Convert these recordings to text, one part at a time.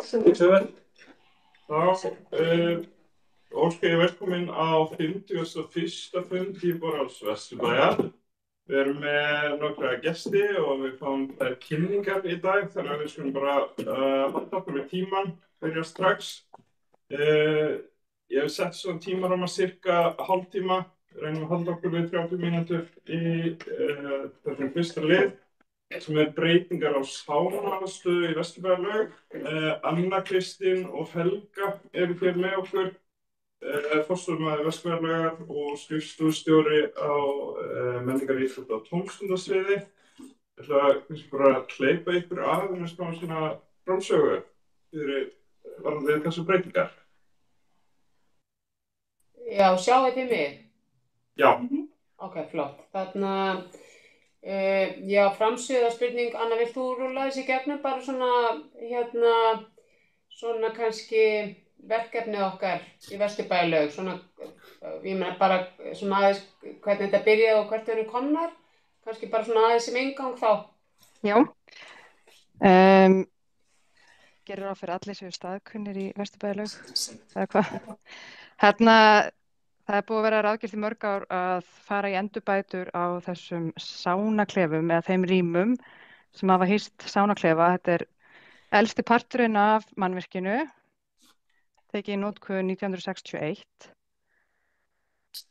Þá óska ég velkomin á 51. fund Íbúaráðs Vesturbæjar. Við erum með nokkra gesti og við fáum þær kynningar í dag, þannig að við skulum bara halda okkur við tímann, byrja strax. Ég hef sett svona tímaramma cirka hálftíma, reynum að halda okkur við 30 mínútur í þessum fyrsta lið, sem breytingar á sálaraðstöðu í Vesturbæjarlaug. Anna Kristín og Helga eru hér með okkur, forstöðumaður Vesturbæjarlaugar og skrifstofustjóri á menningar-, íþrótta- og tómstundasviði. Ég ætla kannski bara að hleypa ykkur af með smá svona framsögu varðandi þessar breytingar. Já, sjáið þið mig? Já. Ok, flott. Þarna, já, framsögða spurning. Anna, vilt þú rúlla þessi gegnum bara svona, svona kannski verkefnið okkar í Vesturbæjarlaug, svona, ég meina bara svona aðeins hvernig þetta byrjaði og hvert við erum komnar, kannski bara svona aðeins sem inngang þá. Já, gerir ráð fyrir allir séu staðkunnir í Vesturbæjarlaug, eða hvað? Hérna, það búið að vera ráðgert í mörg ár að fara í endurbætur á þessum sánaklefum eða þeim rýmum sem hafa hýst sánaklefa. Þetta elsti parturinn af mannvirkinu, tekið í notkun 1961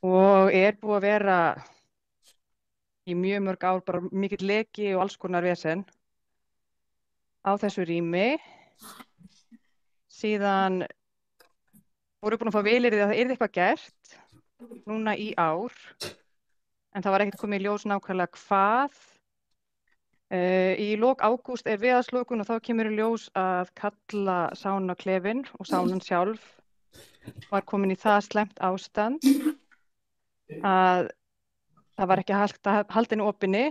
og búið að vera í mjög mörg ár bara mikill leki og alls konar vesen á þessu rými. Síðan voru búin að fá vilyrði að það yrði eitthvað gert núna í ár, en það var ekkert komið í ljós nákvæmlega hvað. Í lok ágúst viðhaldslokun og þá kemur í ljós að kalla sánaklefinn og sánan sjálf var komin í það slæmt ástand að það var ekki hægt að halda henni opinni,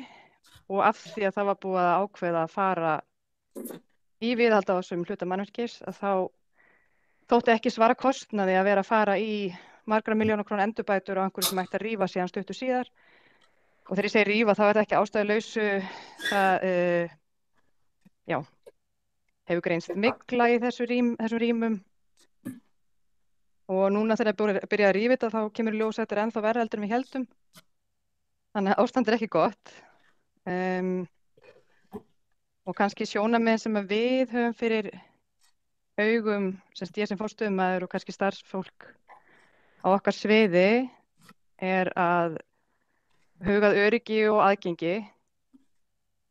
og af því að það var búið að ákveða að fara í viðhald á þessum hluta mannvirkis, að þá þótti ekki svara kostnaði að vera að fara í margra milljóna króna endurbætur á einhverju sem ætti að rífa síðan stuttu síðar. Og þegar ég segi rífa, þá það ekki ástæðulausu. Það hefur greinst mygla í þessum rýmum. Og núna þegar það byrjaði að rífa þetta, þá kemur í ljós að þetta ennþá verra heldur en við héldum. Þannig að ástand ekki gott. Og kannski sjónarmið sem við höfum fyrir augum, ég sem forstöðumaður og kannski starfsfólk á okkar sviði, að hugað öryggi og aðgengi.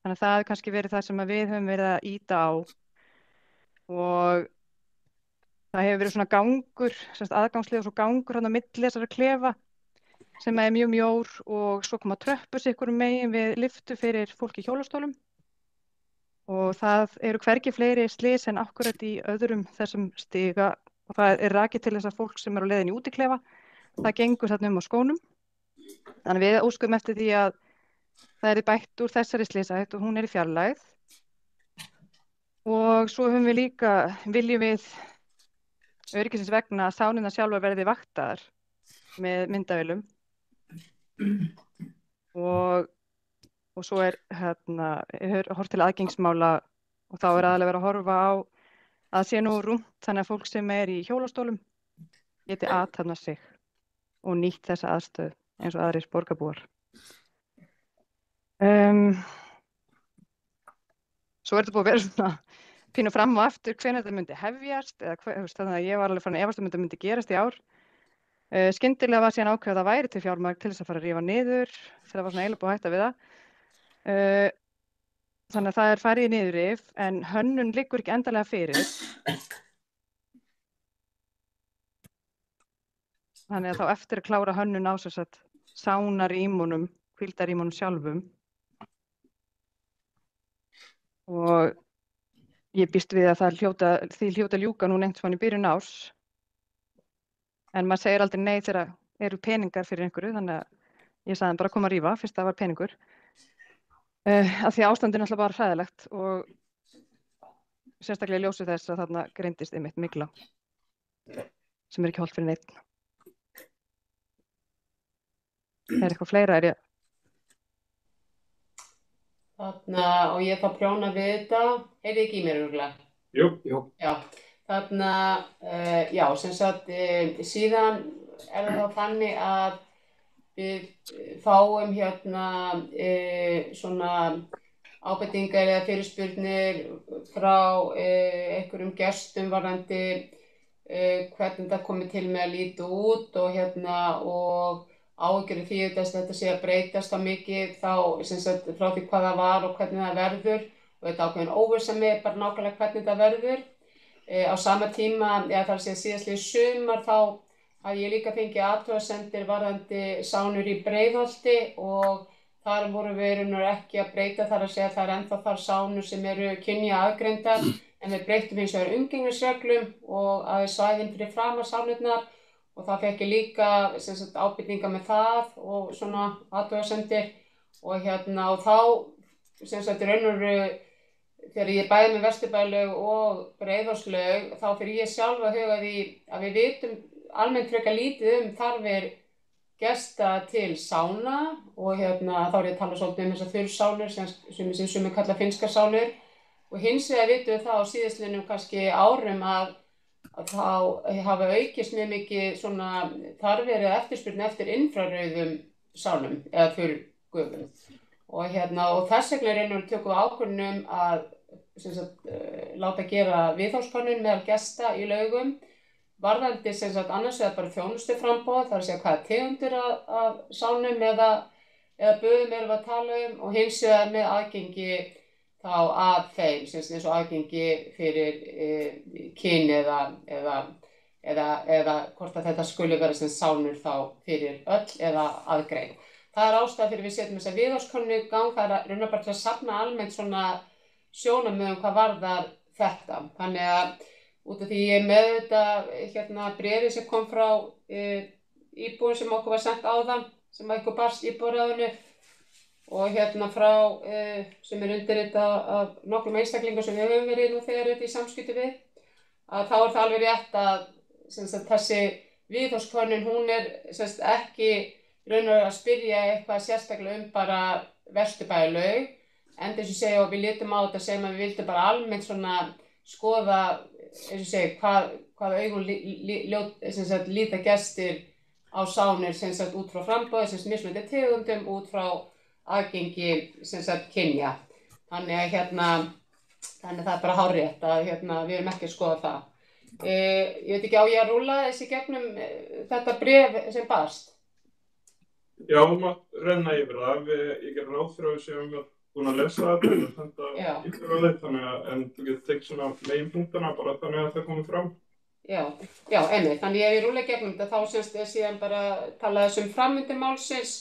Þannig að það hefur kannski verið það sem við höfum verið að ýta á, og það hefur verið svona gangur, aðgangsleið og svo gangur á milli þessara klefa sem mjög mjór, og svo koma tröppur sikkur megin við lyftu fyrir fólk í hjólastólum, og það eru hvergi fleiri slys en akkúrat í öðrum þessum stiga, og það rakið til þess að fólk sem á leiðinni í útiklefa, það gengur þarna á skónum. Þannig við óskum eftir því að það bætt úr þessari slysahættu og hún í fjarlægð. Og svo höfum við líka, viljum við öryggisins vegna að sánirnar sjálfar verði vaktaðar með myndavélum. Og svo horft til aðgengismála, og þá aðalega verið að horfa á að sé nú rúmt þannig að fólk sem í hjólastólum geti athafnað sig og nýtt þessa aðstöðu eins og aðrir borgarbúar. Svo þetta búið að vera svona pínu fram og aftur hvenær þetta myndi hefjast, þannig að ég var alveg farin að efast að þetta myndi gerast í ár. Skyndilega var síðan ákveðið að það væri til fjármagn til þess að fara að rífa niður, þegar það var svona eiginlega búið að hætta við það. Þannig að það farið í niðurrif, en hönnun liggur ekki endanlega fyrir. Þannig að þá eftir að klára hönnun á sánarýmunum, hvíldarýmunum sjálfum. Og ég býst við að því hljóta ljúka nú einhvern tímann í byrjun árs. En maður segir aldrei nei þegar eru peningar fyrir einhverju, þannig að ég sagði bara að koma að rífa fyrst það var peningur. Af því ástandið er náttúrulega bara hræðilegt, og sérstaklega í ljósi þess að þarna greindist einmitt mygla sem ekki hollt fyrir neinn. Eitthvað fleira ég? Þarna, og ég þá prjóna við þetta, heyrði ekki í mér örugglega. Jú. Já, þarna, já, sem sagt, síðan er það þá þannig að við fáum hérna svona ábendingar eða fyrirspurnir frá einhverjum gestum varðandi hvernig það komi til með að líta út og og áhyggjur af því að þetta sé að breytast á mikið þá sem sagt frá því hvað það var og hvernig það verður og þetta ákveðin óvissa með bara nákvæmlega hvernig það verður. Á sama tíma, eða þar að segja síðastliðið sumar þá að ég líka fengið athugasemdir varðandi sánur í Breiðholti og þar vorum við ekki að breyta þar að segja að það ennþá þar sánur sem eru kynja aðgreindar en við breyttum hins vegar umgengnisreglum og aðeins svæðin fyrir framar sánurnar og það fekk ég líka sem sagt ábendingar með það og svona athugasemdir og og þá sem sagt þegar ég bæði með Vesturbæjarlaug og Breiðholtslaug þá fyrir ég sjálf að huga því að við vitum almennt frekar lítið þarfir gesta til sána og þá er ég að tala svolítið þessar þurrsánur sem sumir kalla finnskar sánur og hins vegar vitum við það á síðastliðnum kannski árum að þá hafa aukist mjög mikið svona þarfir eða eftirspurn eftir infrarauðum sánum eða þurrgufum og þess vegna tökum við ákvörðun að láta gera viðhorfskönnun meðal gesta í laugum varðandi annars vegar bara þjónustuframboð, það er að segja hvaða tegundir af sánum eða böðum erum við að tala og hins vegar með aðgengi þá að þeim, eins og aðgengi fyrir kyn eða hvort að þetta skuli vera sánur þá fyrir öll eða aðgrein. Það er ástæða fyrir við setjum þessa viðhorfskönnun í gang, það er raunar bara til að safna almennt svona sjónarmiðum hvað varðar þetta. Þannig að út af því ég með þetta bréfi sem kom frá íbúum sem okkur var sent áðan, sem okkur barst íbúðarráðinu og frá sem undirritað af nokkrum einstaklingum sem við höfum verið nú þegar í samskipti við, að þá er það alveg rétt að þessi viðhorfskönnun hún er ekki raunar að spyrja eitthvað sérstaklega bara Vesturbæjarlaug, en þess að segja og við lítum á þetta sem að við vildum bara almennt svona skoða, eins og segja, hvað augum líta gestir á sánir út frá framboði, mismunandi tegundum, út frá aðgengi kynja. Þannig að þannig það er bara hárrétt að við erum ekki að skoða það. Ég veit ekki á ég að rúlla þessi gegnum þetta bréf sem barst. Já, mátt renna yfir það. Ég gerði ráð fyrir að við séum búin að lesa þetta og senda ykkur á þitt, en þú getur tekið svona meginpunktana bara þannig að það komið fram. Já, einmitt. Þannig ef ég rúlla gegnum þetta þá síðan bara tala þessum framvindu málsins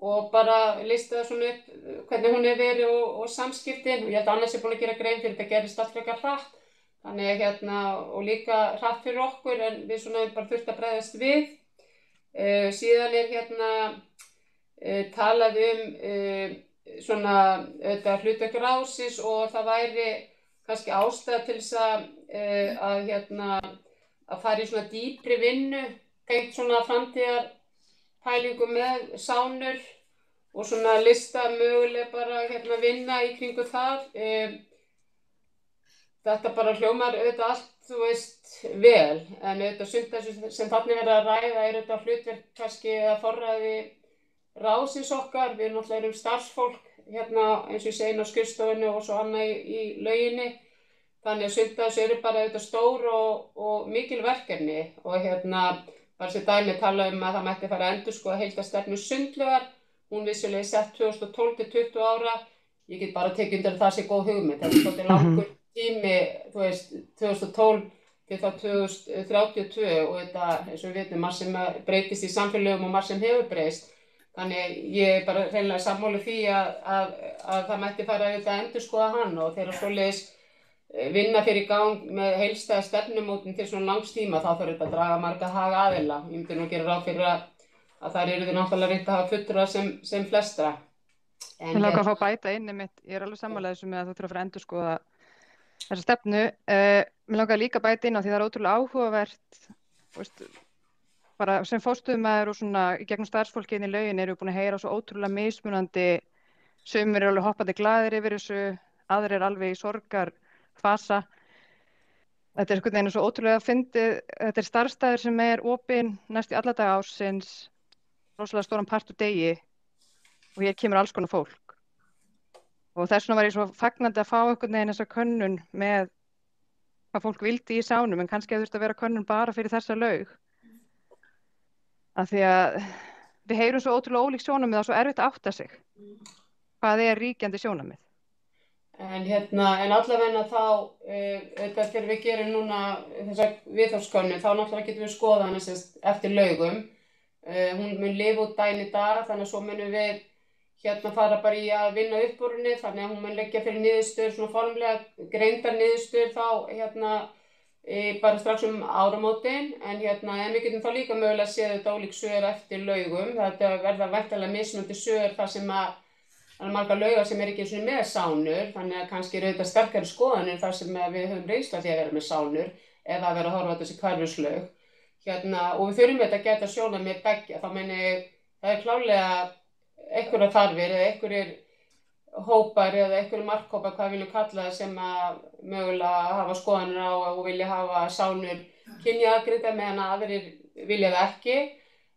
og bara lista það svona upp hvernig hún hefur verið og samskiptin og ég held að annars búin að gera grein fyrir þetta gerist allt frekar hratt. Þannig og líka hratt fyrir okkur en við svona bara þurft að bregðast við. Síðan talað svona hlutverk ráðsins og það væri kannski ástæða til þess að fara í svona dýpri vinnu tengt svona framtíðarpælingu með sánur og svona lista mögulega bara vinna í kringu það. Þetta bara hljómar allt, þú veist, vel, en sumt sem þarna verið að ræða er hlutverk kannski að forræði ráðsins okkar. Við náttúrulega starfsfólk eins og ég segi inn á skrifstofunni og svo annað í lauginni. Þannig að sumt þessu eru bara stór og mikil verkefni og bara sem dæmi tala að það mætti fara að endurskoða heildarstefnu sundlaugar. Hún vissulega sett 2012 til 20 ára. Ég get bara tekið undir að það sé góð hugmynd. Þetta er svolítið langur tími, þú veist, 2012 til þá 2032 og þetta, eins og við veitum, margt sem breytist í samfélögum og margt sem hefur breyst. Þannig ég er bara hreinlega sammála því að það mætti fara að endurskoða hann og þegar svoleiðis vinna fyrir gang með heildstæða stefnumótun til svona langs tíma þá þarf þetta að draga marga hagaðila. Ég myndi nú gera ráð fyrir að þær eru náttúrulega reynt að hafa fulltrúa sem flestra. Ég langar að fá bæta inn einmitt, ég er alveg sammála þessu með að þú þurfa að fara að endurskoða þessa stefnu. Mér langar líka að bæta inn á því það er ótrúlega áhugavert, veist, bara sem forstöðumaður og svona í gegnum starfsfólki inn í lauginni eru búin að heyra svo ótrúlega mismunandi, sumir eru alveg hoppandi glaðir yfir þessu, aðrir alveg í sorgarfasa. Þetta einhvern veginn svo ótrúlega fyndið, þetta starfstæður sem opinn næstu alla daga ársins, rosalega stóran part úr degi og hér kemur alls konar fólk. Og þess vegna var ég svo fagnandi að fá einhvern veginn þessa könnun með hvað fólk vildi í sánum, en kannski þurfti að vera könnun bara fyrir þessa laug. Af því að við heyrum svo ótrúlega ólík sjónarmið og svo erfitt að átta sig. Hvað ríkjandi sjónarmið? En allavega þá, auðvitað þegar við gerum núna þessa viðhorfskönnun, þá náttúrulega getum við skoðað hana eftir laugum. Hún mun lifa út daginn í dag, þannig að svo munum við fara bara í að vinna upp úr henni, þannig að hún mun leggja fyrir niðurstöður, svona formlega greindar niðurstöður þá bara strax áramótin, en við getum þá líka mögulega að séð þetta ólík svör eftir laugum. Þetta verða væntanlega mismunandi svör þar sem að margar laugar sem ekki einu sinni með sánur, þannig að kannski auðvitað sterkari skoðanir þar sem við höfum reynslu af því að vera með sánur eða að vera að horfa á þessi hverfislaug. Og við þurfum þetta að geta sjónarmið beggja, þá meina ég, það klárlega einhverjar þarfir eða einhverjir hópar eða einhverjir markhópar, hvað viljum kalla það, sem að mögulega hafa skoðanir á og vilja hafa sánur kynjaaðgreindar meðan aðrir vilja það ekki.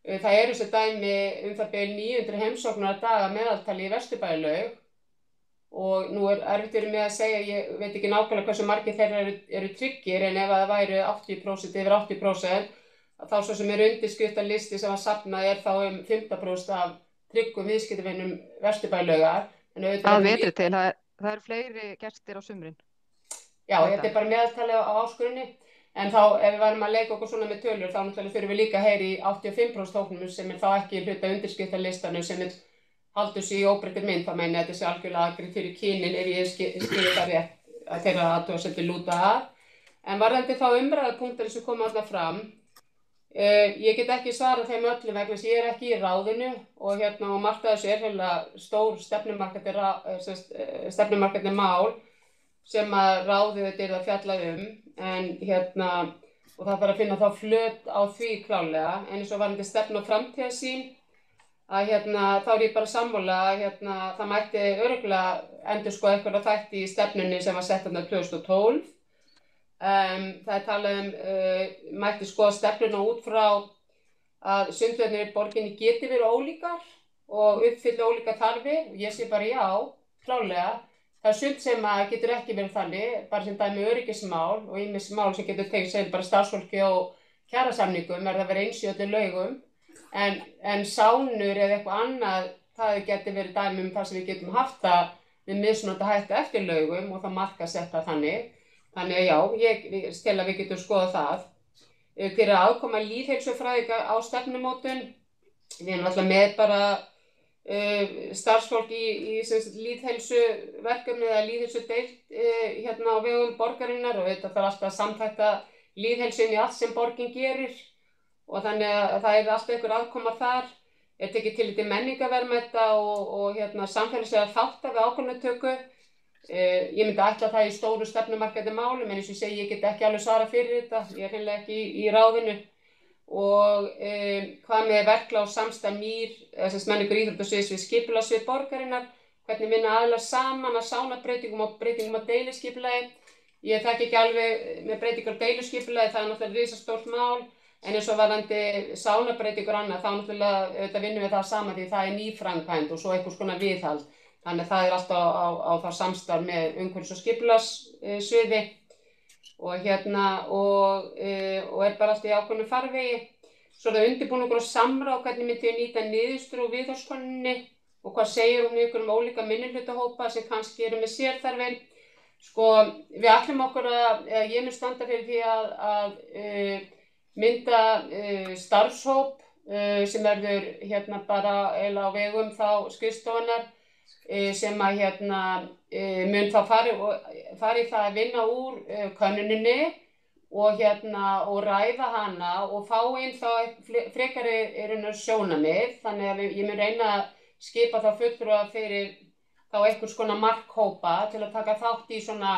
Það eru þessi dæmi það bil 900 heimsóknar daga meðaltali í Vesturbæjarlaug og nú erfitt fyrir mig að segja, ég veit ekki nákvæmlega hversu margir þeirra eru tryggir, en ef það væru 80% yfir 80%, þá svo sem undirskriftalisti sem var safnað þá 15% af tryggum viðskiptavinum Vesturbæjarlaugar. Að vetri til, það eru fleiri gestir á sumrin. Já, þetta bara meðaltali á áskurunni. En þá, ef við værum að leika okkur svona með tölur, þá náttúrulega þurfum við líka að heyra í 85% hóknum sem þá ekki hluta undirskriftalistanum sem haldur sig í óbreyttri mynd. Það meina þetta sé algjörlega aðgreitt fyrir kynin ef ég skilji það rétt að þeirra athugasemdir lúta að. En varðandi þá umræðupunktar sem koma þarna fram, ég get ekki svarað þeim öllum vegna þess að ég ekki í ráðinu og margt af þessu heila stór stefnumarkandi mál sem að ráðið þetta að fjalla en og það þarf að finna þá flöt á því klárlega, en eins og varðandi stefnu og framtíðarsýn að þá ég bara sammála að það mætti örugglega endurskoða einhverja þætti í stefnunni sem var sett þarna 2012. Það talað mætti skoða stefnuna út frá að sundlaugirnar í borginni geti verið ólíkar og uppfylla ólíkar þarfir. Ég sé bara já, klárlega. Það sumt sem getur ekki verið þannig, bara sem dæmi öryggismál og ýmis mál sem getur tekið sem bara starfsfólki og kjarasamningum það að vera eins í öllum laugum. En sánur eða eitthvað annað, það getur verið dæmi það sem við getum haft það með mismunandi hætti eftir laugum og það markasetta þannig. Þannig að já, ég stel að við getum skoðað það. Hver aðkoma lýðheilsufræðinga á stefnumótun? Við erum alltaf með bara starfsfólk í lýðheilsuverkefni eða lýðheilsudeild á vegum borgarinnar og þetta þarf alltaf að samþætta lýðheilsun í allt sem borgin gerir og þannig að það alltaf einhver aðkoma þar. Tekið tillit til menningarverðmæta og samfélagslega þátta við ákvörðunartöku. Ég myndi ætla það í stóru stefnumarkandi málum, en eins og ég segi, ég get ekki alveg svara fyrir þetta, ég hreinlega ekki í ráðinu. Og hvað með verklag og samstarf menningar íþróttasviðs við skipulagssvið borgarinnar, hvernig vinna aðilar saman að sánabreytingum og breytingum á deiliskipulagi. Ég þekki ekki alveg með breytingar á deiliskipulagi, það náttúrulega risastórt mál, en eins og varðandi sánabreytingur annað, þá náttúrulega vinnum við það saman því það nýframkvæmd og svo einhvers konar viðhald. Þannig að það alltaf á það samstarf með umhverfis- og skipulagssviði og bara alltaf í ákveðnum farvegi. Svo það undirbúningur og samráð hvernig myndi ég nýta niðurstöður úr viðhorfskönnuninni og hvað segir ykkur ólíka minnihlutahópa sem kannski eru með sérþarfir. Sko, við ætlum okkur ég mun standa fyrir því að mynda starfshóp sem verður bara eiginlega á vegum þá skrifstofunnar sem að mun þá fara í það að vinna úr könnuninni og ræða hana og fá inn þá frekari sjónarmið, þannig að ég mun reyna að skipa þá fulltrúa fyrir þá einhvers konar markhópa til að taka þátt í svona,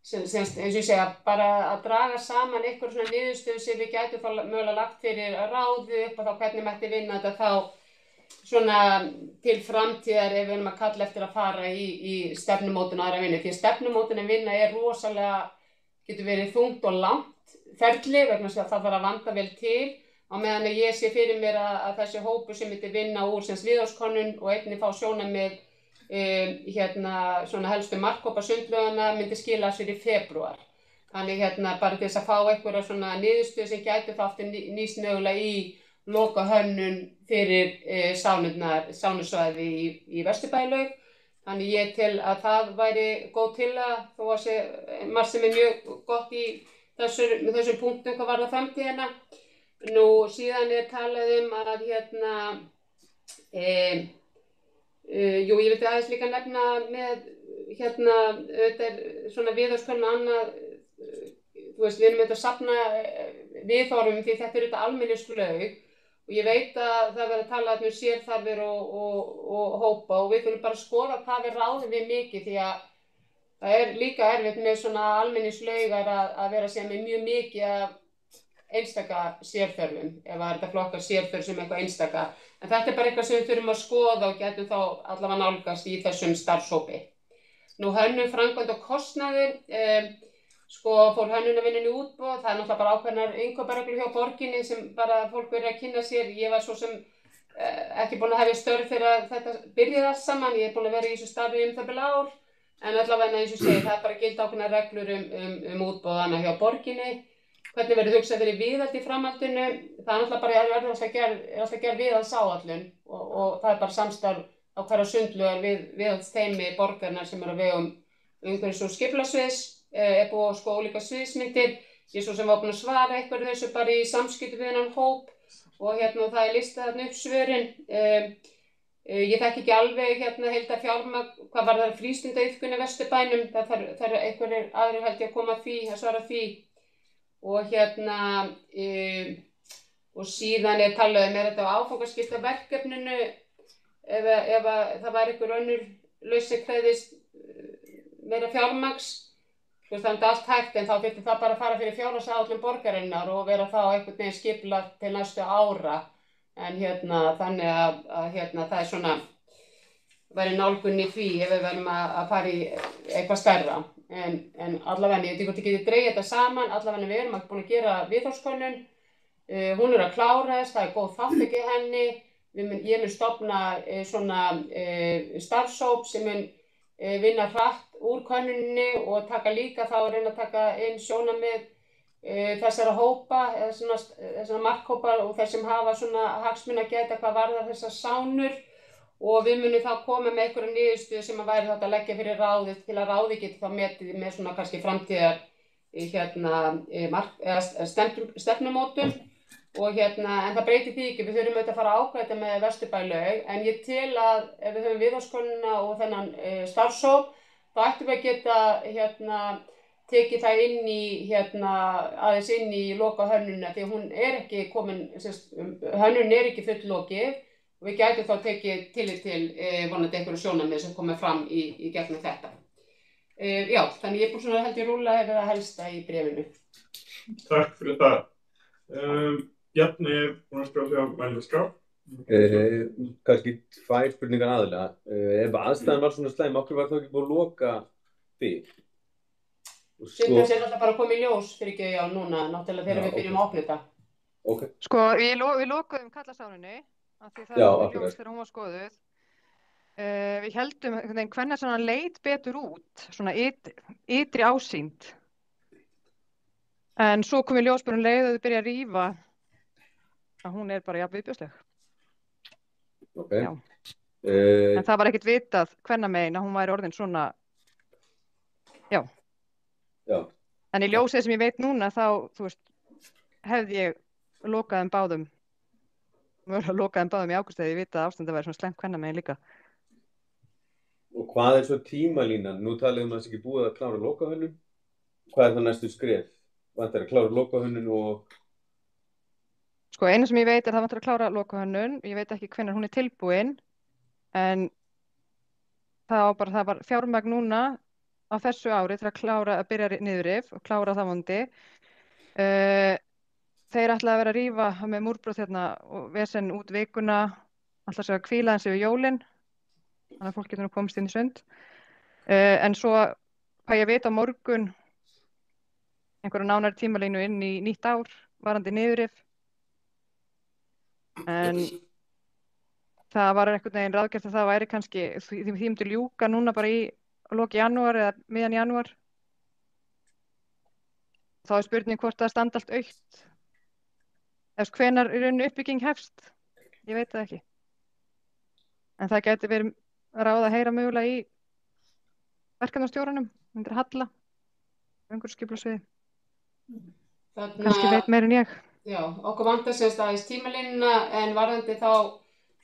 eins og ég segja, bara að draga saman einhver svona niðurstöðu sem við gætum þá mögulega lagt fyrir ráði upp og þá hvernig mætti vinna þetta þá svona til framtíðar ef við erum að kalla eftir að fara í stefnumótun og aðra vinnu, því stefnumótun vinna rosalega getur verið þungt og langt ferli vegna þess að það þarf að vanda vel til á meðan að ég sé fyrir mér að þessi hópur sem myndi vinna úr sem viðhorfskönnun og einnig fá sjónarmið svona helstu markhópa sundlaugana myndi skila sér í febrúar. Þannig bara til þess að fá einhverja svona niðurstöðu sem gætu þá aftur nýst mögulega í lokahönnun fyrir sánusvæði í Vesturbæjarlaug. Þannig ég tel að það væri góð tillaga þó að sé margt sem mjög gott í þessum punktum hvað varðar framtíðina. Nú síðan talað að jú, ég vildi aðeins líka nefna með auðvitað svona viðhorfskönnun og annað, þú veist, við erum auðvitað að safna viðhorfum því þetta auðvitað almenningslaug og ég veit að það verður að tala um sérþarfir og hópa og við þurfum bara að skoða hvað við ráðum við mikið því að það líka erfitt með svona almenningslaugar að vera sem með mjög mikið af einstaka sérþörfum ef þetta flokkar sérþörf sem eitthvað einstaka. En þetta bara eitthvað sem við þurfum að skoða og getum þá allavega nálgast í þessum starfshópi. Nú hönnun, framkvæmd og kostnaður, fór hönnunarvinnan í útboð, það náttúrulega bara ákveðnar innkaupareglur hjá borginni sem bara fólk verið að kynna sér. Ég var svo sem ekki búin að hefja störf þegar þetta byrjaði allt saman, ég búin að vera í þessu starfi það bil ár, en allavega eins og segi, það bara gilt ákveðnar reglur útboðana hjá borginni. Hvernig verður hugsað fyrir viðhald í framhaldinu, það náttúrulega bara alltaf gerð viðhaldsáætlun og það bara samstarf á hverja sundlaugar viðhaldsteymi borgarinnar sem á vegum umhverfis- og skipulagssviðs, búið að skoða ólíka sviðsmyndir. Ég svo sem var búin að svara einhverju þessu bara í samskiptum við þennan hóp og það listað þarna upp svörin. Ég þekki ekki alveg heilda fjármagn hvað varðar frístundaiðkun í Vesturbænum, það þarf einhverjir aðrir held ég að koma að svara því. Og og síðan talað þetta á áfangaskipta verkefninu ef það væri einhver önnur lausn sem krefðist meira fjármagns. Það allt hægt en þá þyrfti það bara að fara fyrir fjárhagsáætlun borgarinnar og vera þá einhvern veginn skipulagt til næstu ára. En þannig að það svona væri nálgun í því ef við verðum að fara í eitthvað stærra. En allavega, ég veit ekki hvort ég geti dregið þetta saman, allavega við erum ekki búin að gera viðhorfskönnun, hún að klárast, það góð þátttöku í henni, ég mun stofna svona starfshóp sem mun vinna hratt úr könnuninni og taka líka þá að reyna að taka inn sjónarmið þessara hópa, þessara markhópa og þeir sem hafa svona hagsmuna að gæta hvað varðar þessar sánur. Og við munum þá koma með einhverja niðurstöðu sem væri þetta að leggja fyrir ráðið til að ráðið geti þá metið með svona kannski framtíðar stefnumótun og en það breytir því ekki, við þurfum auðvitað að fara að ákveða þetta með Vesturbæjarlaug en ég tel að ef við höfum viðhorfskönnunina og þennan starfshóp þá ættum við að geta tekið það inn í aðeins inn í lokahönnunina því hún ekki komin, hönnun ekki fulllokið. Og við gætum þá tekið tillit til vonandi einhverju sjónarmið sem komið fram í gegnum þetta. Já, þannig ég er búin svona held ég rúlla yfir það helsta í bréfinu. Takk fyrir það. Bjarni búin að skrifa á mælaskrá. Kannski tvær spurningar aðalega. Ef aðstæðan var svona slæm, okkur var þá ekki búin að loka fyrir? Þetta er alltaf bara að koma í ljós fyrir ekki á núna, náttúrulega þegar við byrjum að opna þetta. Okay. Við lokuðum Kallasánunni. Af því það var ljós þegar hún var skoðuð. Við heldum hvernig svona leit betur út, svona ytri ásýnd. En svo kom í ljós bara leið og þau byrja að rífa að hún bara jafn viðbjóðsleg. Okay. En það var ekkert vitað hvenær megin að hún væri orðin svona, já. En í ljósið sem ég veit núna þá, þú veist, hefði ég lokaðum báðum. Mögulega lokaðum báðum í ágúst þegar ég vita að ástandið væri svona slæmt hvenær megin líka. Og hvað svo tímalínan? Nú talum við ekki búið að klára lokahönnun. Hvað það næstu skref? Vantar að klára lokahönnun og... Einu sem ég veit það vantar að klára lokahönnun. Ég veit ekki hvenær hún tilbúin. En það var fjármagn núna á þessu ári til að klára að byrja niðurrif og klára það vondi. Þeir ætlaði að vera að rífa með múrbrot og vesen út vikuna, alltaf að hvíla hans yfir jólin, þannig að fólk getur komist inn í sund. En svo hvað ég veit á morgun einhverja nánari tímalínu inn í nýtt ár varandi niðurrif. En það var einhvern veginn ráðgert að það væri kannski, því myndi ljúka núna bara í loki janúar eða miðjan janúar. Þá er spurning hvort það standi allt autt. Hvenær í rauninni uppbygging hefst, ég veit það ekki. En það gæti verið ráð að heyra mögulega í verkefnastjóranum, undir Halla, umhverfisskipulagssviði. Kannski veit meira en ég. Já, okkur vantar semst aðeins tímalínuna, en varðandi þá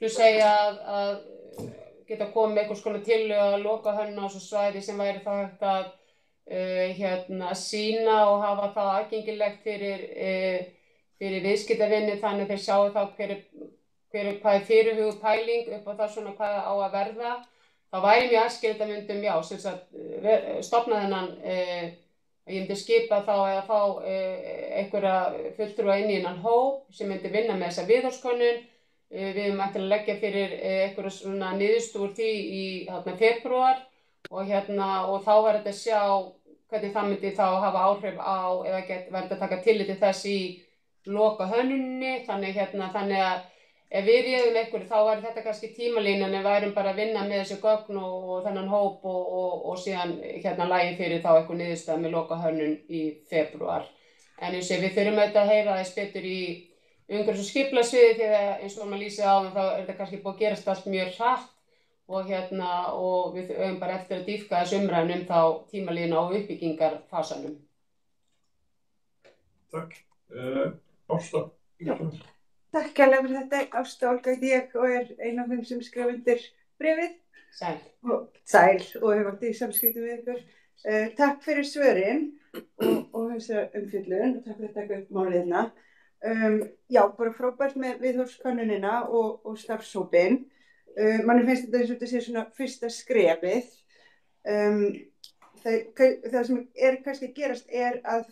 segja að geta komið með einhvers konar tillögu að loka hönnun á þessu svæði sem væri þá hægt að sýna og hafa það aðgengilegt fyrir viðskiptavinni, þannig þeir sjáu þá hvað er fyrirhuguð pæling upp á það svona hvað á að verða. Þá væri mjög æskilegt að myndum, já, sem sagt, stofna þennan, ég myndi skipa þá eða fá einhverja fulltrúa inn í þennan hóp sem myndi vinna með þessa viðhorfskönnun. Við höfum ætla að leggja fyrir einhverja svona niðurstöður því í febrúar og þá var þetta að sjá hvernig það myndi þá hafa áhrif á eða verði að taka tillit til þess í loka hönnuninni. Þannig að ef við réðum einhverju þá var þetta kannski tímalínan en við værum bara að vinna með þessi gögn og þennan hóp og síðan lagi fyrir þá einhver niðurstaða með loka hönnun í febrúar. En við þurfum auðvitað að heyra þess betur í umhverfis- og skipulagssviði því að eins og maður lýsir áðan þá þetta kannski búið að gerast allt mjög hratt og við höfum bara eftir að dýpka þessu umræðan þá tímalínu á uppbyggingarfasanum. Takk. Ásta. Já. Takk kærlega fyrir þetta, Ásta Olga ég og ein af þeim sem skrifa undir bréfið. Sæl. Sæl og hef átt í samskiptum við ykkur. Takk fyrir svörin og þessa umfjöllun og takk fyrir að taka upp málið Já, bara frábært með viðhorfskönnunina og starfshópinn. Manni finnst þetta eins og þetta sé svona fyrsta skrefið. Það sem kannski að gerast að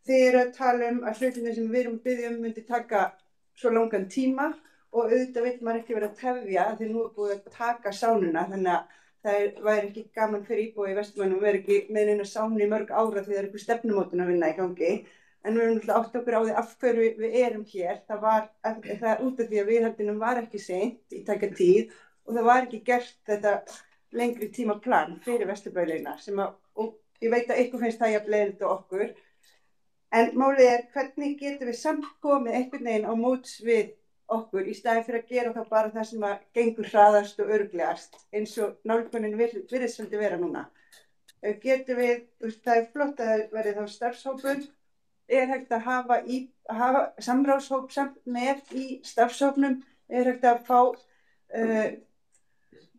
þið eru að tala að hlutina sem við erum að biðja myndi taka svo langan tíma og auðvitað vill maður ekki vera að tefja því nú búið að taka sánuna þannig að það væri ekki gaman fyrir íbúi í Vesturbænum að vera ekki með neina sánu í mörg ára því það er eitthvað stefnumótun að vinna í gangi en við erum alltaf átt okkur á því af hverju við erum hér það út af því að viðhaldinum var ekki seint í taka tíð og það var ekki gert þetta lengri tímaplan fyrir Vesturbæina og ég veit að ykkur finnst það jafn leiðilegt á okkur. En málið hvernig getum við samt komið einhvern veginn á móts við okkur í staðinn fyrir að gera þá bara það sem að gengur hraðast og örugglegast eins og nálgunin virðist svolítið vera núna. Getum við, það er flott að verði þá starfshópur, hægt að hafa samráðshóp samt með í starfshópnum, hægt að fá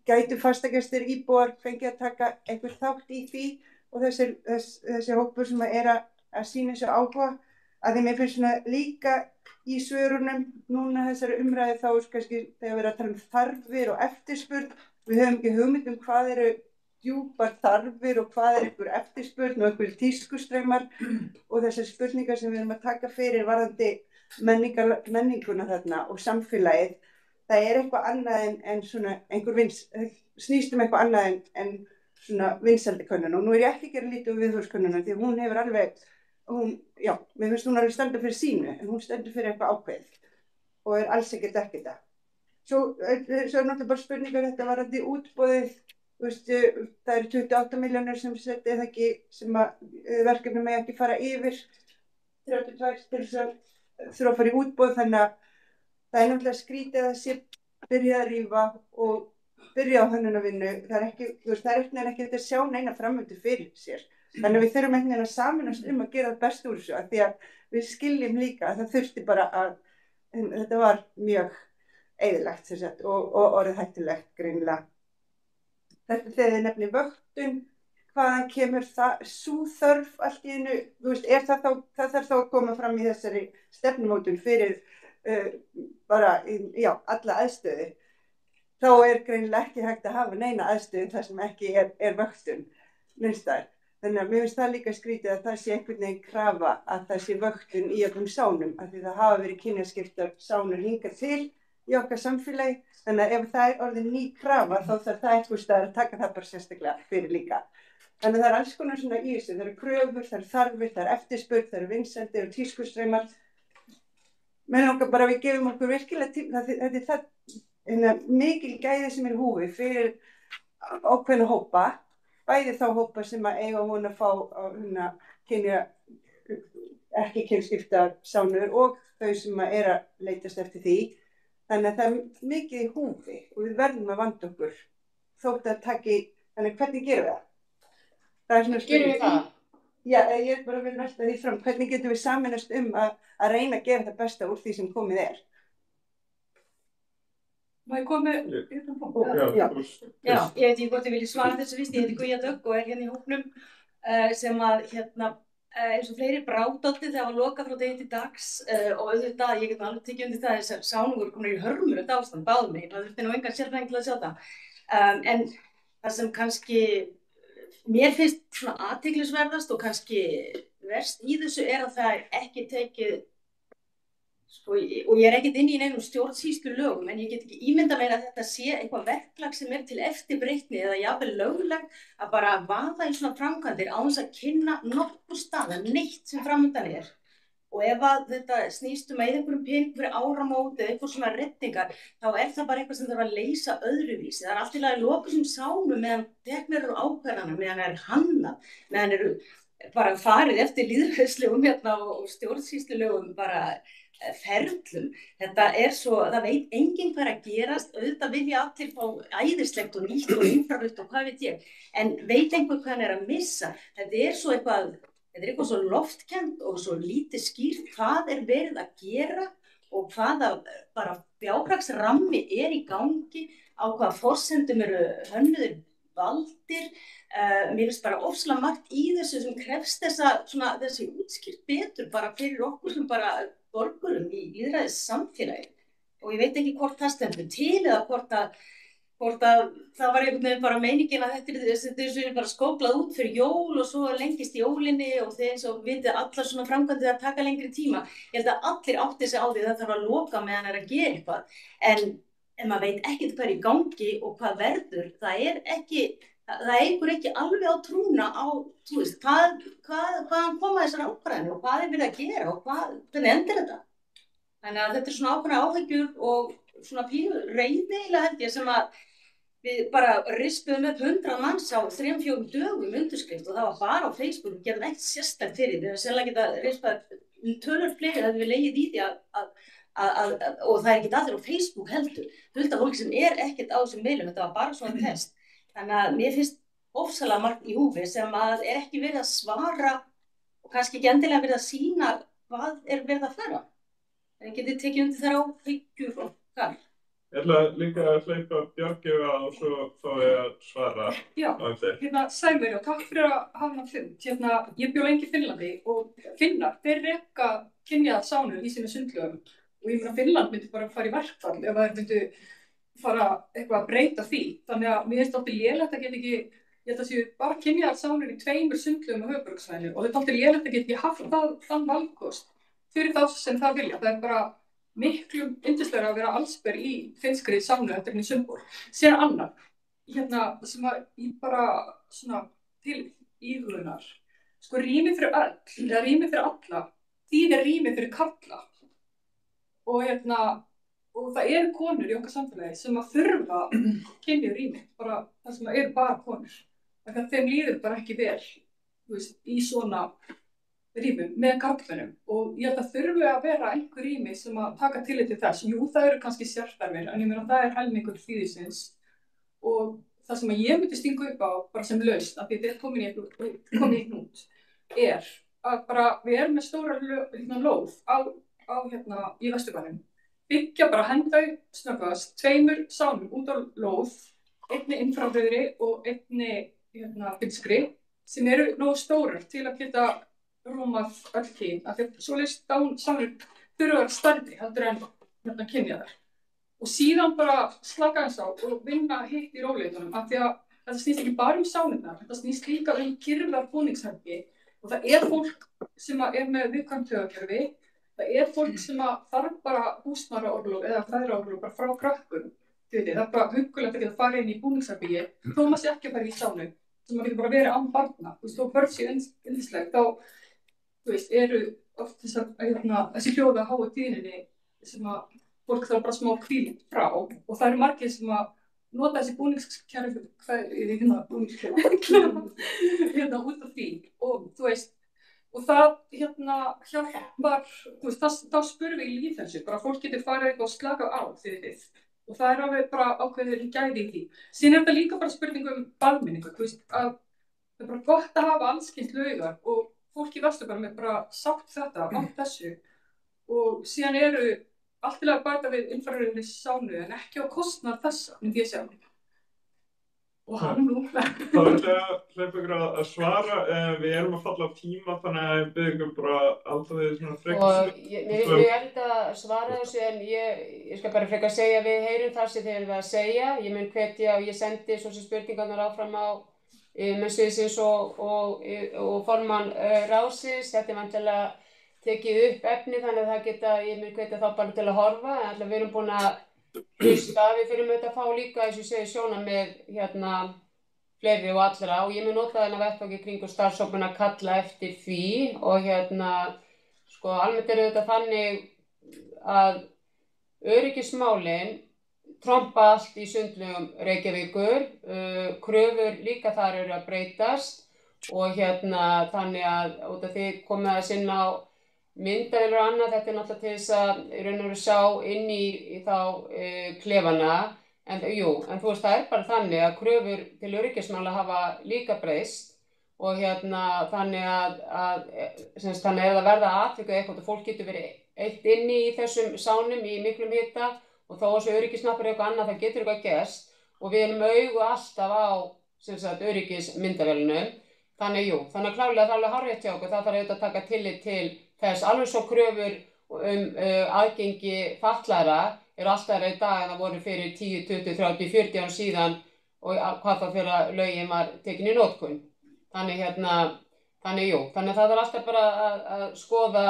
gætu fastagestir íbúar fengið að taka einhver þátt í því og þessi hópur sem að sýna þessu áhuga að því mér finnst svona líka í svörunum núna þessari umræði þá kannski þegar við erum að tala um þarfir og eftirspurn við höfum ekki hugmynd hvað eru djúpar þarfir og hvað einhver eftirspurn og einhver tískustraumar og þessar spurningar sem við erum að taka fyrir varðandi menninguna þarna og samfélagið það eitthvað annað en svona snýst eitthvað annað en svona vinsældakönnun og nú ég ekki að gera lítið viðhorfskönnuna því hún hefur alveg mér finnst hún alveg standa fyrir sínu en hún stendur fyrir eitthvað ákveð og alls ekkert þetta. Svo náttúrulega bara spurningar þetta varðandi útboðið, það eru 28 milljónir sem setja eða ekki sem að verkefni megi ekki fara yfir 32 til þess að þurfa að fara í útboð þannig að það náttúrulega skrítið að sé byrja að rífa og byrja á hönnunarvinnu, það er ekki að sjá neina framöndu fyrir sér. Þannig að við þurfum einhvern veginn að saminast að gera það best úr þessu af því að við skiljum líka að það þurfti bara að þetta var mjög eyðilegt og orðið hættulegt greinilega. Þetta þegar þið nefnir vöktun, hvaðan kemur sú þörf allt í einu, það þarf þá að koma fram í þessari stefnumótun fyrir alla aðstöðu. Þá greinilega ekki hægt að hafa neina aðstöðu þar sem ekki vöktun neinstaðar. Þannig að mér finnst það líka skrítið að það sé einhvern veginn krafa að það sé vöktun í öllum sánum af því það hafa verið kynjaskiptar sánur hingað til í okkar samfélagi þannig að ef það orðið ný krafa þá þarf það einhvers staðar að taka það bara sérstaklega fyrir líka. Þannig að það alls konar svona í þessu, það eru kröfur, það eru þarfir, það eru eftirspurn, það eru vinsemdir og tískustraumar. Mér langar bara að við gefum okkur virkilega tíma, þetta er það mikil gæði sem er í húfi fyrir ákveðna hópa, bæði þá hópa sem að eiga von að fá ekki kynskiptar sánur og þau sem að er að leitast eftir því. Þannig að það er mikið í húfi og við verðum að vanda okkur þótt að þannig hvernig gerum við það? Það er svona Gerum við það? Já, ég bara vil velta því fram, hvernig getum við sameinast að reyna að gera það besta úr því sem komið er? Má ég koma með Já. Já, ég veit ekki hvort ég vilja svara þessu fyrst, ég heiti Guja Dögg og er hérna í hópnum sem að eins og fleiri brádóttir þegar var lokað frá degi til dags og auðvitað, ég get alveg tekið undir það þessar sánungur komur í hörmulegt ástand, báðum mig, það þurfti nú engan sérfræðing til að sjá það. En það sem kannski mér finnst svona athyglisverðast og kannski verst í þessu er að það er ekki tekið, sko, og ég er ekkert inn í neinum stjórnsýslu lögum, en ég get ekki ímyndað mér að þetta sé eitthvað verklag sem er til eftirbreytni eða jafnvel lögleg að bara vaða í svona framkvæmdir án þess að kynna nokkur staðar neitt sem framundan er. Og ef að þetta snýst að einhverjum pening fyrir áramót eða eitthvað svona reddingar, þá er það bara eitthvað sem þarf að leysa öðruvísi. Það er allt í lagi að loka sem sánum meðan teknir eru ákvarðana, meðan er hannað, meðan eru bara farið eftir lýðræðislegum og stjórnsýslulögum bara ferlum. Þetta er svo, það veit enginn hvað er að gerast, auðvitað vilja allir fá æðislegt og nýtt og infrarautt og hvað veit ég, en veit einhver hvað hann er að missa. Þetta er eitthvað svo loftkennt og svo lítið skýrt hvað er verið að gera og hvaða bara fjárhagsrammi er í gangi, á hvaða forsendum eru hönnuðir valdir. Mér finnst bara ofsalega margt í þessu sem krefst þessi útskýrt betur bara fyrir okkur sem bara borgurum í lýðræðis samfélagi. Og ég veit ekki hvort það stendur til eða hvort að það var einhvern veginn bara meiningin að þetta er bara skóplað út fyrir jól og svo lengist jólinni og þeir eins og vitið allar svona framkvæmdir að taka lengri tíma. Ég held að allir átti sig á því það þarf að loka meðan er að gera eitthvað. En maður veit ekkert hvað er í gangi og hvað verður. Það eykur ekki alveg á trúna á, þú veist, hvaðan koma þessar ákvarðanir og hvað er verið að gera og hvernig endur þetta. Þannig að þetta er svona ákveðnar áhyggjur og svona pínu reiði held ég sem að við bara rispuðum upp 100 manns á 3-4 dögum undirskrift og það var bara á Facebook, við gerðum ekkert sérstætt fyrir, við höfum sennilega getað rispað tölur fleiri að við legið í því og það er ekkert allir á Facebook heldur, fullt af fólki sem er ekkert á þessum meilum, þetta var bara svona test. Þannig að mér finnst ofsalega margt í húfi sem að er ekki verið að svara og kannski ekki endilega verið að sýna hvað er verið að fara. En getið tekið undir þær áhyggjur og hvað? Ég ætla líka að hleypa Björgjöfa og svo fá ég að svara á þeir. Sæmur og takk fyrir að hafa hann fund. Ég bjó lengi í Finnlandi og Finnar, þeir reka kynjað sánur í sinni sundlögum og ég meina Finnland myndi bara fara í verkfall ef það myndi fara eitthvað að breyta því. Þannig að mér finnst alltaf lélegt að geta ekki, ég held að séu bara kynjað sánur í 2 sundlögum á höfuðborgarsvæðinu og þetta er alltaf lélegt að geta ekki haft þann valkost fyrir þá sem það vilja. Það er bara miklu yndislegra að vera allsber í finnskri sánu eftir henni Sundborg. Sér annar, sem að ég bara svona til íhugunar. Sko rými fyrir öll, eða rými fyrir alla, þýðir rými fyrir karla. Og það eru konur í okkar samfélagi sem að þurfa kynja rými, bara það sem eru bara konur. Þannig að þeim líður bara ekki vel, þú veist, í svona rýmum með karlmönnum og ég held að þurfi að vera einhver rými sem að taka tillit til þess. Jú, það eru kannski sérþarfir, en ég meina það er helmingur þýðisins og það sem að ég myndi stinga upp á bara sem lausn, af því þetta er komin í hnút, er að bara við erum með stóra lóð í Vesturbænum, byggja bara henda snöggvast 2 sánum út á lóð, einni infrarauðri og einni finskri, sem eru nógu stórar til að geta rúmað öll kyn, af því að svoleiðis sánur þurfa að vera stærri heldur en kynjaðar. Og síðan bara slaka eins á og vinna hitt í róleitunum, af því að þetta snýst ekki bara sánirnar, þetta snýst líka kyrrðar búningsherbergi og það er fólk sem er með viðkvæmt taugakerfi, það er fólk sem þarf bara húsmæðraorlof eða feðraorlof bara frá krakkum. Það er bara huggulegt að geta farið inn í búningsherbergi, þó maður sé ekki að fara í sánu, sem getur bara verið án barna, þú veist, og börn séu yndisleg, þá, þú veist, eru oft þessi hljóð að háa tíðninni sem að fólk þarf bara smá hvíld frá og það eru margir sem að nota þessi búningskerfi, búningsklefa, út af því og þú veist, og það hjálpar, þú veist, þá spurðum við í lýðheilsu, bara fólk getur farið eitthvað og slakað á þið og það er alveg bara ákveðið gæði í því. Síðan er þetta líka bara spurning baðminningu, þú veist, að það er bara gott að hafa allskyns laugar og fólk í Vesturbænum er bara sátt þetta á þessu og síðan eru allt til að bæta við innfærurinni sánu en ekki á kostnað þessa, myndi ég segja. Og hann nú. Það er hleypa ykkur að svara, við erum að falla á tíma þannig að ég byrja ykkur bara alltaf við svona frekar. Og mér finnst mjög erfitt að svara þessu en ég skal bara frekar segja við heyrum það sem þið erum að segja. Ég mun hvetja og ég sendi svo sem spurningarnar áfram á sviðsins og formann ráðsins. Þetta er vantilega tekið upp efni þannig að ég mun hvetja þá bara til að horfa en alltaf við erum búin að hlusta, við fyrir auðvitað að fá líka eins og ég segi sjónarmið fleiri og allra og ég mun nota þennan vettvang í kringum starfshópinn að kalla eftir því og sko almennt er auðvitað þannig að öryggismálin trompa allt í sundlaugum Reykjavíkur, kröfur líka þar eru að breytast og þannig að út af því komið að sinna á myndavélar og annað, þetta er náttúrulega til þess að í raun og veru sjá inn í þá klefana, en þú veist það er bara þannig að kröfur til öryggismála hafa líka breyst og þannig að ef það verða atvik eitthvað og fólk getur verið eitt inni í þessum sánum í miklum hita og þá þessu öryggisnappur eitthvað annað það getur eitthvað gerst og við erum augu alltaf á öryggismyndavélunum, þannig klárlega það er alveg hárrétt hjá okkur, það þarf auðvitað að taka tillit til þess alveg svo kröfur aðgengi fatlaðra eru alltaf í dag en það voru fyrir 10, 20, 30, 40 árum síðan og hvað þá fyrir að lögin var tekin í notkun. Þannig það er alltaf bara að skoða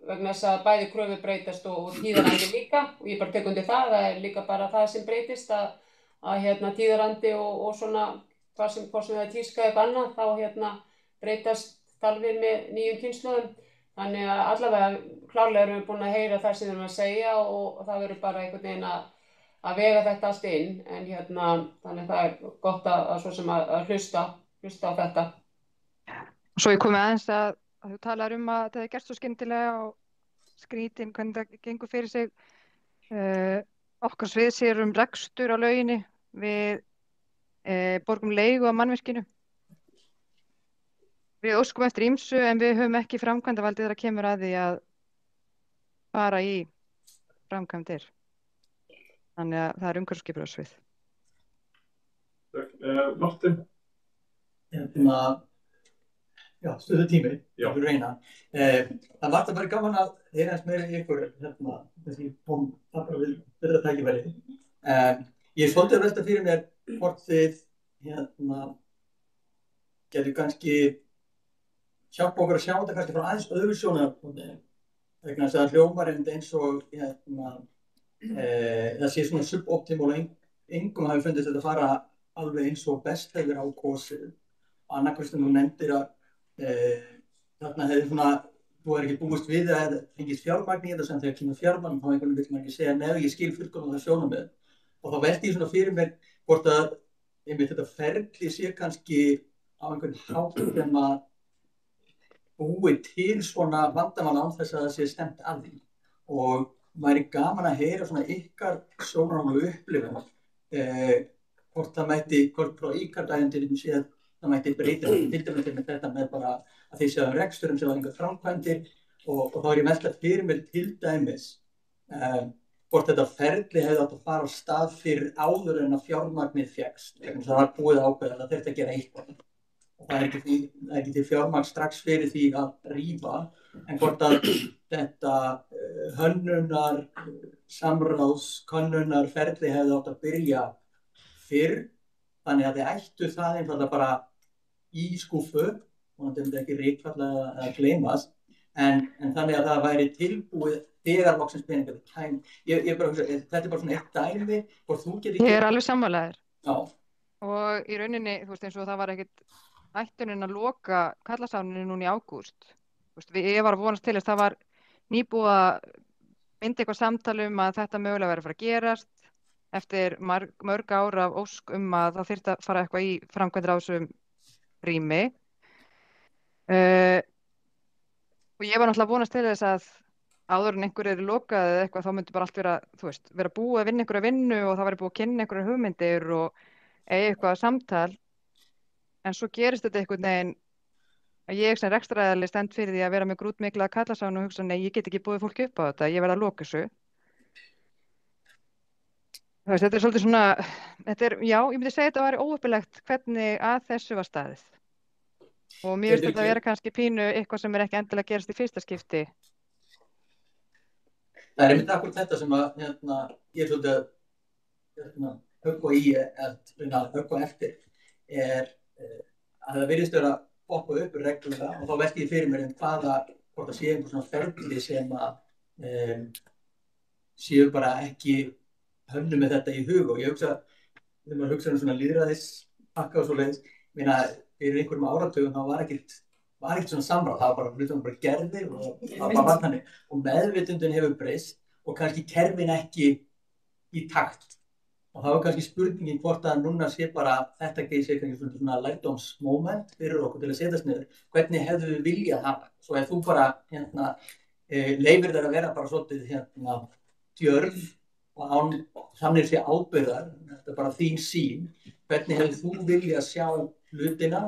vegna þess að bæði kröfur breytast og tíðarandi líka og ég bara tek undir það er líka bara það sem breytist að tíðarandi og svona hvort sem það er tíska eitthvað annað þá breytast þarfir með nýjum kynslóðum. Þannig að allavega klárlega erum við búin að heyra það sem við erum að segja og það verður bara einhvern veginn að vega þetta allt inn en þannig það er gott að svo sem að hlusta á þetta. Svo ég komið aðeins að þú talar að það er gert svo skyndilega og skrítin hvernig það gengur fyrir sig. Okkar svið sér rekstur á lauginni við borgum leigu á mannvirkinu. Við óskum eftir ýmsu en við höfum ekki framkvæmdavaldið þegar kemur að því að fara í framkvæmdir. Þannig að það er umhverfisskipulagssvið. Martin? Stöðu tími, fyrir reyna. Það var bara gaman að heyra eins meira í ykkur, þessi kom það bara við þetta tækifæri. Ég svolítið að velta fyrir mér hvort þið getur kannski hjálpa okkur að sjá þetta kannski frá aðeins öðru sjónarhorni vegna þess að hljómar eins og það sé svona suboptimal og engum hafi fundist þetta fara alveg eins og best hefur á kosið og annarkvæmst þú nefndir að þarna hefði svona þú er ekki búist við að það fengist fjármagn í þetta sem þegar kemur fjármagn þá einhvern veginn ekki segja neður ég skil fullkomlega það sjónarmið og þá velti ég svona fyrir mér hvort að einmitt þetta ferli sé kannski á einhvern hátt sem að búið til svona vandamál án þess að það sé stefnt að því og væri gaman að heyra svona ykkar sjónarhorn og upplifun hvort það mætti, hvort frá ykkar dægundinum sé að það mætti breyta til dæmis með þetta með bara að því séðan reksturinn sem var einhver framkvæmdir og þá er ég mest að fyrir mér til dæmis hvort þetta ferli hefði átt að fara á stað fyrir áður en að fjármagnið fékkst það var búið ákveðið að það þurfti að gera eitthvað og það er ekki til fjármagn strax fyrir því að rífa en hvort að þetta hönnunar samráðs könnunar ferli hefði átt að byrja fyrr þannig að þið ættu það einfaldlega bara í skúffu og það myndi ekki reikfalla að gleymast en þannig að það væri tilbúið þegar loksins peningar kæm. Ég bara hugsa, þetta er bara svona eitt dæmi og þú getur Ég er alveg sammálaður. Já, og í rauninni, þú veist, eins og það var ekkit ætlunin að loka Karlasafninu núna í ágúst. Þú veist, ég var að vonast til þess, það var nýbúið að mynda eitthvað samtal að þetta mögulega verið að fara að gerast eftir mörg ár af ósk að það þyrfti að fara eitthvað í framkvæmdir á þessum rými. Og ég var náttúrulega að vonast til þess að áður en einhver eru lokað eða eitthvað, þá myndi bara allt vera, þú veist, vera búið að vinna einhverja vinnu og það væri búið að kynna einhverja hugmyndir og eiga eitthvað samtal. En svo gerist þetta einhvern veginn að ég sem rekstraraðili stend fyrir því að vera með grútmikla Karlasafn og hugsa, nei, ég get ekki búið fólki upp á þetta, ég verð að loka þessu. Þú veist, þetta svolítið svona, já, ég myndi segja þetta væri óuppilegt hvernig að þessu var staðið. Og mér finnst þetta að vera kannski pínu eitthvað sem ekki endilega gerast í fyrsta skipti. Það einmitt akkurat þetta sem að ég svolítið höggva í höggva eftir að það virðist vera að poppa upp reglulega og þá velti ég fyrir mér hvort það sé einhver svona ferli sem að séu bara ekki höfnu með þetta í hug og ég hugsa, þegar maður hugsa svona lýðræðispakka og svoleiðis, fyrir einhverjum áratugum þá var ekkert svona samráð, það var bara gerðir og það var þannig og meðvitundin hefur breyst og kannski kerfin ekki í takt og það var kannski spurningin hvort að núna sé bara þetta sé kannski svona lærdómsmoment fyrir okkur til að setjast niður, hvernig hefðu við viljað hafa, svo ef þú bara leifir þér að vera bara svolítið djörf og þannig sé ábyrgðar, þetta er bara þín sýn, hvernig hefðu þú viljað sjá hlutina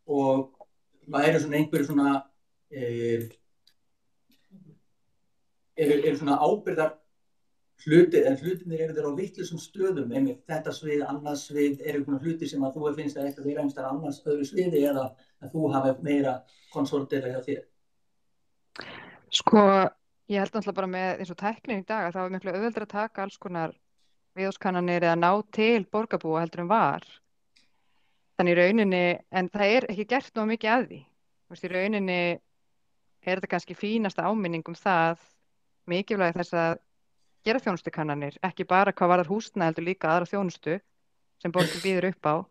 og það eru svona einhverju svona eru svona ábyrgðar hlutir, en hlutinir eru þeir á vitlausum stöðum, einmitt þetta svið, annað svið, eru einhverjum hlutir sem að þú finnst að eitthvað vera einhverjum annars öðru sviði eða að þú hafi meira konsortera hjá þér? Sko, ég held náttúrulega bara með eins og tæknin í dag að það var miklu auðveldur að taka alls konar viðhorfskannanir eða ná til borgarbúa heldur en var. Þannig í rauninni, en það er ekki gert nóg mikið að því. Þú veist, í rauninni er þetta kannski fínasta áminning það mikilvægi þess að gera þjónustukannanir, ekki bara hvað varðar húsnæði heldur líka aðra þjónustu sem borgin býður upp á.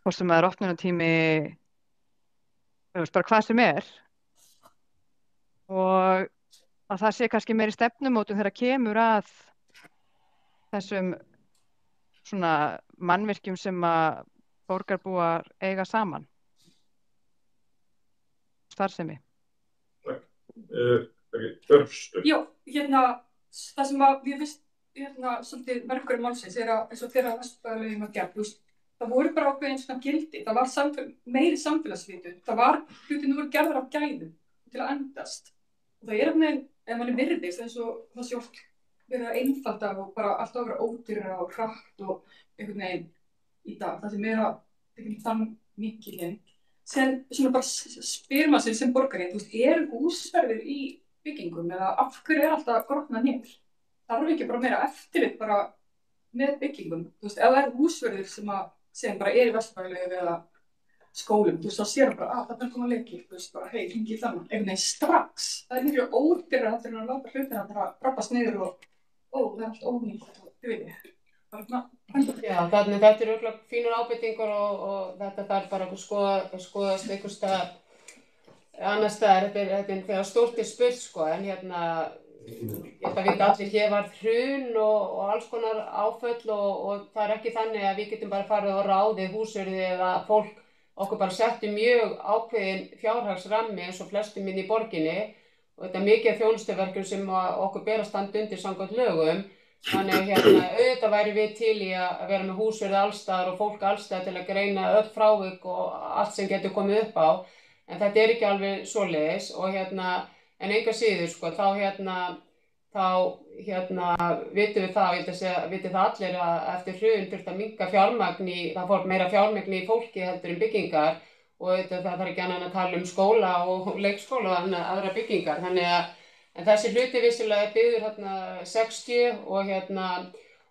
Og sem að opnunartími, þú veist, bara hvað sem er. Og að það sé kannski meiri stefnumótum þegar kemur að þessum svona mannvirkjum sem að borgarbúar eiga saman. Starfsemi. Já, það sem að við finnst svolítið merkur málsins er að eins og þeirra Vesturbæjarlögin var gerð, það voru bara ákveðin svona gildi, það var meiri samfélagsvitund, það var hlutin voru gerðar af gæðum til að endast. Og það er einhvern veginn, ef manni virðist eins og það sé oft verið að einfalda og bara alltaf vera ódýrara og hratt og einhvern veginn í dag. Það sem er að ekki þann mikilinn. Sen svona bara spyr maður sig sem borgari, þú veist, er húsverðir í byggingum eða af hverju er alltaf grotnað niður? Þarf ekki bara meira eftirlit bara með byggingum? Þú veist, ef það er húsverðir sem bara er í Vesturbæjarlögum eða skólum, þú veist, þá sér bara að það er komað leiki, þú veist, bara hei, hringi í þannig, einhvern veginn strax. Það er miklu ódýrara heldur en að láta hlutina bara rappast niður og það er allt ónýtt og þú veit ég. Já, þannig þetta eru örugglega fínar ábendingar og þetta þarf bara að skoðast einhvers staðar annars staðar, þetta er þegar stórt spurt sko, en ég veit allir hér var hrun og alls konar áföll og það er ekki þannig að við getum bara farið og ráðið húsverði eða fólk okkur bara setti mjög ákveðin fjárhagsrammi eins og flestum inn í borginni og þetta er mikið þjónustuverkjum sem okkur ber að standa undir samkvæmt lögum. Þannig auðvitað væri við til í að vera með húsverði allstaðar og fólk allstaðar til að greina öll frávik og allt sem getur komið upp á. En þetta er ekki alveg svoleiðis og en enga síður sko, þá vitum við það, ég held að segja, viti það allir að eftir hrun þurfti að minnka fjármagn það fór meira fjármagn í fólki heldur en byggingar og það þarf ekki annað að tala um skóla og leikskóla og aðra byggingar. Þannig að en þessi hluti vissilega er byggður 60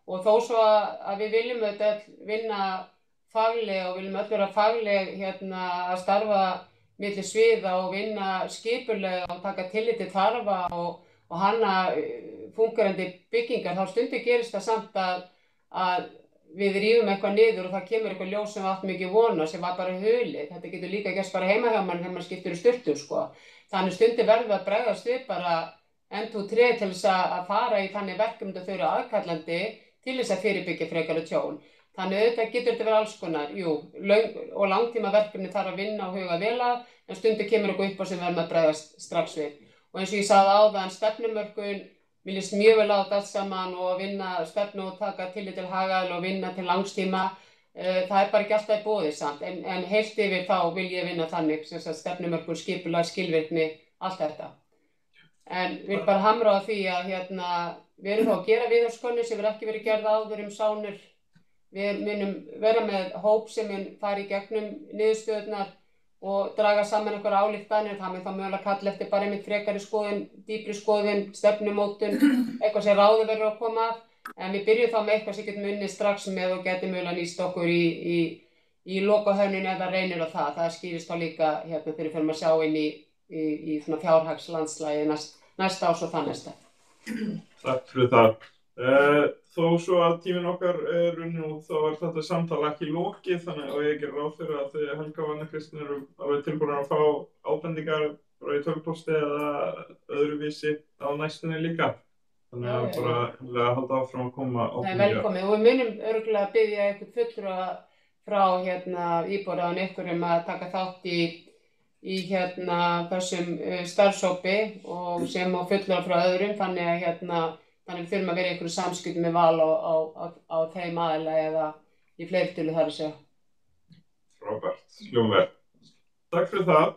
og þó svo að við viljum auðvitað vinna faglega og viljum öll vera fagleg að starfa milli sviða og vinna skipulega og taka tillit til þarfa og hanna fungerandi byggingar, þá stundum gerist það samt að við rífum eitthvað niður og það kemur eitthvað ljós sem við áttum ekki von á, sem var bara hulið. Þetta getur líka gerst bara heima hjá mann þegar maður skiptir í sturtu, sko. Þannig stundum verðum við að bregðast við bara 1, 2, 3 til þess að fara í þannig verkefni þau eru aðkallandi til þess að fyrirbyggja frekara tjón. Þannig auðvitað getur þetta verið alls konar, jú, og langtíma verkefni þarf að vinna og huga vel að, en stundum kemur eitthvað upp á sem verðum að bregðast strax við. Og eins og ég sagði áðan, stefnumörkun, mér líst mjög vel á þetta allt saman og vinna stefnu og taka tillit til hagaðila og vinna til langstíma. Það er bara ekki alltaf í boði samt, en heilt yfir þá vil ég vinna þannig, sem sagt stefnumörkun, skipulag, skilvirkni, allt þetta. En vil bara hamra á því að við erum þá að gera viðhorfskönnu sem hefur ekki verið gerð áður sánur. Við munum vera með hóp sem mun fara í gegnum niðurstöðurnar og draga saman einhverjar ályktanir. Það mun þá mögulega kalla eftir bara einmitt frekari skoðun, dýpri skoðun, stefnumótun, eitthvað sem ráðið verður að koma af. En við byrjum þá með eitthvað sem getum unnið strax með og getum mögulega nýst okkur í lokahönnun ef það reynir á það. Það skýrist þá líka þegar við förum að sjá inn í svona fjárhagslandslagi næsta árs og það næsta. Takk fyrir það. Þó svo að tíminn okkar er runnin út, þá er þetta samtal ekki lokið, þannig að ég gerir ráð fyrir að þið Helga og Anna Kristín eru alveg tilbúnar að fá ábendingar frá í tölvupósti eða öðruvísi á næstunni líka. Þannig að bara að halda áfram að koma ábendingar. Nei, velkomin. Og við munum örugglega að biðja eitthvað fulltrúa frá íbúðarráðinu ykkur að taka þátt í þessum starfshópi og sem á fulltrúa frá öðrum, þannig við þurfum að vera í einhverju samskiptum með val á þeim aðila eða í fleirtölu þar að segja. Frábært, hljómvel. Takk fyrir það.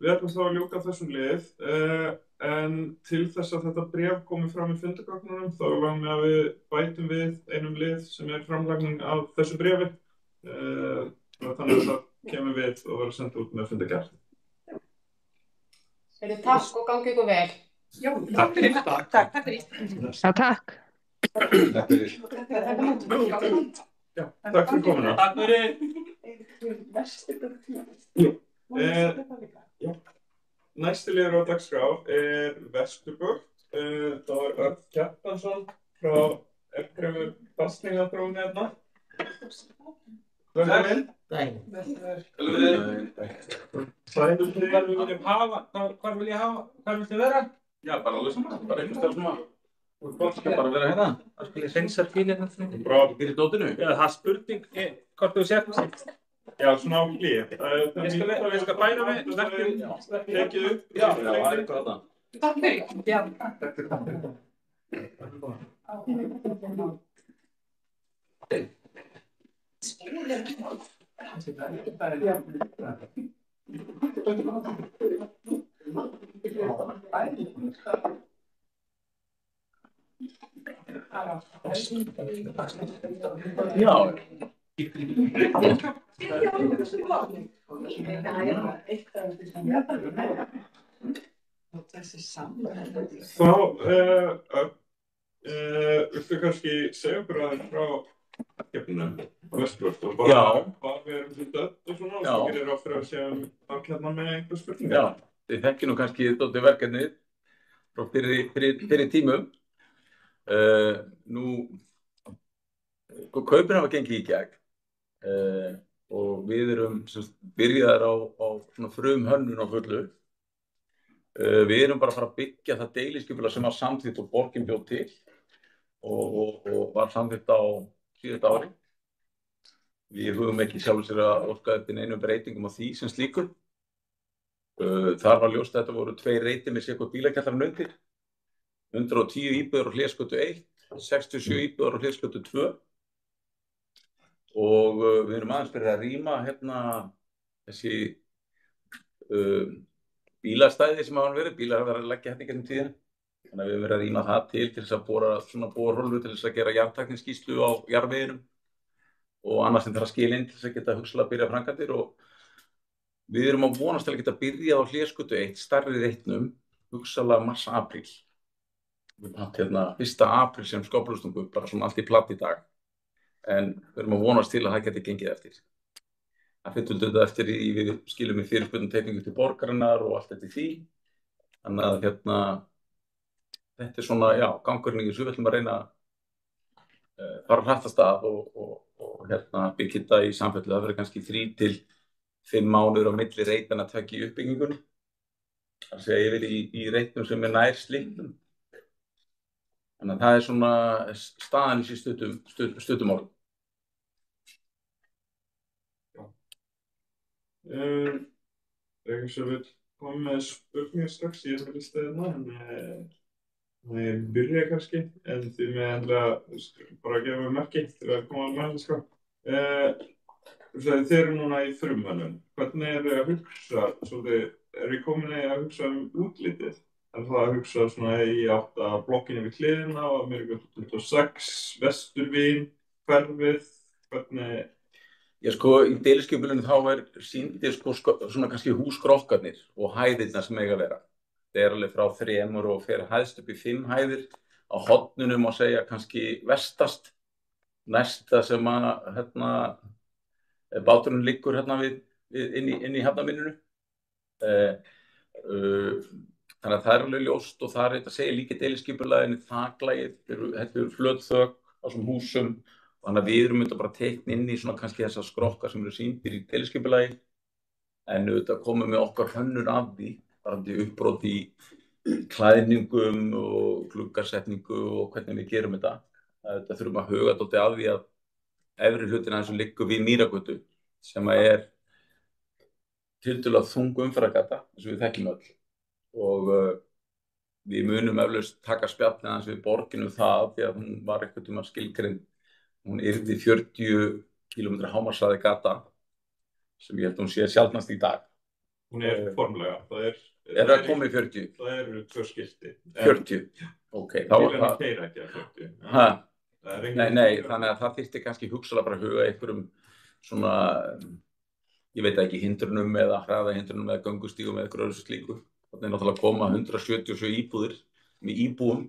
Við ætlum þá að ljúka þessum lið, en til þess að þetta bréf komi fram í fundagögnunum þá langar mig að við bætum við einum lið sem er framlagning af þessu bréfi. Þannig að það kemur við og verður sendt út með fundagerð. Takk og gangi ykkur vel. Já, takk fyrir. Takk fyrir. Já, takk. Takk fyrir. Já, takk fyrir komuna. Takk fyrir. Næsti liður á dagskrá er Vesturbögt. Það er Örn Kjartansson frá F-Grefur Fastningaþróun hérna. Velkomin. Hvað viltu vera? Já, bara alveg saman, bara einhvers staðar svona. Og gott skal bara vera hérna. Það skal ég hreinsa bílinn hérna. Bra. Fyrir dótinu. Já, það er spurning hvort þú sért. Já, svona á hlið. Ég skal bæra mig verkið. Tekið upp. Já, það er eitthvað þetta. Takk fyrir. Já. Takk fyrir. Þá, viltu kannski segja okkur aðeins frá verkefnum á Vesturbögt og bara hvað við erum til dött og svona og svo gerir ráð fyrir að séum afklæðna með einhver spurningar. Já, þið þekkið nú kannski dóttir verkefnið frá fyrir tímum. Nú, kaupin hafa gengið í gegn og við erum byrjaðar á svona frumhönnun á fullu. Við erum bara að fara að byggja það deiliskipulag sem var samþykkt og borgin bjó til og var samþykkt á síðasta ári. Við höfum ekki sjálfur sér að orka eftir neinum breytingum á því sem slíkur. Þar var ljóst að þetta voru 2 reitir með sérkvæmt bílakjallarinn undir. 110 íbúðir á Hlérsgötu 1, 67 íbúðir á Hlérsgötu 2. Og við erum aðeins byrjað að rýma þessi bílastæði sem hafa verið. Bílar hafa verið að leggja hérna í gegnum tíðina. Þannig að við höfum verið að rýma það til þess að bora svona borholur til þess að gera jarðtækniskýrslu á jarðveginum og annars sem þarf að skila inn til þess að geta hugsanlega að byrja framkvæmdir. Og við erum að vonast til að geta byrjað á Hlérsgötu 1, stærri reitnum, hugsanlega mars-apríl. Við erum 1. apríl sem skóflustungu, bara svona allt í platt í dag. En við erum að vonast til að það geti gengið eftir. Það fyrir þetta eftir við skilum í fyrirspurnum teikningu til borgarinnar og allt þetta í því. Þannig að þetta er svona, já, gangurinn í þessu. Við ætlum að reyna fara hratt af stað og byggja þetta í samfellu. Það verður kannski 3 til 5 mánuður á milli reitanna að taka í uppbyggingunni. Það segja yfir í reitnum sem nær slíknum. Þannig að það svona staðan í sér stuttum orðum. Eitthvað sem við komum með spurningar strax í þessari stæðina, en ég byrja kannski, en því með endilega bara að gefa mig merki til að koma að mæla, sko. Þið eru núna í frumhönnun. Hvernig eru að hugsa, svolítið, eru komin að hugsa útlitið? Er það að hugsa svona í átt að blokkinni við hliðina og Ameríku 26, Vesturvín, hverfið, hvernig? Já, sko, í deiliskipulaginu þá sýndir svona kannski húsgrokkarnir og hæðirnar sem eiga að vera. Það alveg frá 3 og fer hæðst upp í 5 hæðir. Á hornunum má segja kannski vestast, næsta sem að báturinn liggur inn í hafnarmynninu. Þannig að það alveg ljóst og það þetta segir líka í deiliskipulaginu þaklagið, þetta eru flöt þök á þessum húsum. Þannig að við erum auðvitað bara teikn inn í svona kannski þessar skrokkar sem eru sýndir í deiliskipulagi, en auðvitað komum við okkar hönnun af því, varðandi uppbrot í klæðningum og gluggasetningu og hvernig við gerum þetta. Þetta þurfum að huga dálítið að því að efri hlutina eins og liggur við Mýragötu, sem tiltölulega þung umferðargata, eins og við þekkjum öll. Og við munum eflaust taka spjallið aðeins við borginu það, því að hún var einhvern tímann skilgreind. Hún yrði 40 km hámarkshraði gata, sem ég held að hún sé sjaldnast í dag. Hún formlega, það komið 40? Það eru 2 skilti. 40? Ok. Bílarnir keyra ekki að 40. Nei, þannig að það þyrfti kannski hugsalega bara að huga einhverjum svona, ég veit ekki, hindrunum eða hraðahindrunum eða göngustígum eða eitthvað öðru slíku. Þannig náttúrulega koma 177 íbúðir með íbúum,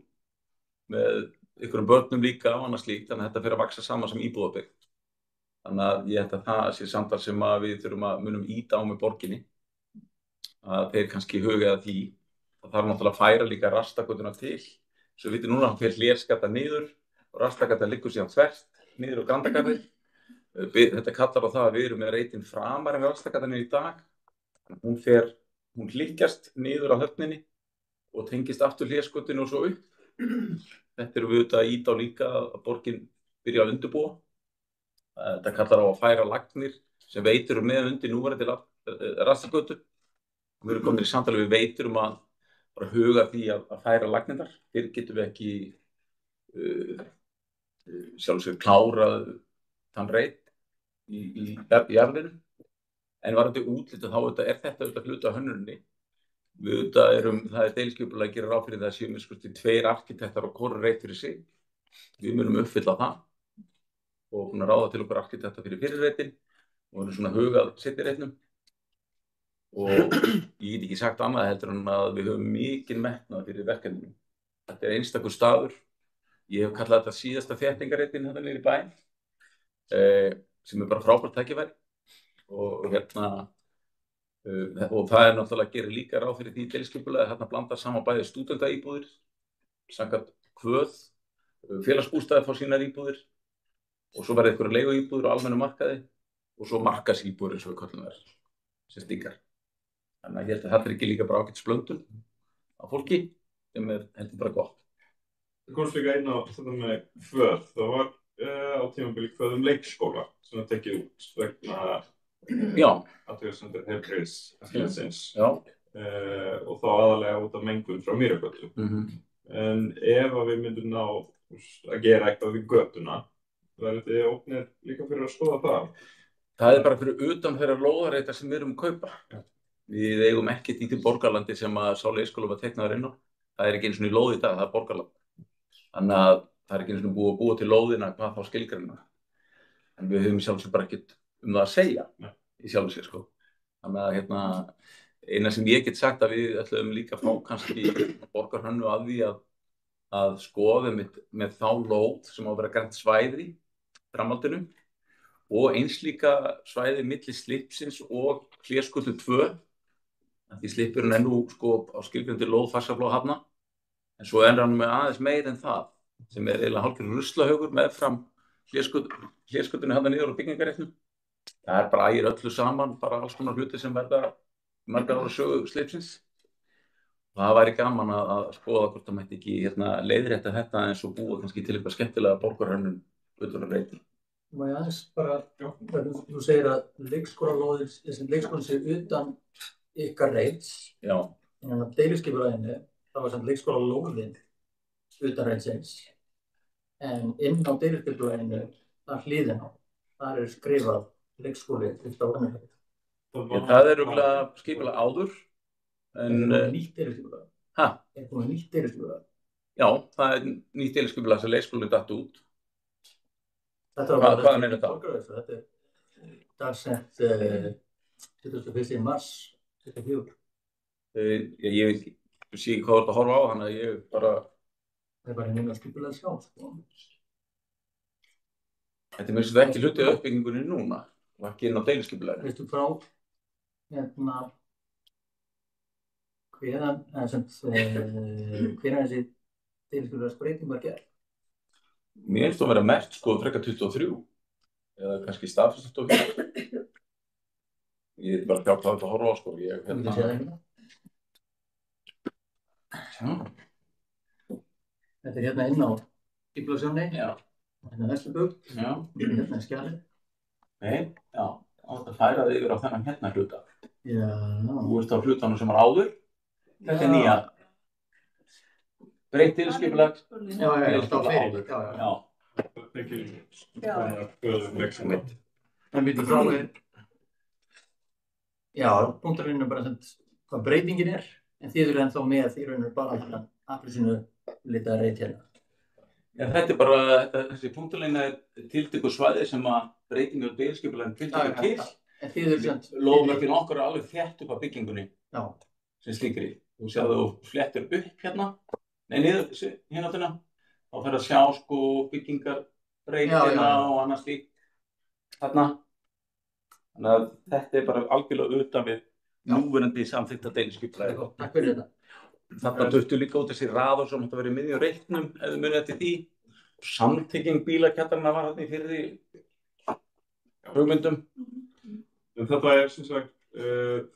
með einhverjum börnum líka og annað slíkt, þannig að þetta fer að vaxa saman sem íbúðabyggð. Þannig að ég held að það sé samtal sem að við þurfum að munum íta á með borginni, að þeir kannski huga að því. Það þarf náttúrulega að færa líka rastagötuna til. Svo við vitum núna að fyrir Hlérsgata niður og rastagata liggur síðan þvert niður á Grandagarði. Þetta kallar á það að við erum með reitinn framar en rastagatann í dag. Hún hlykkjast niður á höfninni og tengist aftur Hlérsgötunni og svo upp. Þetta erum við auðvitað að íta á líka að borgin byrja að undirbúa. Þetta kallar á að færa lagnir sem veitur með undir núverandi rastagötu. Við erum komin í samtali við veitur að bara huga því að færa lagnirnar. Fyrir getum við ekki sjálfsögur klárað þann reit í jarðinu. En varðandi útlitið þá þetta hluti af hönnuninni. Það deiliskipulag að gera ráð fyrir það að séu með 2 arkitektar og hvoru reit fyrir sig. Við munum uppfylla það og ráða til okkur arkitekta fyrir fyrirreitin og við erum svona hugað seinni reitnum. Og ég get ekki sagt annað heldur en að við höfum mikinn metnað fyrir verkefninu. Þetta einstakur staður. Ég hef kallað þetta síðasta þéttingarreitin hérna niður í bæ, sem bara frábært tækifæri. Og það náttúrulega gerir líka ráð fyrir því deiliskipulagi að þarna blanda saman bæði stúdentaíbúðir, samkvæmt kvöð, félagsbústaðir fá sínar íbúðir og svo verða einhverjar leiguíbúðir á almennum markaði og svo markaðsíbúðir eins og við köllum þær, sem stingar. Þannig að ég held að þetta ekki líka bara ágætt splöndun á fólki sem heldur bara gott. Það komst líka inn á þetta með kvöð. Það var á tímabili kvöð leikskóla sem tekið út vegna athugasemdir heilbrigðiseftirlitsins og þá aðalega út af mengun frá Mýragötu. En ef við myndum ná að gera eitthvað við götuna, verður þið opnir líka fyrir að skoða það? Það bara fyrir utan þeirra lóðareita sem við erum að kaupa. Við eigum ekkert í því borgarlandi sem að sá leikskóla var teiknaður inn á. Það ekki einu svona í lóð í dag, það borgarland. Þannig að það ekki einu svona búið að búa til lóðina hvað þá skilgreinina. En við höfum sjálfsög bara ekkert það að segja í sjálfu sér, sko. Þannig að eina sem ég get sagt að við ætlum líka að fá kannski borgarhönnu að því að skoða með þá lóð sem á að vera grænt svæði í framhaldinu og eins líka svæði milli Slipsins og Hlérsgötu 2. Því Slippurinn nú sko á skilgreindu lóð Faxaflóahafna en svo hann með aðeins meir en það sem eiginlega hálfgerður ruslahaugur meðfram hlérskötunni hérna niður á byggingarréttnum. Það bara ægir öllu saman, bara alls konar hluti sem verða margar ára sögu Sleipsins. Það væri gaman að skoða hvort það mætti ekki leiðrétta þetta eins og búa kannski til eitthvað skemmtilega borgarhönnun utan að breyta. Má ég aðeins bara, þú segir að leikskólalóðir, þessi leikskólinn sé utan ykkar reits. Já. En að deiliskipulaginu, það var samt leikskólalóðin utan reitsins. En inn á deiliskipulaginu, þar hliðina, þar skrifað leikskóli fyrsta árið. Það örugglega skipulag áður. En nýtt deiliskipulag? Ha? Nýtt deiliskipulag? Já, það nýtt deiliskipulag sem leikskólinn datt út. Hvað meinar þetta? Þetta dagsett 21. mars 2024. Ég sé ekki hvað þú ert að horfa á, þannig að ég bara... Það bara núna skipulega sjá, Þetta er mér sem ekki hluti af uppbyggingunni núna, og ekki inn á deiliskipulaginu. Veistu frá, hvenær þessi deiliskipulagsbreyting var gerð? Mér finnst það að vera merkt frekar 23, eða kannski staðfest 24. Ég er bara að hjálpa þetta að horfa á, ég Þú séð ekki það? Þetta er inn á skipulagssjónni. Já. Hérna Vesturbyggð. Já. Hérna skjalið. Nei, já, það færa þig yfir á þennan hluta. Já. Þú ert á hlutanum sem var áður. Þetta er nýja. Breytt deiliskipulag. Já, það fyrir. Já. En við þá já, punkturinn bara hvað breytingin en þið eru ennþá með því raunir bara þennan appelsínu litaða reit hérna. Já, þetta er bara, þessi punkturlína tiltekið svæði sem að breytingar á deiliskipulaginu tiltekið til. En þið eru lóðmörkin okkar er alveg þétt upp á byggingunni. Já. Sem slíkri. Þú sjáðu þú flettir upp hérna, niður hérna, þá fer að sjá byggingarbreytina og annað slíkt þarna. Þannig að þetta er bara algjörlega utan við núverandi samþykkta deiliskipulagi. Takk fyrir þetta. Þarna duttu líka út þessi raðar sem átti að vera í miðjum reitnum, ef þið munið eftir því. Samtrygging bílakjallarna var þarna í fyrri hugmyndum. En þetta er sem sagt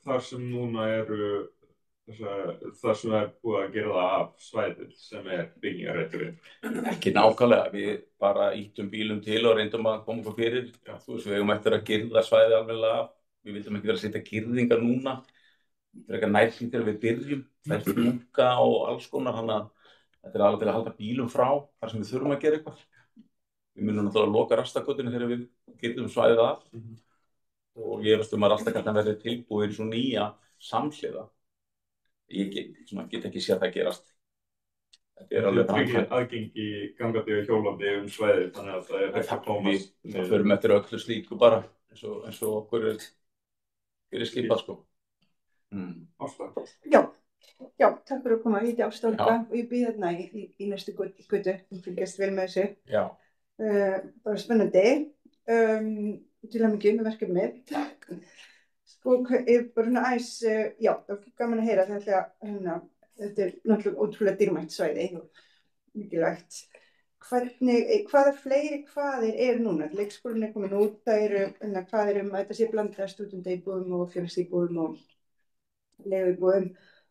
þar sem núna eru þar sem er búið að gera það af svæðið sem byggingarreiturinn. Ekki nákvæmlega, við bara ýttum bílum til og reyndum að koma okkur fyrir. Þú veist, við eigum eftir að girða svæðið alveglega af. Við vildum ekki vera að setja girðingar núna. Það er eitthvað nærfínt þegar við byrjum. Það er flunga og alls konar, þannig að þetta er alveg til að halda bílum frá þar sem við þurfum að gera eitthvað. Við munum náttúrulega að loka rastagötunni þegar við girðum svæðið af. Og ég veist að rastagatan verði tilbúin svo nýja samhliða. Ég get ekki séð það gerast. Þetta er alveg framkvæmt. Aðgengi gangandi og hjólandi svæðið, þannig að það hægt að komast. Við förum eftir öllu slíku bara, eins og okkur er skipað, Ásta. Já, takk fyrir að koma. Ég heiti Ásta Olga og ég býð þarna í næstu götu. Ég fylgjast vel með þessu. Já. Bara spennandi. Til hamingju með verkefnið. Ég bara svona aðeins, já, það var gaman að heyra þetta er náttúrulega ótrúlega dýrmætt svæði og mikilvægt. Hvaða fleiri hvaðir núna? Leikskólinn komin út, hvað að þetta sé blandað stúdendaíbúðum og félagsíbúðum og leiguíbúðum.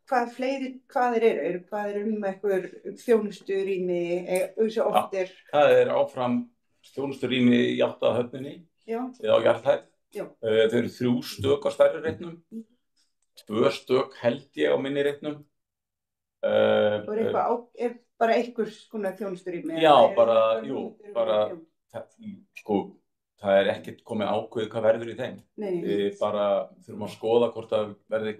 Hvaða fleiri hvaðir hvaðir einhver þjónusturými, svo oft Það er áfram þjónusturými í Hjaltahöfninni, eða á Jarðhæð. Þau eru 3 stök á stærri reitnum, 2 stök held ég á minni reitnum. Og er bara einhver konar þjónusturými? Já, það er ekkert komið ákveðið hvað verður í þeim. Við bara þurfum að skoða hvort það verði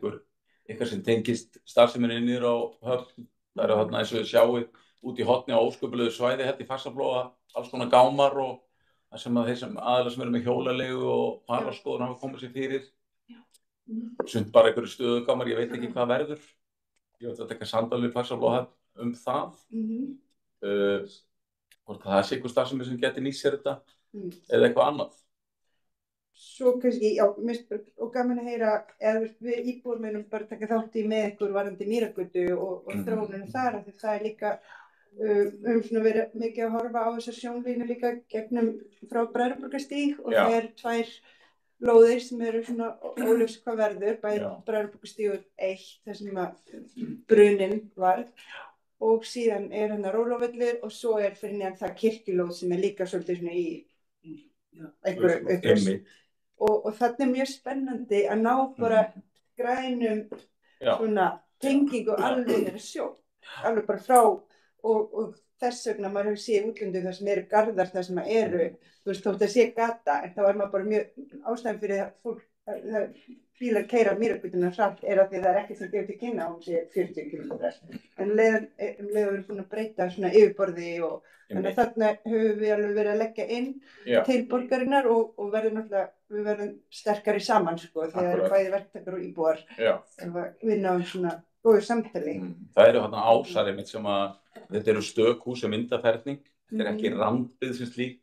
eitthvað sem tengist starfseminni niður á Höfn. Það eru þarna eins og þið sjáið út í horni á ósköpulegu svæði hérna í Faxaflóa, alls konar gámar og það sem að þeir aðilar sem eru með hjólalegu og paraskoðun hafa komið sér fyrir. Sumt bara einhverju stöðugámar, ég veit ekki hvað verður. Ég veit að þetta samtalið í Faxaflóa það. Hvort það sé einhver starfsemi sem geti nýtt sér þetta eða eitthvað annað. Svo kannski, já, og gaman að heyra eða við íbúar munum bara taka þátt í með ykkur varðandi Mýragötu og þróuninu þar, af því það er líka svona verið mikið að horfa á þessar sjónlínu líka gegnum frá Bræðraborgarstíg og það eru 2 lóðir sem eru svona óljóst hvað verður, bæði Bræðraborgarstígur 1, þar sem að bruninn varð og síðan er hérna Rólóvöllur og svo er fyrir neðan það kirkjulóð sem er líka svolítið svona í einhverju uppreist. Og þarna er mjög spennandi að ná bara grænum svona tengingu alveg þeirra sjó, alveg bara frá og þess vegna maður hefur séð útlöndum þar sem eru garðar þar sem eru, þú veist, þótt að sé gata en þá er maður bara mjög ástæðan fyrir að fólk, bílar keyra Mýrargötuna hratt er að því það er ekkert sem gefur til kynna á hún sé 40 km. En leiður við búin að breyta svona yfirborði og þannig að þarna höfum við alveg verið að leggja inn til borgarinnar og verðum náttúrulega, við verðum sterkari saman sko þegar það eru bæði verktakar og íbúar að vinna á svona góðu samtali. Það eru þarna ásar einmitt sem að þetta eru stökhús sem myndaferning, þetta er ekki randbyggð sem slík,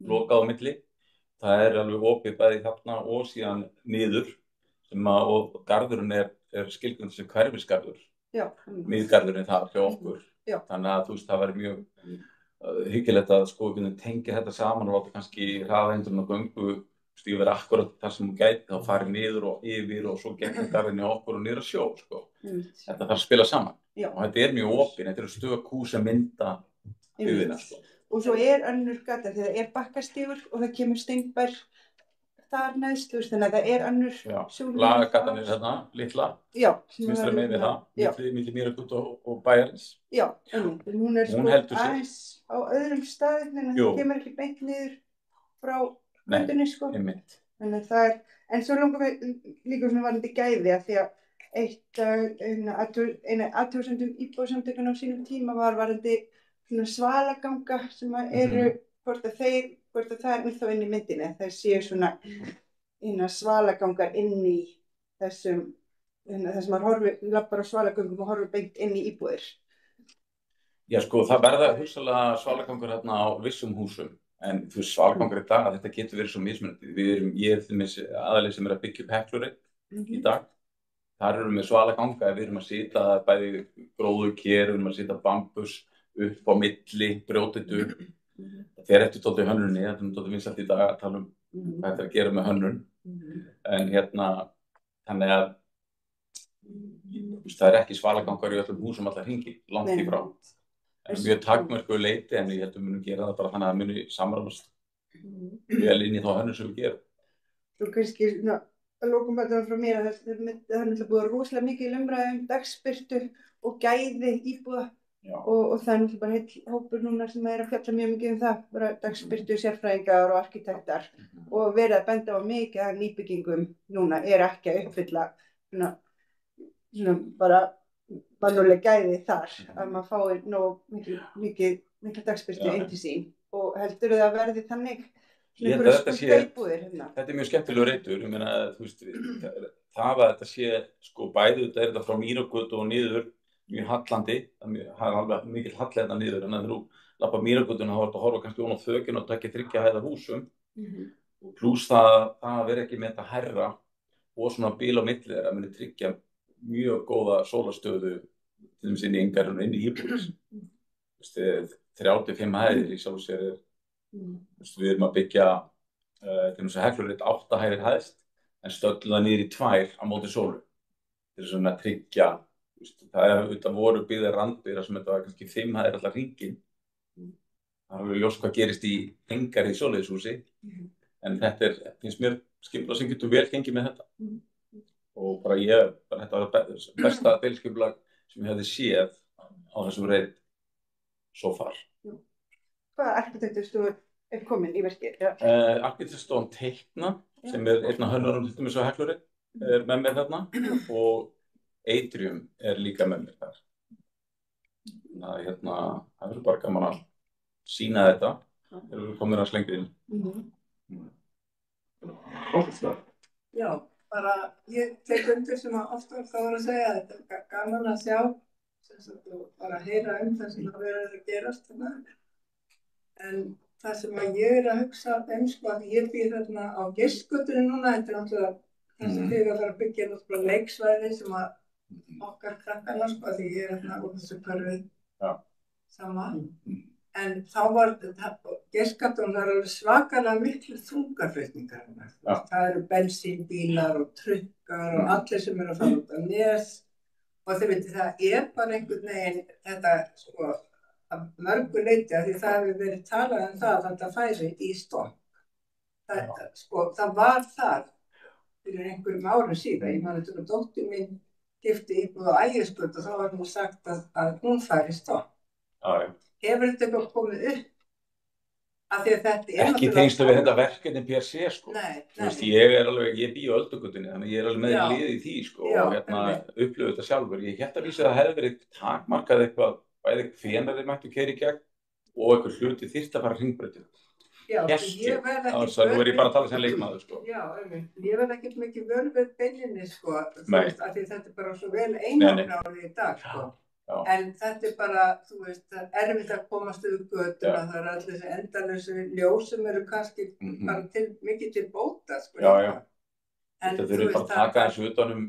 lokað á milli. Það er alveg opið bæði þarna og síðan niður sem að, og garðurinn er skilgreindur sem hverfisgarður. Miðgarðurinn þar hjá okkur. Þannig að þú veist, það væri mjög hyggilegt að sko tengja þetta saman og láta kannski hraðahindrun og göngu stífur akkurat þar sem hún gæti þá farið niður og yfir og svo gegnum garðinni á okkur og niður að sjó sko. Þetta þarf að spila saman. Og þetta er mjög opið, þetta eru stökhús sem mynda byggðina sko. Og svo er önnur gata þegar það er bakkastígur og það kemur Steinbær þar neðst, þannig að það er önnur sjónlína. Lagagatan er þarna, litla, vinstra megin við það, milli Mýrargötu og bæjarins. Já, hún er sko aðeins á öðrum staði, þannig að það kemur ekki beint niður frá götunni sko. Þannig að það er, en svo langar við líka svona varandi gæði að því að eina athugasemdum íbúasamtökunum á sínum tíma var varandi svona svalaganga sem eru hvort að það er þá inn í myndinni, það séu svona svalagangar inn í þessum þar sem maður lappar á svalagöngum og horfir beint inn í íbúðir. Já sko, það verða hugsanlega svalagangur hérna á vissum húsum en þú veist svalagangur í dag að þetta getur verið svo mismunandi. Ég er til dæmis aðalið sem er að byggja upp Heklurinn í dag. Þar erum við svalaganga, við erum að sita bæði gróðurker, við erum að sita bambus upp á milli, brjótið upp. Það er eftir dálítið hönnunni, þetta er dálítið vinsælt í dag að tala hvað þetta er að gera með hönnun. En þannig að það er ekki svalagangar í öllum húsum allar hringi, langt í frá. En mjög takmörkuðu leyti, en ég held að við munum gera það bara þannig að það muni samræmast vel inn í þá hönnun sem við gerum. Svo kannski að lokum bara frá mér að það er náttúrulega búið rosalega mikið umræðu dagsbirtu og gæði íbúða. Og það er náttúrulega bara heill hópur núna sem er að fjalla mjög mikið það, bara dagsbirtu, sérfræðingar og arkitektar og verið að benda á mikið að nýbyggingum núna er ekki að uppfylla svona bara mannúðleg gæði þar að maður fái nóg mikið dagsbirtu inn til sín og heldur það að verði þannig Þetta er mjög skemmtilegur reitur, ég meina þú veist það að þetta sé sko bæði þetta er þetta frá Mýrargötu og niður mjög hallandi, það er alveg mikil halli þetta niður en þegar þú lappar Mýrargötuna þá er þetta að horfa kannski ofan á þökina og taka 3 hæða húsum og plús það að vera ekki með þetta hærra og svona bíl á milli þeirra muni tryggja mjög góða sólarstöðu til dæmis inn í inngarðinu inn í íbúðir 35 hæðir í sjálfu sér við erum að byggja til dæmis að Heklurinn 8 hæðir hæðst en stöllum það niður í 2 á móti sólu til þess að tryggja það er auðvitað voru byggðar randbyggðar sem þetta var kannski 5 hæðir allar hringinn. Það er ljóst hvað gerist í Engarði svoleiðishúsi en þetta finnst mér skipulag sem getur vel gengið með þetta. Og bara þetta var besta deiliskipulag sem ég hefði séð á þessum reit so far. Hvaða arkitektúrstofa er komin í verkið? Arkitektúrstofan Teikna sem er einn af hönnurum til dæmis á Heklurinn er með mér þarna og Atrium er líka með mér þar. Það verður bara gaman að sýna þetta þegar við komum að slengja inn. Já, bara ég tek undir sem að ofta það var að segja að þetta er gaman að sjá og bara heyra það sem það verður að gerast en það sem að ég er að hugsa sko að ég býr þarna á Geirsgötunni núna, þetta er náttúrulega það sem þið að fara að byggja náttúrulega leiksvæði sem að okkar krakkarna sko því ég er hérna úr þessu hverfi sama. En þá var Geirsgatan, það eru svakalega miklu þungaflutningar. Það eru bensínbílar og trukkar og allir sem eru að fara út á Nes. Og þið veitir, það bara einhvern veginn þetta, sko, að mörgu leyti, af því það hefur verið talað um það að þetta færi í stopp. Það var þar fyrir einhverjum árum síðan. Ég man að dóttir mín keypti íbúð á Ægisgötu og þá var nú sagt að hún færi í stopp. Hefur þetta eitthvað komið upp? Af því að þetta ekki tengstu við þetta verkefni per se, sko. Nei. Þú veist, ég bý á Öldugötunni, þannig ég alveg með lið í því, sko, og upplifu þetta sjálfur. Ég hélt að vísa að það hefði verið takmarkað eitthvað, bæði hvenær þeir mættu keyra í gegn og eitthvað hluti þyrfti að fara hringbrautir. Ég verð ekki þá er ég bara að tala sem leikmaður, sko. Já, ég verð ekki mikið vör við beilinni, sko, þú veist, af því þetta bara svo vel einangrað í dag, sko. En þetta bara, þú veist, það erfitt að komast yfir götuna, það allir þessi endalausu ljós sem eru kannski bara mikið til bóta, sko. Þetta þurfið bara að taka þessu utanum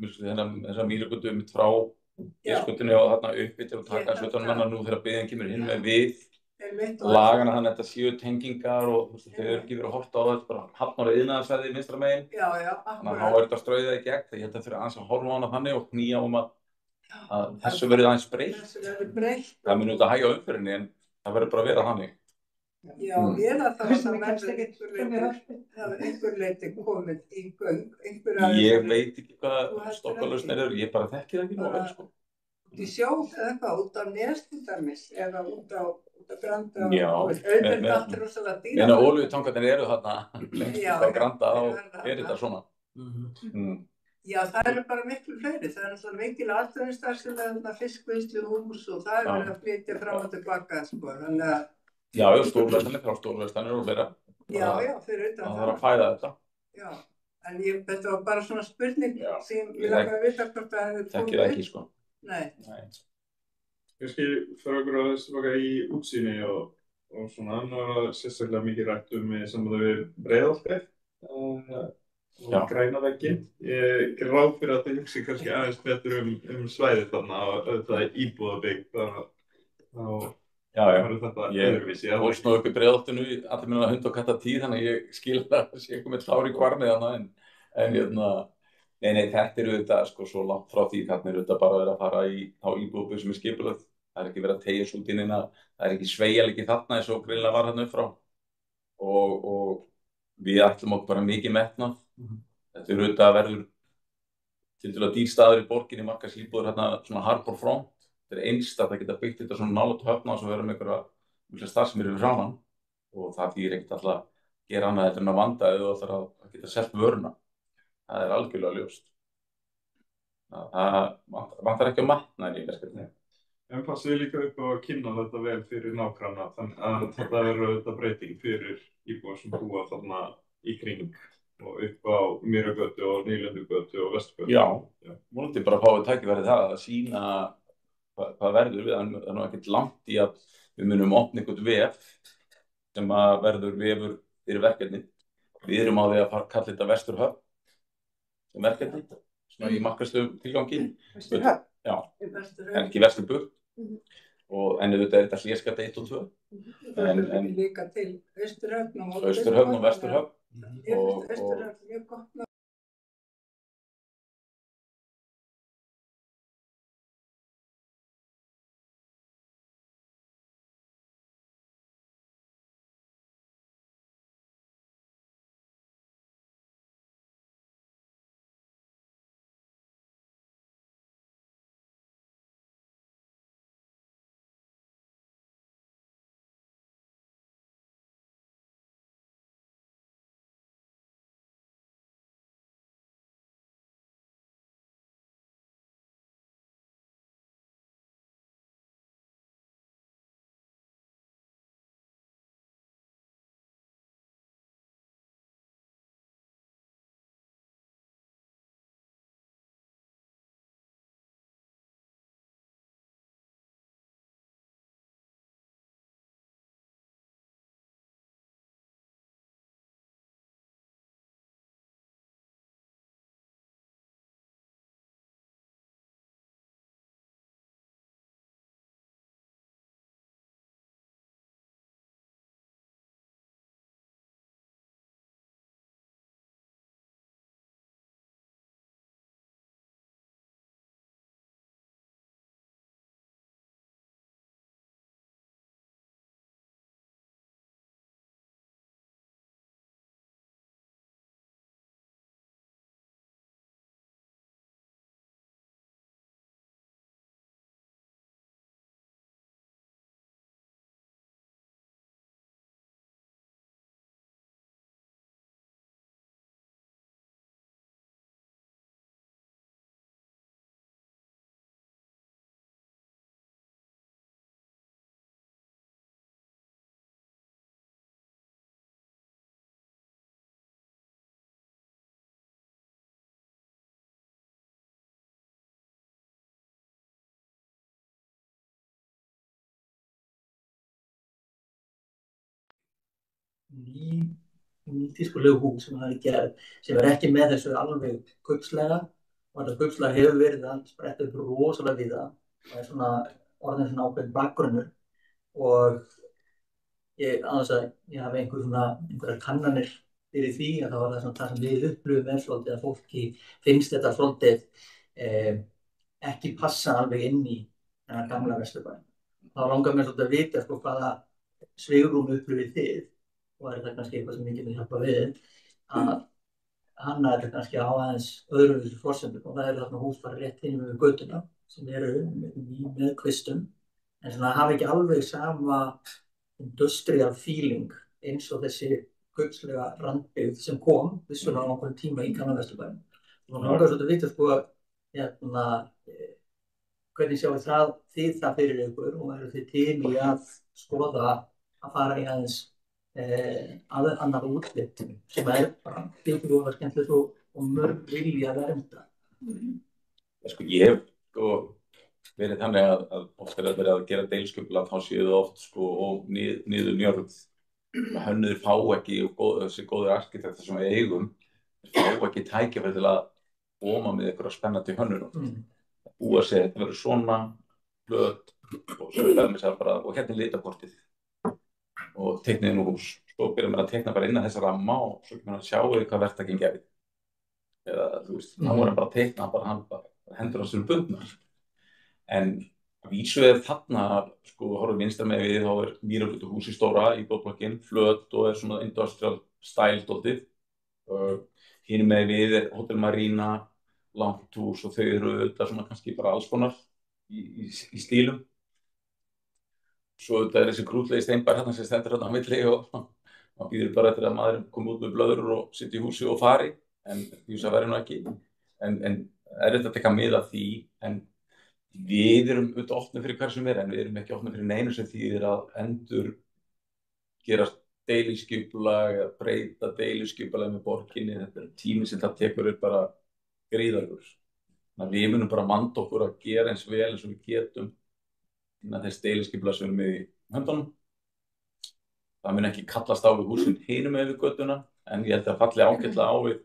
þessa Mýragötu frá Geirsgötunni og þarna upp og taka þessu utanum hana nú þegar byggðin kemur hinn með við lagana þannig að þetta séu tengingar og þau eru ekki verið að horta á þetta, bara Hafnar og Iðnaðarsvæði vinstra megin. Þannig að þá er þetta að strauða í gegn, ég held að þau eru aðeins að horfa á hana þannig og knýja að þessu verður aðeins breytt. Það mun auðvitað hægja á umferðinni en það verður bara að vera þannig. Já, eða þá það verður einhver leyti komið í göng. Ég veit ekki hvað stokkalausnir eru, ég bara þekki það ekki nú vel, sko. Út í sjó eða hvað, út á Nes til dæmis, eða út á Granda. Já, meina olíutangarnir eru þarna lengst út á Granda og þetta svona. Já, það eru bara miklu fleiri. Það svona mikil atvinnustarfsemi, fiskvinnsluhús og það verið að flytja fram og tilbaka, sko. Þannig að já, stórverslanir frá stórverslanir og fleira. Já, fyrir utan það. Það þarf að fæða þetta. Já, en þetta var bara svona spurning sem ég langaði að vita hvort það hefði komið. Þekkir það ekki, sko. Nei. Kannski fyrir okkur að þessu vaka í útsýni og svona, nú er það sérstaklega mikið rætt í sambandi við Breiðholtið og græna vegginn. Ég ger ráð fyrir að það hugsi kannski aðeins betur svæðið þarna og auðvitað íbúðabygg Já, ég fórst nú upp í Breiðholtinu allir minna hund og katta tíð, þannig að ég skil að sé eitthvað með klár í kvarmið þarna en þetta eru auðvitað, sko, svo langt frá því þarna eru auðvitað bara að vera að fara í þá íbúðabygg sem skipulögð. Það ekki verið að teygja svo út í neina, það ekki sveigjanleiki þarna eins og greinilega var þarna upp frá og við ætlum okkur bara mikið metnað. Þetta eru auðvitað verður tiltölulega dýr staður í borginni, margar íbúðir hérna svona Harbour Front. Þetta einstakt að geta byggt þetta svona nálægt höfna og svo vera með einhverja starfsemi yfir framan og það þýðir ekkert alltaf að gera annað heldur en að vanda eða þú ætlar að geta selt vöruna. Það er algjörlega ljóst. Það vantar ekki á metnaðinn í verkefni. En passið líka upp á að kynna þetta vel fyrir nágranna, þannig að þetta verður auðvitað breyting fyrir íbúar sem búa þarna í kring og upp á Mýragötu og Nýlendugötu og Vesturgötu. Já, vonandi bara fáið tækifæri það að sýna hvað verður við, það er nú ekkert langt í að við munum opna einhvern vef sem að verður vefur fyrir verkefni. Við erum á því að kalla þetta Vesturhöfn sem verkefni, svona í markaðslegum tilgangi. Vesturhöfn? Já, en ekki Vesturburg. En auðvitað er þetta Hlésgata 1 og 2. Það er líka til Austurhöfn og Vesturhöfn. Ég finnst Austurhöfn mjög gott. nýtískulegu hús sem það er gerð, sem ekki með þessu alveg kubbslega, og þetta kubbslega hefur verið að spretta upp rosalega víða og er svona orðin svona ákveðin bakgrunnur og aðeins að ég hafi einhverjar kannanir fyrir því að það var það sem við upplifum svolítið að fólki finnst þetta svolítið ekki passa alveg inn í þennan gamla Vesturbæ. Þá langar mér svolítið að vita sko, hvaða svigrúm upplifið þið og er þetta kannski eitthvað sem ég getur hjálpað við að hanna þetta kannski á aðeins öðruvísi forsendum og það eru þarna hús bara rétt hinum við götuna sem eru með kvistum en svona hafa ekki alveg sama industrial feeling eins og þessi kubbslega randbyggð sem kom vissulega á einhverjum tíma í gamla Vesturbæ. Og langar svolítið að vita sko hvernig sjáu þið það fyrir ykkur og eru þið til í að skoða að fara í aðeins annar útlit sem bara fyrir og skemmtilegt og mörg vilja vernda. Sko ég hef verið þannig að oft er verið að gera deiliskipulag þá séu þau oft sko og niður njörð. Hönnuðir fá ekki og þessi góður arkitektar sem við eigum fá ekki tækifæri til að koma með einhverja spennandi hönnur. Búa sig þetta verður svona blöð og svo verður mér bara og hérna litakortið og teikniði nú hús. Svo byrjum við að teikna bara inn að þessa ramma og svo kemur að sjá hvað verktakinn gerði. Eða þú veist, þá er hann bara að teikna, hann bara hendur á sér bundnar. En vísu þarna, sko, horfum vinstra með við, þá er Mýrargötuhúsið stóra í blóðblokkinn, flöt og er svona industrial style dótið. Hinum með við er Hotel Marina, langt hús og þau eru auðvitað svona kannski bara alls konar í stílum. Svo þetta þessi krútlegi steinbær hérna sem stendur hérna á milli og maður býður bara eftir að maðurinn komi út með blöður og sitji í húsi og fari, en því að verður nú ekki. En er þetta eitthvað mið af því, en við erum auðvitað opnir fyrir hver sem en við erum ekki opnir fyrir neinu sem þýðir að endur gera deiliskipulag eða breyta deiliskipulag með borginni. Þetta er tími sem það tekur bara gríðarlegur. Þannig að við munum bara manda okkur að gera eins vel eins og við getum innan þess deiliskipulag sem við erum með í höndunum. Það mun ekki kallast á við húsin hinum með við götuna, en ég held að falli ágætlega á við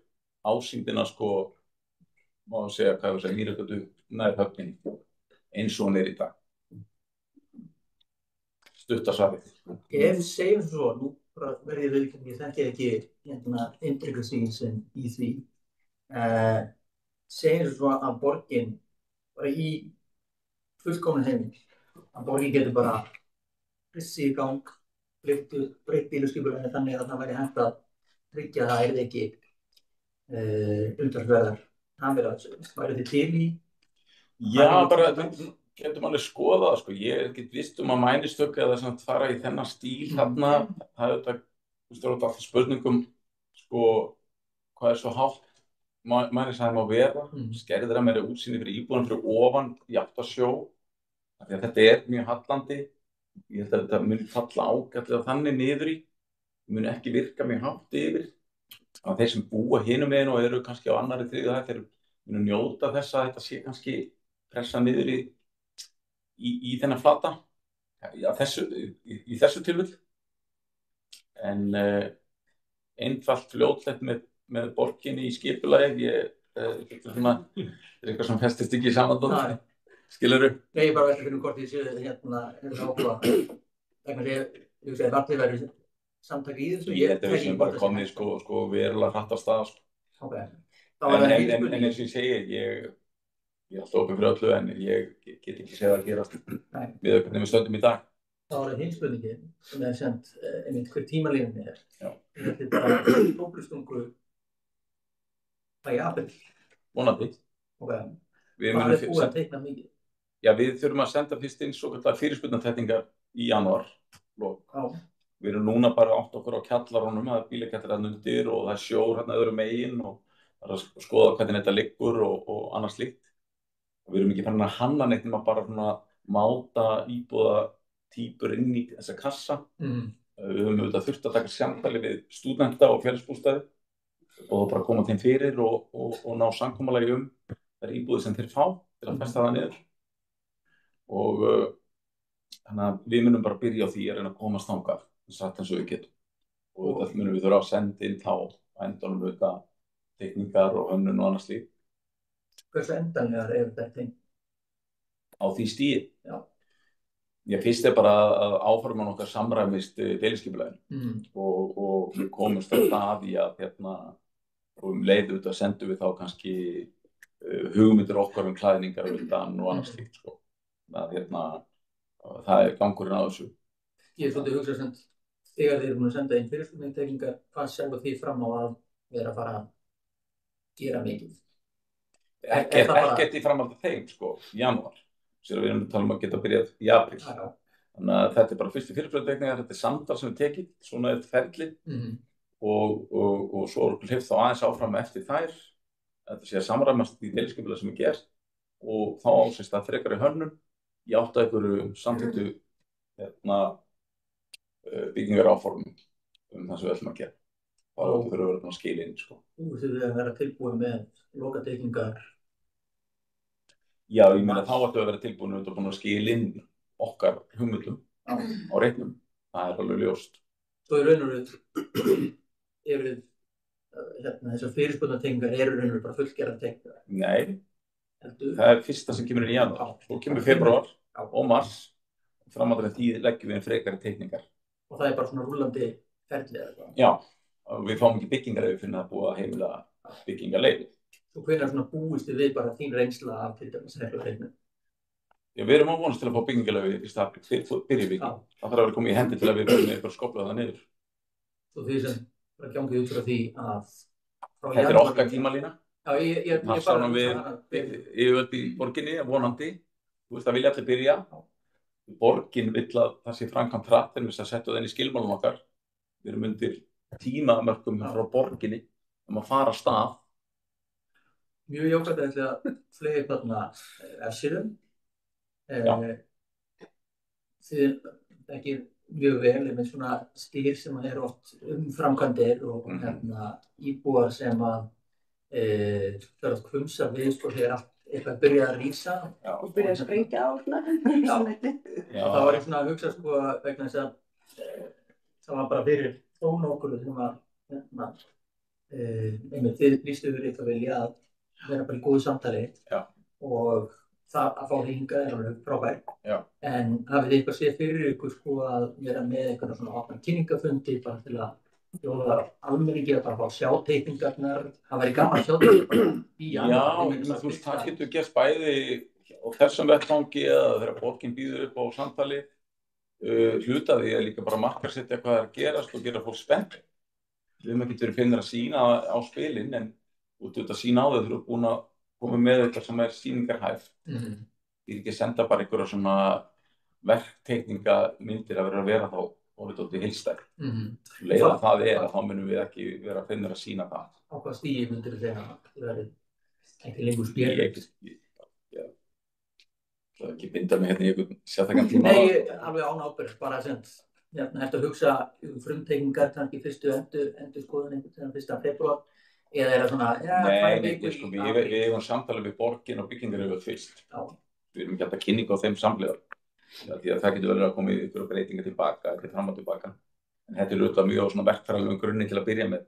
ásýndina sko, má segja hvað við segja Mýrargötu nær höfninni, eins og hún í dag. Stutta svarið. Ef segjum svo, nú verði ég viðurkenni, ég þekki ekki inntrykkarsýn í því. Segjum svo að borgin bara í fullkomnu heimi, að borgin getur bara hrissi í gang, breytt bíluskipulaginu þannig að það væri hægt að tryggja að það yrði ekki umtalsverðar tafir af þessu. Væri þið til í? Já, bara getum alveg skoðað, sko. Ég er ekki viss að mænistök eða samt fara í þennan stíl þarna. Það er þetta alltaf spurningum, sko, hvað er svo hátt mænisæðum að vera. Skerðir að meira útsýni fyrir íbúðan fyrir ofan í áttasjó. Því að þetta er mjög hallandi. Ég held að þetta mun falla ágætlega þannig niður í. Mun ekki virka mjög hátt yfir. Þannig að þeir sem búa hinum megin og eru kannski á annarri þriðju hæð, þeir munu njóta þess að þetta sé kannski pressa niður í þennan flata. Já, í þessu tilvill. En einfalt fljótlegt með borginni í skipulagi. Þetta er eitthvað sem festist ekki í samandótt. Skilurðu? Nei, ég bara veldi fyrir hvort ég sé hérna áhuga. Þannig að ég segi að allir verður samtaka í þessu. Ég held að við séum bara komnið sko verulega hratt af stað. Ok. En eins og ég segi, ég er alltaf opið fyrir öllu en ég get ekki séð að gerast við hvernig við stöndum í dag. Þá er hinn spurningin sem er sent einmitt hver tímalínan er. Já. Þetta er bara bóklustungu í apríl. Vonandi. Ok. Hvað er búið að teikna mikið? Já, við þurfum að senda fyrst inn svokallar fyrirspurnatekningar í janúar. Við erum núna bara átt okkur á kjallarunum, það er bílakjallar undir og það er sjór hérna öðrum megin og það er að skoða hvernig þetta liggur og annað slíkt. Við erum ekki farin að hanna neitt nema bara svona máta íbúða týpur inn í þessa kassa. Við höfum auðvitað þurft að taka samtali við stúdenta og félagsbústaði og bara koma þeim fyrir og ná samkomulagi þær íbúðir sem þeir fá til að festa það niður. Og þannig að við munum bara byrja á því að reyna að komast þangað satt eins og við getum. og þetta munum við þurfa að senda inn þá á endanum auðvitað teikningar og hönnun og annað slíkt. Hversu endanlegar eru þetta inn? Á því stigi. Já. Ég fyrst bara að áforman okkar samræmist deiliskipulaginu og við komumst á það í að og leið auðvitað sendum við þá kannski hugmyndir okkar klæðningar utan og annað slíkt sko. Það gangurinn á þessu. Ég svolítið hugsa sem þegar þið eru búin að senda inn fyrirspurningateikningar, hvað sjáum þið fram á að vera að fara að gera mikið? Ekkert í framhaldi þeim sko, í janúar. Sér að við erum að tala að geta byrjað í apríl. Þannig að þetta bara fyrstu fyrirspurningateikningar, þetta samtal sem við tekið, svona eitt ferli og svo hleypt þá aðeins áfram eftir þær. Þetta sé að samræmast í deiliskipulag sem gert og þá ásist að frekari hönnun í átt að einhverju samþykktu byggingar áformum það sem við ætlum að gera. Þá þurfum við að vera skil inn sko. Þú þurfum að vera tilbúin með lokateikningar. Já, ég meina þá ættum við að vera tilbúin að skil inn okkar hugmyndum á reitnum. Það alveg ljóst. Svo í raun og veru þessar fyrirspurningateikningar eru raun og veru bara fullgerðar teikningar. Nei, það fyrsta sem kemur inn í janúar. Svo kemur febrúar og mars. Framhaldið því leggjum við frekari teikningar. Og það bara svona rúllandi ferli eða eitthvað? Já, við fáum ekki byggingarleyfi fyrir að búa að heimila byggingarleyfi. Svo hvenær svona búist þið við bara þín reynsla af til dæmis reglurreitnum? Já, við erum á vonast til að fá byggingarleyfi í stað byrja bygging. Það þarf að vera komið í hendi til að við verðum eitthvað skóplað það niður. Svo því sem bara gangið út frá því að... Þetta okkar tímalína. Já, ég bara... Yfirvöld í borginni, vonandi. Þú veist að vilja allir byrja. Borgin vill að það sé framkvæmt hratt en við að setja það inn í skilmálum okkar. Við erum undir tímamörkum frá borginni að fara af stað. Mjög jákvæmt að fleiri þarna F-sérum. Þið ekki mjög vel með svona stíl sem er oft framkvæmdir og íbúar sem að það oft hvumsa við sko þegar allt eitthvað byrjaði að rísa og byrjaði að sprengja á það var ég svona að hugsa sko vegna þess að það var bara fyrir nokkuð sem að einmitt þið lýstu yfir eitthvað vilja að vera bara í góðu samtali og það að fá hingað alveg frábært en hafið þið eitthvað séð fyrir ykkur sko að vera með eitthvað svona opna kynningafundi bara til að bjóða almenningi að bara fá sjá teikningarnar, það væri gaman að sjá teikningarnar í janúar. Já, þú veist, það getur gert bæði á þessum vettvangi eða þegar borgin býður upp á samtali. Hluta því að líka bara markaðsetja hvað er að gerast og gera fólk spennt. Við höfum ekki verið finnir að sýna á spilin en út af sína á þau þurfum búin að koma með eitthvað sem er sýningarhæft. Ég er ekki að senda bara einhverja svona verkteikningamyndir að vera þá orðið heilstætt. Leið að það að þá munum við ekki vera að finna að sína það. Á hvað stígi myndir þið segja að það ekki lengur spjörn? Það ekki binda mig hérna í einhvern sérstakann tíma. Nei, alveg án ábyrgð, bara eftir að hugsa frumteikningar kannski fyrstu endurskoðun einhvern veginn 1. febrúar eða er það svona, Nei, við eigum samtali við borgin og byggingaryfirvöld fyrst. Við erum ekki alltaf kynningu á þeim samhliða. Því að það getur verið að koma í ykkur breytingar tilbaka, ekki fram og tilbaka. En þetta er auðvitað mjög á svona verkfræðilegum grunni til að byrja með.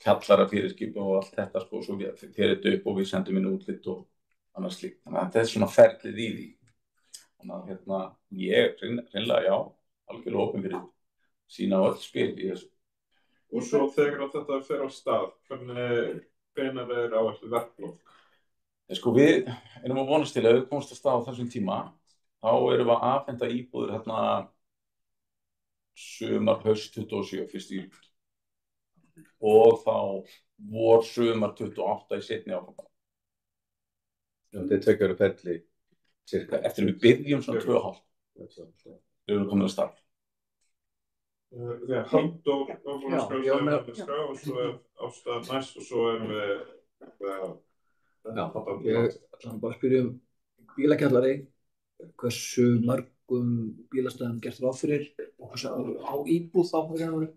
Kjallara fyrirskip og allt þetta sko, og svo fer þetta upp og við sendum inn útlit og annars slíkt. Þannig að þetta er svona ferlið í því. Þannig að ég hreinlega, já, algjörlega opinn fyrir sína á öll spil í þessu. Og svo þegar þetta fer á stað, hvenær er áætluð verklok? Sko við erum að vonast til að við komumst að stað á þessum tíma, þá erum við að afhenda íbúðir sumar, haust 27, 1. júlí. Og þá sumar 28 í seinni áfanga. Þetta er 2 ára ferli, cirka. Eftir við byrjum svona 2,5. Við erum komin að stað. Þegar Halldór var búin að skrá og svo er ástæðan næst og svo erum við ég ætla bara að spyrja bílakjallari hversu mörgum bílastæðum gert ráð fyrir og hversu á íbúð þá fyrir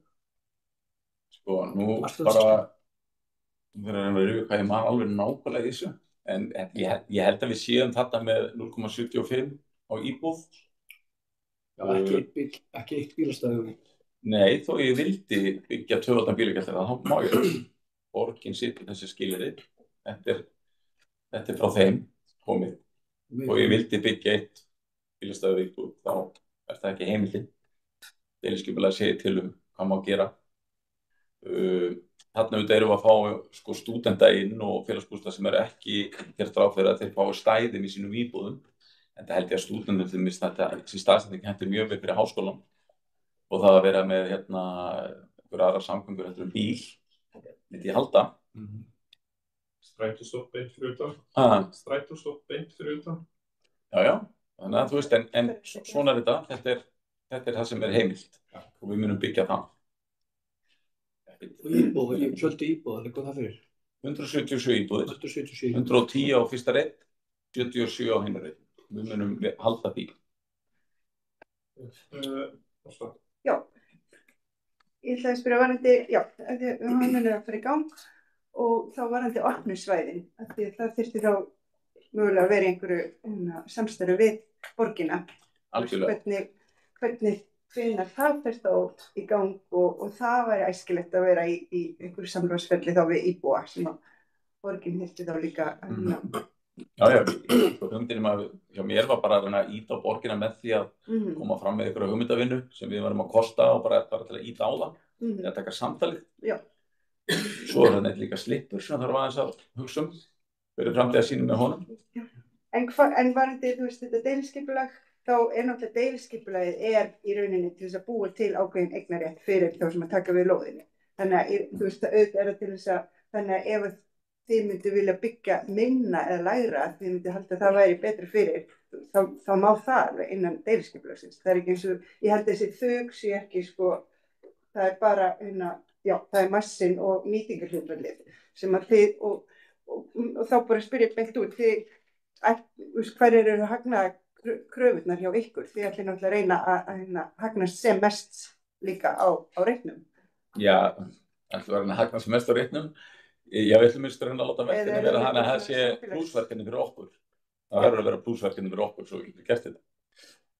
sko nú bara hvað ég man alveg nákvæmlega í þessu en ég held að við séum þetta með 0,75 á íbúð ekki eitt bílastæður Nei, þó ég vildi byggja tvöfaldan bílakjallara, þá má ég. Borgin situr þessi skilyrði. Þetta er frá þeim komið. Og ég vildi byggja eitt bílastæður íbúð, þá er það ekki heimildin. Deiliskipulag segir til hvað má gera. Þarna auðvitað erum við að fá sko stúdenta inn og félagsbústað sem ekki gert ráð fyrir að þeir fái stæðin í sínum íbúðum. En það held ég að stúdentum til mér þessi staðsetning hendur mjög vel fyrir háskólann og það að vera með einhverja aðra samgöngur heldur bíl, myndi ég halda. Strætóstopp beint fyrir utan. Strætóstopp beint fyrir utan. Já, þannig að þú veist, en svona er þetta, þetta er það sem er heimilt og við munum byggja það. Og íbúð, svolítið íbúð, hvað það fyrir? 177 íbúðir, 110 á fyrsta reitt, 77 á hinni reitt. Við munum halda því. Já, ég ætlaði að spyrja varandi, já, hann er að fara í gang og þá varandi opnusvæðin, því það þyrfti þá mögulega að vera í einhverju samstarfi við borgina. Algjörlega. Hvenær það fer þá í gang og það væri æskilegt að vera í einhverju samráðsferli þá við íbúa sem að borgin þyrfti þá líka Já, hugmyndinum að hjá mér var bara að reyna að ýta á borgina með því að koma fram með einhverja hugmyndavinnu sem við varum að kosta og bara til að ýta á það, eða taka samtalið. Já. Svo er það líka Slippur sem þarf aðeins að hugsa fyrir framtíðarsýnin með honum. En varandi, þú veist, þetta deiliskipulag, þá er náttúrulega deiliskipulagið í rauninni til þess að búa til ákveðin eignarrétt fyrir þá sem að taka við lóðinni. Þannig að, þú veist, auðvitað er það til þess að, þannig að ef þið myndu vilja byggja minna eða lægra, þið myndu halda að það væri betra fyrir, þá má það alveg innan deiliskipulagsins. Það er ekki eins og, ég held að þessi þög sé ekki, sko, það er bara, já, það er massin og nýtingarhlutfallið sem að þið, og þá bara spyrja beint út, hver eru það hagnaða kröfurnar hjá ykkur? Þið ætlið náttúrulega að reyna að hagnast sem mest líka á reitnum. Já, ætlum að reyna að hagnast sem mest á reitnum. Já, við ætlum að reyna að láta verkefni vera þannig að það sé plúsverkefni fyrir okkur. Það verður að vera plúsverkefni fyrir okkur svo við getum gert þetta.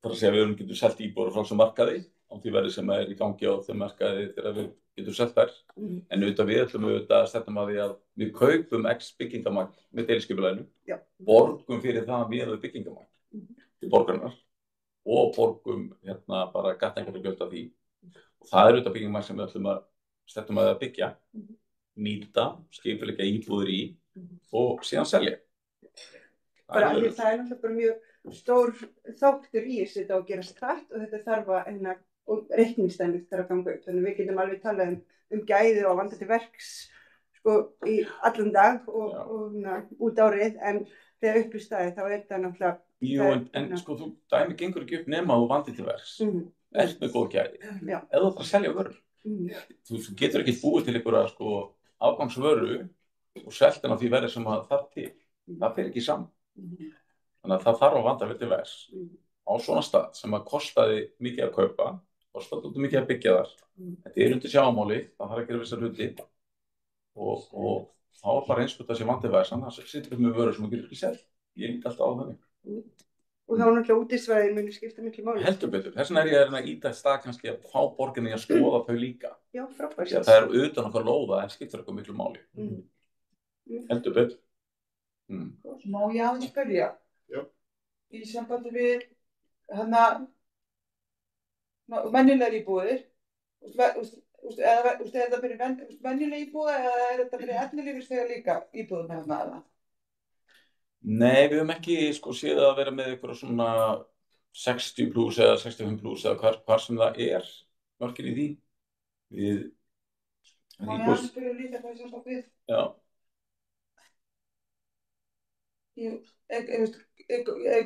Það er að segja að við getum selt íbúðir frá þessum markaði á því verði sem er í gangi á þeim markaði þegar við getum selt þær. En auðvitað við ætlum að stefna að því að við kaupum x byggingamagn með deiliskipulaginu, borgum fyrir það miðað við byggingamagn til borgarinnar og borgum bara gatnaingargjöld af því. Og það er auðvitað byggingamagn sem við ætlum að stefna að byggja, nýta, skipuleggja íbúðir í og síðan selja. Það er náttúrulega bara mjög stór þáttur í þessu þetta að gera hratt og þetta þarf að og reikningsdæmið þarf að ganga upp. Þannig við getum alveg talað gæði og vanda til verks sko, í allan dag og út árið, en þegar upp í staði þá er þetta náttúrulega... Jú, en sko, þú dæmi gengur ekki upp nema þú vandi til verks. Ert með góð gæði. Eða þú þarf að selja vörur. Þú getur ekki búið til einhverja sko, afgangsvöru og selt henni á því verði sem það til. Það fer ekki saman. Þannig að það þarf að vanda vel til verks á svona stað sem að kostaði mikið að kaupa, kostaði mikið að byggja þar. Þetta er undir sjávarmáli, það þarf að gera vissar hluti og þá er bara einskott að sé vandi verks, þannig að það situr upp með vörur sem þú getur ekki selt. Ég lít alltaf á þannig. Og þá náttúrulega útisvæðin muni skipta miklu máli. Heldur betur. Þess vegna er ég að íta í stað kannski að fá borginni að skoða þau líka. Já, frábært. Það er utan okkar lóða en skiptir eitthvað miklu máli. Heldur betur. Má ég aðeins spyrja? Já. Í sambandi við venjulegar íbúðir, er þetta fyrir venjulega íbúða eða er þetta fyrir ellilífeyrisþega líka íbúðum eða? Nei, við höfum ekki sko séð að vera með eitthvað svona 60 plus eða 65 plus eða hvar sem það er mörkin í því. Má ég aðeins spyrja líka hvað ég sérst á við? Já.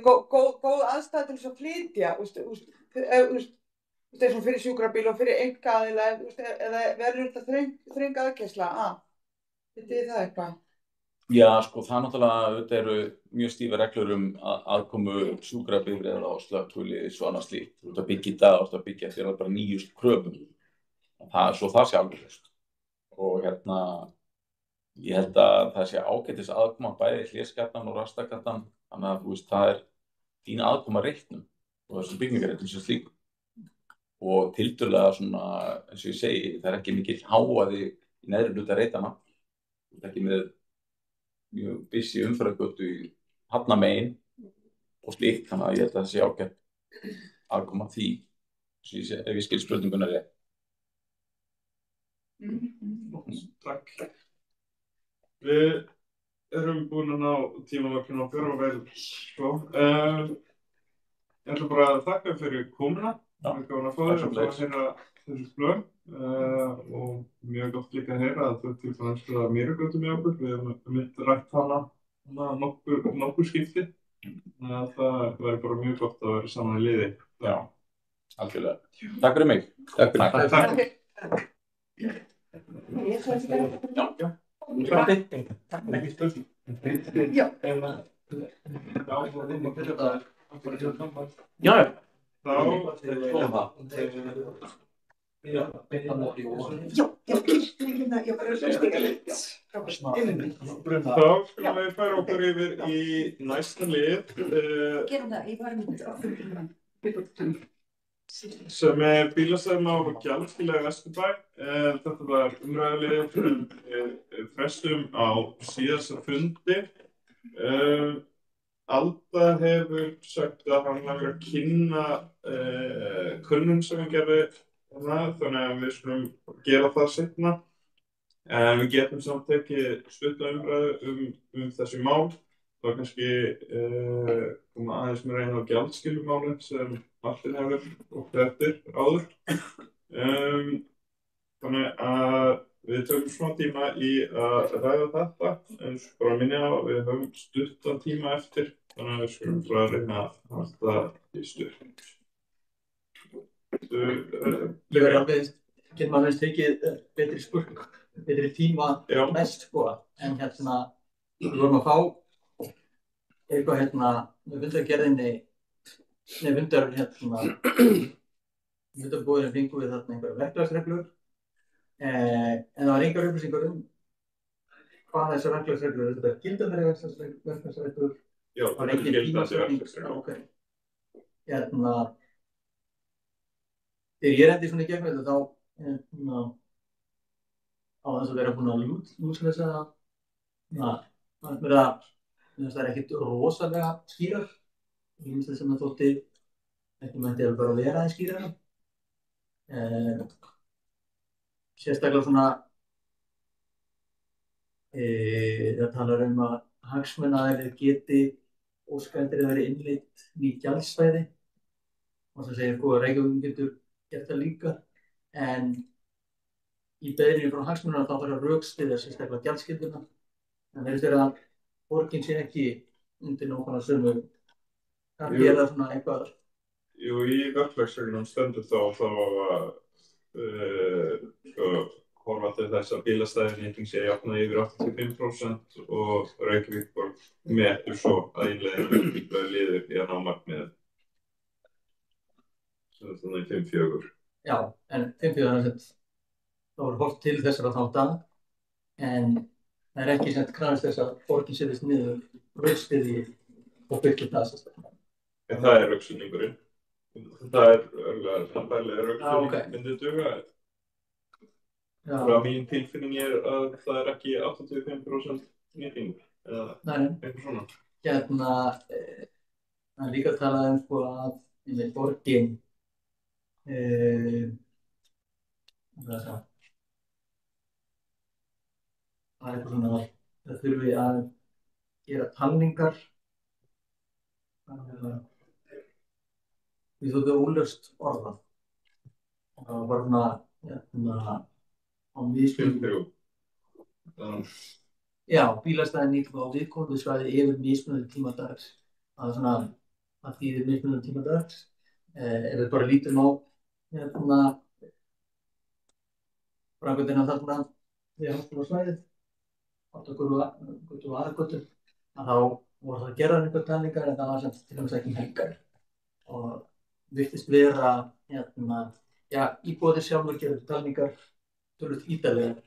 Góð aðstæða til þess að flytja, eins og fyrir sjúkrabíl og fyrir einkaaðila, eða verður þetta þröng aðgæsla? Vitið þið það eitthvað? Já, sko, það náttúrulega eru mjög stífar reglur aðkomu sjúkrabifreiða og slökkviliðs og annað slíkt. Þú ert að byggja í dag, þú ert að byggja eftir bara nýjust kröfum. Svo það sé alveg hlust. Og ég held að það sé ágætis aðkoma bæði hlésgatan og rastagatan, þannig að þú veist, það er þín aðkoma reitnum og þessum byggingaréttum sem slíkum. og tiltölulega svona, eins og ég segi, það ekki mikil hávaði í neðri hluta reitanna. Það ekki með mjög busy umferðargötu í Hafnarmegin og slíkt, þannig að ég held að það sé ágætt aðkoma að því, ef ég skil spurninguna rétt. Takk. Við erum búin að ná tímamörkinu okkar og vel svo. Ég ætla bara að þakka fyrir komuna. Það er gaman að fá þér og fá að heyra þessu blöð. Og mjög gott líka að heyra að þú ert til að spila Mýragötu með okkur. Við hefum mitt rætt hana nokkur skipti. Þannig að það væri bara mjög gott að vera saman í liði. Já, algjörlega. Takk fyrir mig. Takk fyrir mig. Takk. Þá skulum við færa okkur yfir í næsta lið sem bílastæðamál og gjaldfélag Vesturbæ. Þetta var umræðuliður sem frestum á síðasta fundi. Alda hefur sagt að hann hefur að kynna könnun sem hann gerði þannig að við skulum gera það seinna. Við getum samt ekki stutta umræðu þessi mál. Það var kannski koma aðeins með reyna á gjaldskylumálinn sem Martin hefur óttið eftir áður. Þannig að við tökum smá tíma í að ræða þetta, en bara að minna á að við höfum stuttan tíma eftir, þannig að við skulum bara reyna að halda í stutt. Getur maður veist tekið betri tíma mest, sko, en við vorum að fá eitthvað með fundargerðinni, fundarbúðinni fengum við einhverja verklagsreglur, en það var engar upplýsingar hvað þessar verklagsreglur, þetta er gildandi verklagsreglur. Já, það er gildandi verklagsreglur. Ok. Þegar ég rendi svona í gegnum þetta, þá á þess að vera búin að lúslesa það er ekkert rosalega skýrar. Ég finnst þess að það þótti ekki mætti að bara vera aðeins skýrara. Sérstaklega svona það talar að hagsmunaaðilar geti óskað eftir að vera innleitt ný gjaldstæði og það segir að Reykjavík getur gert það líka, en í beiðninni frá hagsmunaaðilum þá þarf að rökstyðja sérstaklega gjaldskylduna, en það er að borgin sé ekki undir nákvæmlega sömu að gera svona eitthvað. Jú, í verklagsreglunum stendur þá horfa til þess að bílastæðinýting sé jafnað yfir 85% og Reykjavík metur svo að innleiðingu liður í að ná markmiðið. Þannig 5-4. Já, en 5-4 þá er horft til þessara þátta, en það er ekki krafist þess að borgin setjast niður rökstyðji og byggja það. En það er rökstuðningurinn. Það er sambærilega rökstuðning myndið duga. Frá mín tilfinning að það er ekki 85% nýting eða eitthvað svona. Það er líka talað að borgin það er eitthvað svona að það þurfi að gera talningar. Við þóttum óljóst orðað. Það var bara svona á mismunandi. Já, bílastæðinýting á viðkomandi svæði yfir mismunandi tíma dags. Það er svona að þýðir mismunandi tíma dags. Ef við bara lítum á framkvæmdina þarna við háskólasvæðið, Áttargötu og Aðalgötu, þá voru það gerðar einhver talningar, en það var sem til dæmis ekki helgar. Og virtist vera íbúarnir sjálfur gerðu talningar töluvert ítarlega.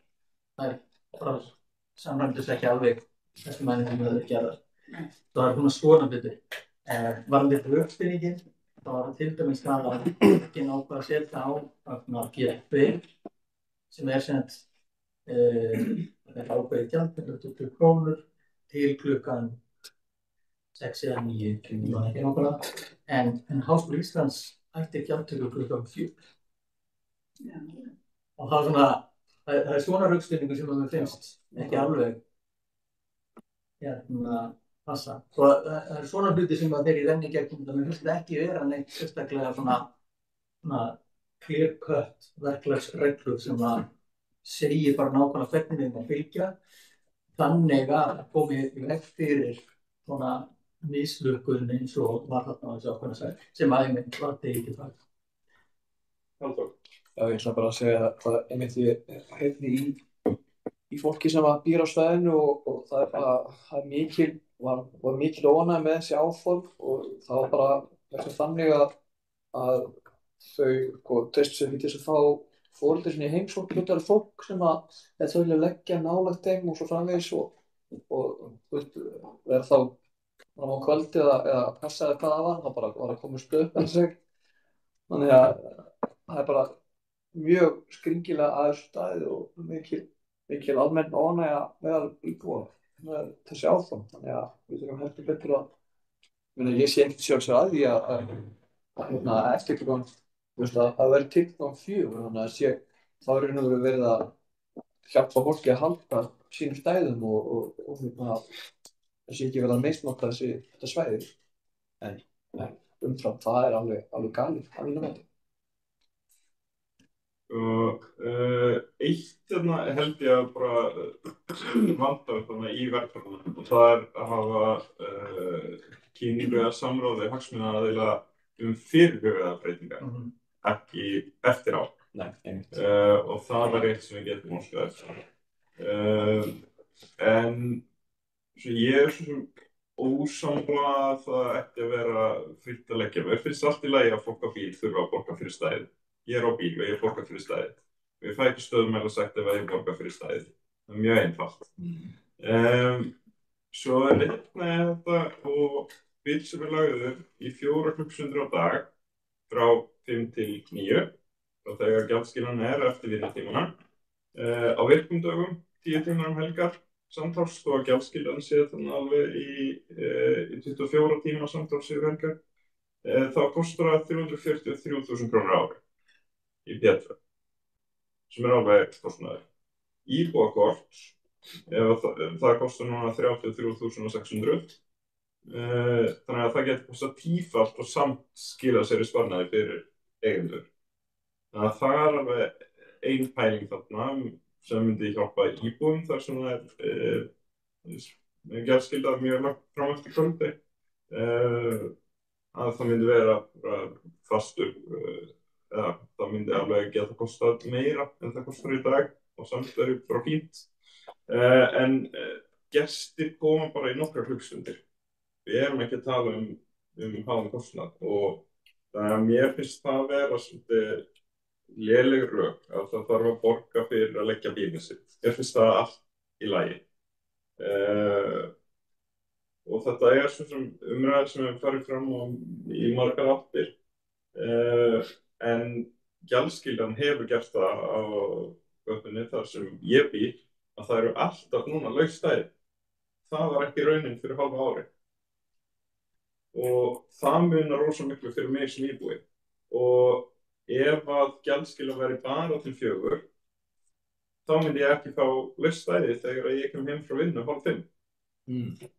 Það er bara samræmdist ekki alveg þessi mælingum höfðu gerðar. Það var svona hlutir. Varðandi rökstuðninginn, það var til dæmis það að ekki ákvað að setja á GFB sem sem þetta ákveðið gjald, 20 krónur til klukkan 6 eða 9, ég man ekki nákvæmlega, en Háskóli Íslands hætti gjaldtöku klukkan 4. Og það svona, það svona rökstuðningur sem mér finnst ekki alveg passa. Svo það svona hluti sem þeir í renni gegnum, það mér finnst ekki vera neitt sérstaklega svona clear cut verklagsreglur sem að segir bara nákvæmlega hvernig við má fylgja, þannig að komi í veg fyrir svona mislukun eins og var þarna á þessu ákveðna svæði, sem einmitt var tekið það. Halldór. Já, ég ætla bara að segja að einmitt ég heyrði í fólki sem býr á svæðinu og það var mikil óánægja með þessi áform og það var bara þannig að þau treystu sér ekki til þess að fá foreldri sinni í heimsókn, hlutari fólk sem að þau vilja leggja nálægt þeim og svo framvegis og vera þá á kvöldi eða passa eða hvað það var, það bara var að komast upp en sig. Þannig að það er bara mjög skringilega að þessu staði og mikil almenn óánægja meðal íbúa með þessi áform. Þannig að við þurfum heldur betur ég sé ekkert sjálfsög að því að eftir klukkan að vera til klukkan 4, þannig að þá er raun og veru verið að hjálpa fólki að halda sínum stæðum og það sé ekki verið að misnota þetta svæði. En umfram það er alveg galið að mínu mati. Eitt held ég að bara vanda í verkefnum og það er að hafa kynningu eða samráði hagsmunaaðila fyrirhugaðar breytingar, ekki eftir á. Nei, einmitt. Og það var eitt sem við getum óskað eftir. En ég er svo sem ósammála að það ætti að vera fritt að leggja. Mér finnst allt í lagi að fólk á bíl þurfa að borga fyrir stæðið. Ég er á bíl og ég borga fyrir stæðið. Ég fæ ekki stöðumæla sagt ef ég borga fyrir stæðið. Það er mjög einfalt. Svo er þetta og bíl sem er lagður í 4 klukkustundir á dag frá 5 til 9 og þegar gjaldskilan er eftir vinnutímana. Á virkum dögum, 10 tímar helgar, samtals þó að gjaldskilan sé þannig alveg í 24 tíma samtals yfir helgar. Þá kostar það 343.000 krónur á ári í P2, sem er alveg kostnaður. Íbúakort, það kostar núna 33.600, þannig að það getur kostað tífalt og samt skila sér í sparnaði fyrir eigendur. Þannig að það er alveg ein pæling þarna sem myndi hjálpa íbúum þar sem það er gjaldskildað mjög langt fram eftir kvöldi, að það myndi vera fastur, það myndi alveg geta kostað meira en það kostar í dag og samt er bara fínt. En gestir koma bara í nokkrar klukkustundir. Við erum ekki að tala um háan kostnað og þannig að mér finnst það að vera svolítið léleg rök að það þarf að borga fyrir að leggja bílinn sitt. Mér finnst það allt í lagi. Og þetta er svo sem umræður sem við farið fram í margar áttir. En gjaldskyldan hefur gert það á götunni þar sem ég bý að það eru alltaf núna laus stæði. Það var ekki raunin fyrir hálfa ári. Og það munar rosa miklu fyrir mig sem íbúi. Og ef að gjaldskyldan væri bara til 4, þá myndi ég ekki fá laus stæði þegar ég kem heim frá vinnu 4:30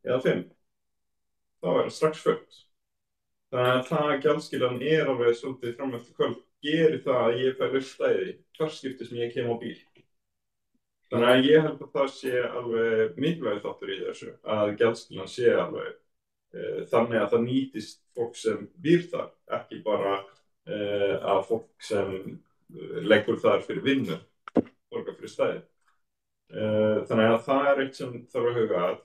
eða 5. Þá er það strax fullt. Þannig að það að gjaldskyldan er alveg svolítið fram eftir kvöld gerir það að ég fæ laus stæði hvert skipti sem ég kem á bíl. Þannig að ég held að það sé alveg mikilvægur þáttur í þessu að gjaldskyldan sé alveg þannig að það nýtist fólk sem býr þar, ekki bara að fólk sem leggur þar fyrir vinnu borga fyrir stæði. Þannig að það er eitt sem þarf að huga að.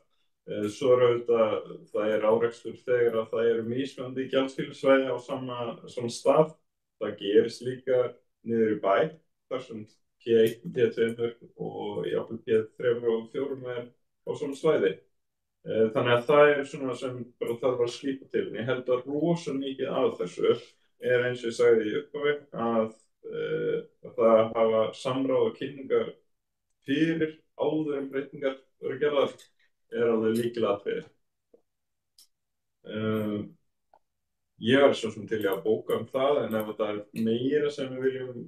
Svo er auðvitað, það er árekstur þegar að það eru mismunandi gjaldskyldsvæði á sama stað. Það gerist líka niður í bæ, þar sem P1, P2 og jafnvel P3 og 4 er á sama svæði. Þannig að það svona sem bara þarf að slípa til. En ég held að rosa mikið af þessu eins og ég sagði í upphafi að það hafa samráð og kynningar fyrir áður en breytingar verið gerðar alveg lykilatriði. Ég var svo sem til í að bóka það, en ef það meira sem við viljum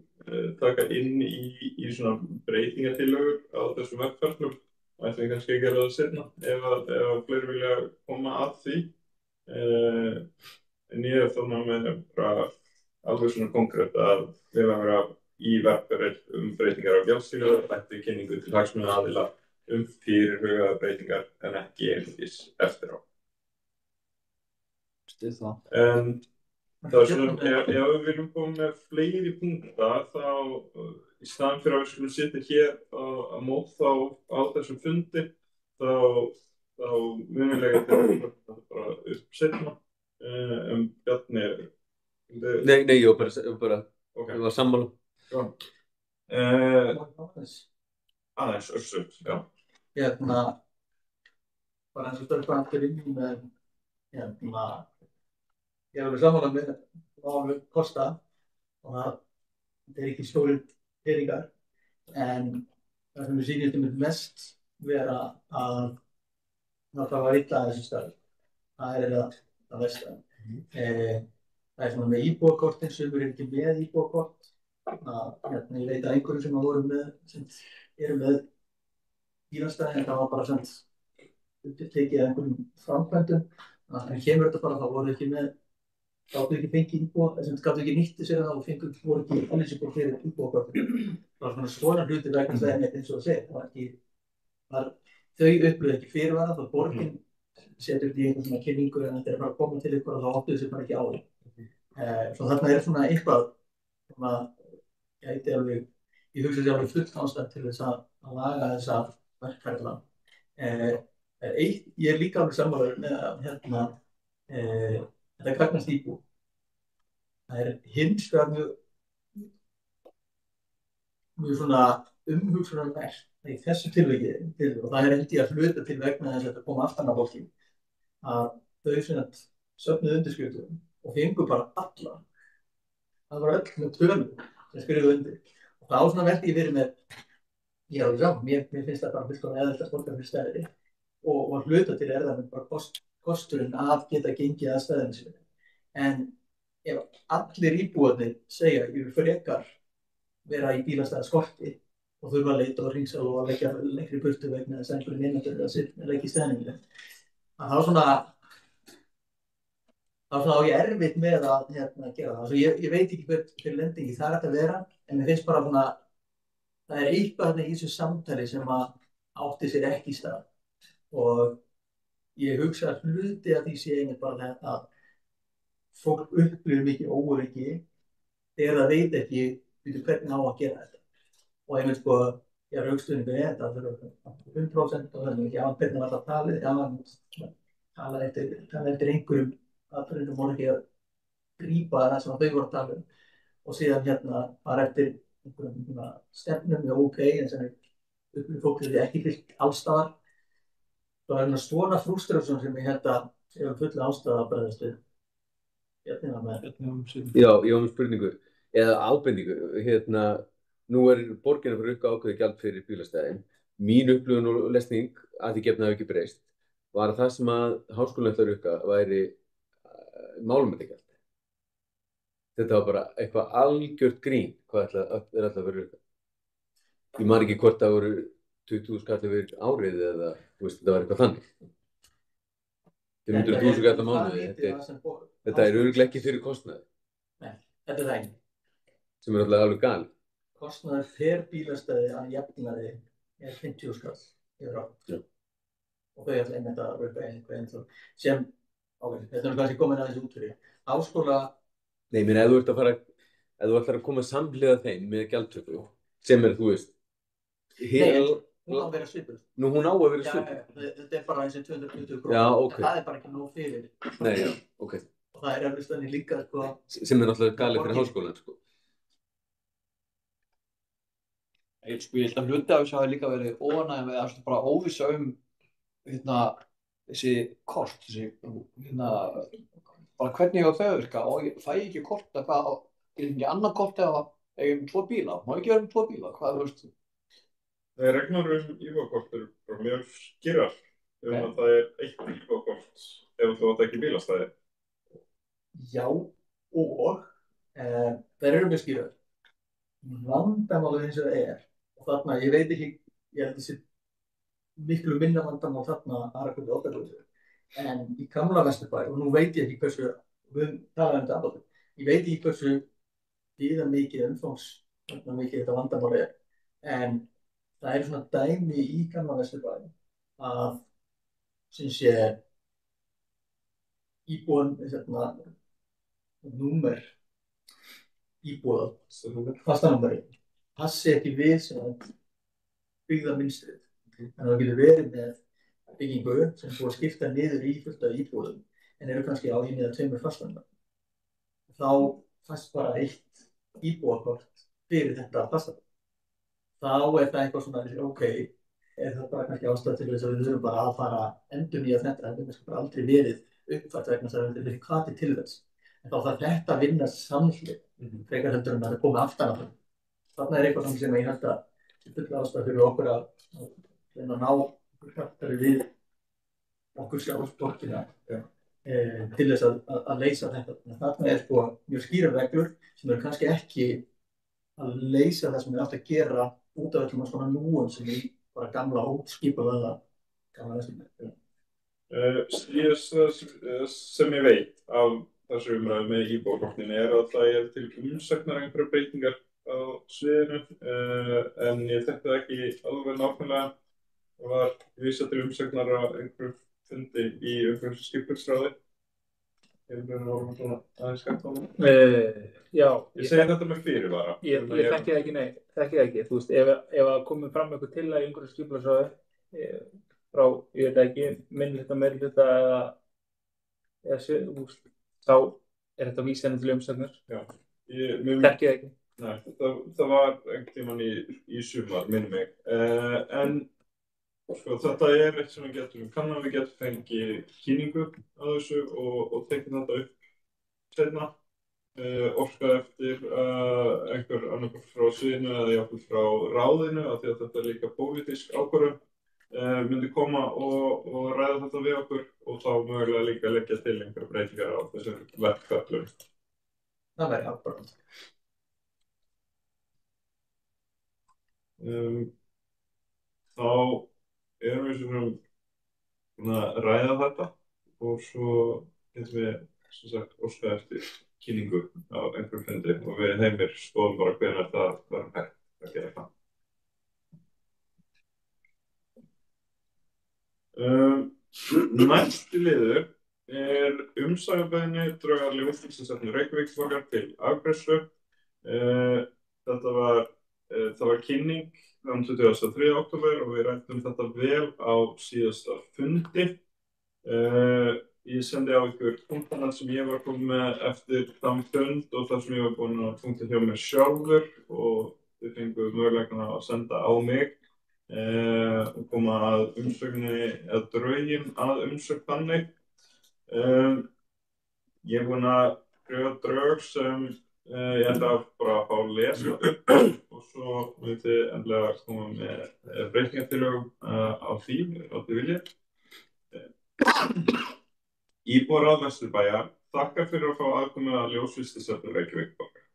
taka inn í svona breytingatillögur á þessum vegferðlum, ætlum við kannski að gera það seinna ef fleiri vilja koma að því. En ég þannig með bara alveg svona konkrétt að við að vera í verkferð breytingar á gjaldstílu eftir kynningu til hagsmunaaðila fyrirhugaðar breytingar en ekki einungis eftir á. Styð það. En það svona, ef við viljum koma með fleiri punkta þá í staðan fyrir að við skulum sitja hér að mót þá á þessum fundi þá munilega þetta bara upp seinna. Bjarni... Nei, ég var bara ég var sammála. Aðeins össut, já. Bara eins og stöðum aftur inn með ég er alveg sammála með hvað kosta og það ekki stórir peningar en það sem við sýnist mest vera að það var illa þessi stað. Það það versta. Það svona með íbúakortin sem ekki með íbúakort. Ég veit að einhverjum sem voru með sem eru með bílastæði en það var bara tekið einhverjum framkvæmdum. Þannig að kemur þetta bara þá voru ekki með gátu ekki fengið íbúa, gátu ekki nýtti sér það og voru ekki eligible fyrir íbúakortin. Það var svona hluti vegna það eins og að segja. Þau upplöðu ekki fyrirvara þá borgin setur þetta í einhvern svona kynningu en þetta bara að koma til ykkur og þá áttuðu sér bara ekki á því. Svo þarna svona eitthvað sem ég hugsa sér alveg fullt ástæð til þess að laga þessa verkferla. Ég líka alveg sammála með þetta gagnast íbúð. Það hins vegar mjög svona umhugsunarvert í þessu tilviki og það held ég að hluta til vegna þess að þetta kom aftan af fólki að þau söfnuðu undirskriftum og fengu bara alla. Það var öll með tölum sem skrifuðu undir. Og það svona velti ég fyrir með ég alveg saman, mér finnst það bara fullkomlega eðlilegt borga fyrir stæði og hluta til það með bara kosturinn að geta gengið að stæðinu sinni. En ef allir íbúarnir segja ég vil frekar vera í bílastæðaskorti og þurfa að leita og hringsal og að leggja lengri burtu vegna þess að einhverjum nemendur að leggja í stæðinu. Þá svona á ég erfitt með að gera það. Ég veit ekki hver lendingi það að vera, en mér finnst bara svona það eitthvað í þessu samtali sem átti sér ekki í stað. Og ég hugsa að hluti af því sé einmitt bara þetta að fólk upplifir mikið óöryggi þegar það veit ekki hvernig á að gera þetta. Og einmitt ég er hugstuðning við þetta, það er 5% og það er ekki hvernig var það talið, tala eftir einhverjum aðferðum voru ekki að grípa það sem þau voru að tala og síðan bara eftir einhverjum stefnum en sem fólk ekki fylgt alls staðar. Það er svona frústrasjón sem ég held að ég fulla ástæða að bregðast við. Já, ég var með spurningu eða ábendingu. Nú borgin að fara ákveðið gjald fyrir bílastæðin. Mín upplifun og lesning að því gefna hafi ekki breyst var að það sem að háskólinn ætlar væri málumyndagjald. Þetta var bara eitthvað algjört grín hvað alltaf verið auka. Ég man ekki hvort það voru 20.000 kall yfir árið eða þetta var eitthvað þannig. 500.000 kall á mánuði. Þetta örugglega ekki fyrir kostnaði. Nei, þetta það ekki. Sem alltaf alveg galið. Kostnaður fer bílastæði að jafnaði 50.000 kall yfir ár. Og þau ætla einmitt að auka eitthvað sem þetta kannski komin aðeins út fyrir. Háskóla... Nei, ef þú ætlar að koma samhliða þeim með gjaldtöku, sem þú veist... Nei, hún á að vera svipuð. Nú, hún á að vera svipuð? Þetta bara eins og 220 krónur. Já, ok. Það bara ekki nóg fyrir. Nei, já, ok. Og það eflaust þannig líka, sem náttúrulega galið fyrir háskólann, Ég held að hluti af þessu hafi líka verið óánægja með bara óvissa þessi kort, bara hvernig á þau virka og fæ ég ekki kort að hvað, er ekki annað kort eða eigum 2 bíla, má ekki vera 2 bíla, hvað veist þú? Reglunar íbúðarkort eru bara mjög skýrar að það eitt íbúðarkort ef þú átt ekki bílastæði. Já, og þær eru mjög skýrar. Vandamálið eins og það og þarna, ég veit ekki, ég held þessi miklu minna vandamál þarna aðrakvöldu óttalögu. En í gamla Vesturbæ, og nú veit ég ekki hversu, við talaðum þetta alveg, ég veit ekki hversu mikið umfangsmikið þetta vandamál en það svona dæmi í gamla Vesturbæ að sem sé íbúðan, númer íbúða, fastanúmeri, passi ekki við sem byggðarmynstrið. Þannig að það getur verið með byggingu sem búið að skipta niður í fullt af íbúðum en eru kannski á 1 eða 2 fastanúmer. Þá fæst bara 1 íbúðarkort fyrir þetta fastanúmer. Þá það eitthvað svona, ok, það bara kannski ástæða til þess að við þurfum bara að fara endurnýja þetta, það kannski bara aldrei verið uppfært vegna þess að þetta er hvati til þess. En þá þarf þetta að vinna samhliða, frekar heldur en að það komi aftan af það. Þarna eitthvað sem ég held að full ástæða fyrir okkur að reyna að ná kraftari við okkur sjálfsborgina til þess að leysa þetta. Þarna sko mjög skýrar reglur sem eru kannski ekki að leysa það sem við átt að gera út af öllum að svona núum sem er bara gamla óskipaða gamla Vesturbæ. Sem ég veit af þessu umræðu með íbúðarkortin að það til umsagnar einhverjar breytingar á sviðinu en ég þekki það ekki alveg nákvæmlega. Það var vísað til umsagnar á einhverjum fundi í umhverfisskipulagsráði. Hefur það svona aðeins skemmt á það? Já. Ég segi þetta með fyrirvara. Ég þekki það ekki, nei, þekki það ekki. Þú veist, ef það komið fram eitthvað tillaga í umhverfisskipulagsráði frá, ég veit ekki, minnihluta, meirihluta eða þá þetta vísað til umsagnar. Já. Þekki það ekki. Nei, það var einhvern tímann í sumar, minnum mig. En sko, þetta eitt sem við getum fengið kynningu á þessu og tekið þetta upp seinna. Óskað eftir einhver annarkvæmt frá sviðinu eða jafnvel frá ráðinu af því að þetta líka pólitísk ákvörðun myndi koma og ræða þetta við okkur og þá mögulega líka leggja til einhverja breytingar á þessum verkferlum. Það væri ákvörðun. Þá erum við svona að ræða þetta og svo getum við sem sagt óskað eftir kynningu á einhverjum fundi og við heimir skoðum bara hvenær það var hægt að gera það. Næsti liður umsagarbeiðni drög ljósmyndastefnu Reykjavíkurborgar til afgreiðslu. Það var kynning þann 23. október og við ræddum þetta vel á síðasta fundi. Ég sendi á ykkur punktana sem ég var komið með eftir þann fund og það sem ég var búinn að punkta hjá mér sjálfur og þið fenguð möguleikana að senda á mig og koma að umsögninni eða drögin að umsögn þannig. Ég er búinn að skrifa drög sem ég ætla bara að fá að lesa og svo myndi ég endilega koma með breytingartillögum á því viljið. Íbúar Vesturbæjar þakkar fyrir að fá aðkomu að ljósmyndastefnu Reykjavíkurborgar.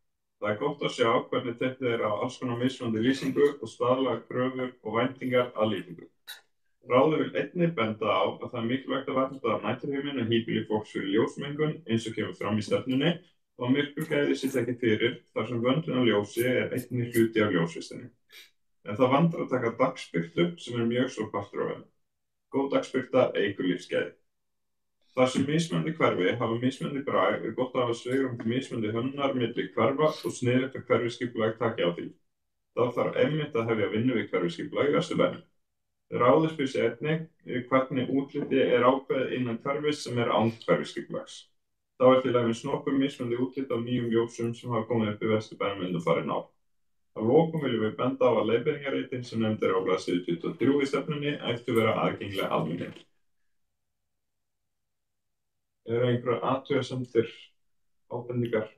Það er gott að sjá hvernig tekið er á alls konar mismunandi lýsingu og staðlaga kröfur og væntingar að lýsingu. Ráðið vil einnig benda á að það er mikilvægt að vernda næturhimin og híbýli fólks fyrir ljósmengun eins og kemur fram í stefnunni og myrkurgæði sé tekið fyrir þar sem vöndun á ljósi er einnig hluti af ljósvistinni. En það vantar að taka dagsbirtu sem er mjög svo partur af henni. Góð dagsbirta eykur lífsgæði. Þar sem mismunandi hverfi hafa mismunandi brag er gott að hafa svigrúm til mismunandi hönnunar milli hverfa og sniðugt að hverfiskipulag taki á því. Þá þarf einmitt að hefja vinnu við hverfiskipulag í Vesturbænum. Ráðið spyr sig einnig hvernig útliti er ákveðið innan hverfis sem er án hverfiskipulags. Þá er til dæmis nokkur mismunandi útlit af nýjum ljósum sem hafa komið upp í Vesturbænum undanfarin ár. Að lokum viljum við benda á að leiðbeiningarritin sem nefnd á blaðsíðu 23 í stefnunni ættu vera aðgengileg almenningi. Eru einhverjar athugasemdir, ábendingar?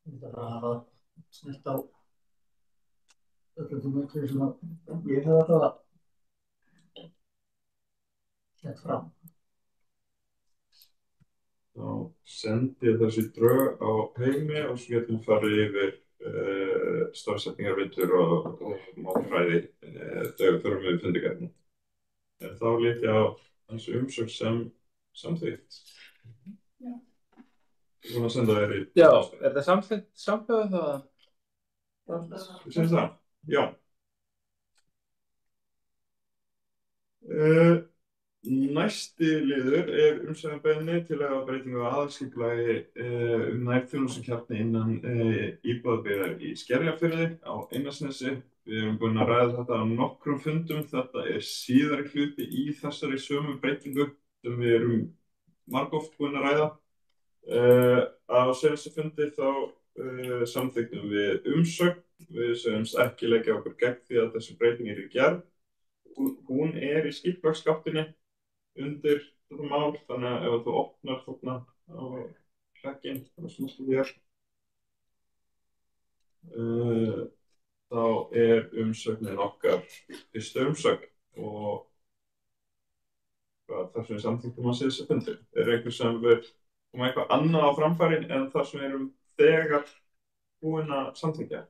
Það er að hafa snert á öllu því miklu sem að ég hef alltaf sett fram. Þá sendi ég þessi drög á heimi og svo getum við farið yfir stafsetningarvindur og málfræði þegar við förum við fundigarna. Þá lít ég á þessu umsögn sem samþykkt. Ég er búinn að senda þér í... Já, er það samhljóðið það? Þú segir það? Já. Næsti liður er umsækjarbeiðni til að breytingu á aðalskipulagi nærþjónustukjarna innan íbúðabyggðar í Skerjafirði á Einarsnesi. Við erum búin að ræða þetta á nokkrum fundum. Þetta er síðari hluti í þessari sömu breytingu sem við erum margoft búin að ræða. Á seinasta fundi þá samþykktum við umsögn. Við segjumst ekki leggja okkur gegn því að þessi breyting er í gerð. Hún er í skipulagsgáttinni undir þetta mál, þannig að ef þú opnar þarna á hlekkinn, þannig sem þú hér, þá er umsögnin okkar fyrstu umsögn og það sem við samþykktum að síðustu fundi. Er einhver sem vil koma eitthvað annað á framfærin en það sem við erum þegar búin að samþykkja?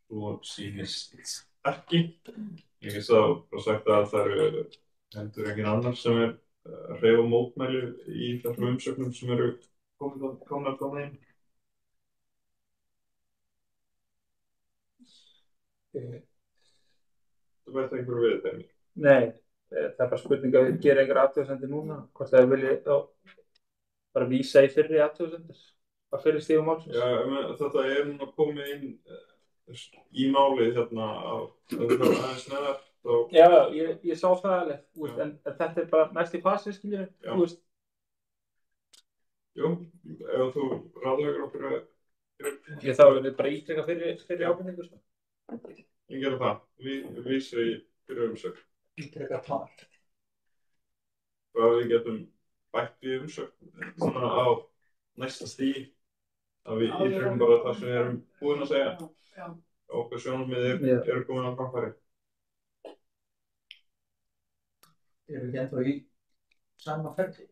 Svo sýnist ekki. Ég get þá sagt að það eru heldur engin annar sem er að hreyfa mótmæli í þessum umsögnum sem eru komnar frá þeim. Þú veit einhverju við þeim? Nei, það er bara spurning að við gerum einhver athugasemdir núna, hvort það vilji þá bara vísa í fyrri athugasemdir á fyrri stigum málsins. Já, þetta er núna komið inn í málið hérna á aðeins neðar. Já, ég sá það alveg, en þetta er bara næst í fasi, skiljið, þú veist. Jú, ef þú ráðlegur okkur að... Ég þá er bara ítreka fyrir ábendingu, sko. Ég gerði það, vísa í fyrir umsögn. Ítreka par. Hvað við getum bætt í umsögn, svona á næsta stigi, að við ítrekum bara það sem við erum búin að segja. Okkar sjónarmið eru komin á framfæri. Erum við ennþá í sama ferli?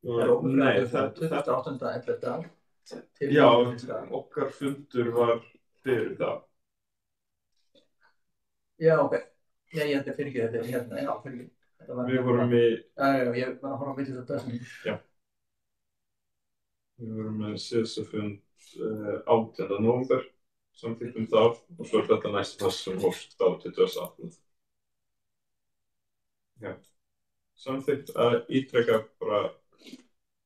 Nei, þetta er 28.11. Já, okkar fundur var fyrir það. Já, ok. Já, ég held að fyrir ekki þetta hérna. Já, fyrir ekki. Við vorum í... Já, ég var að horfa á milli þetta sem... Já. Við vorum með síðasta fund 18. nóvember, samþykktum þá, og svo er þetta næst það sem hófst á 28. Já. Samþykkt að ítreka bara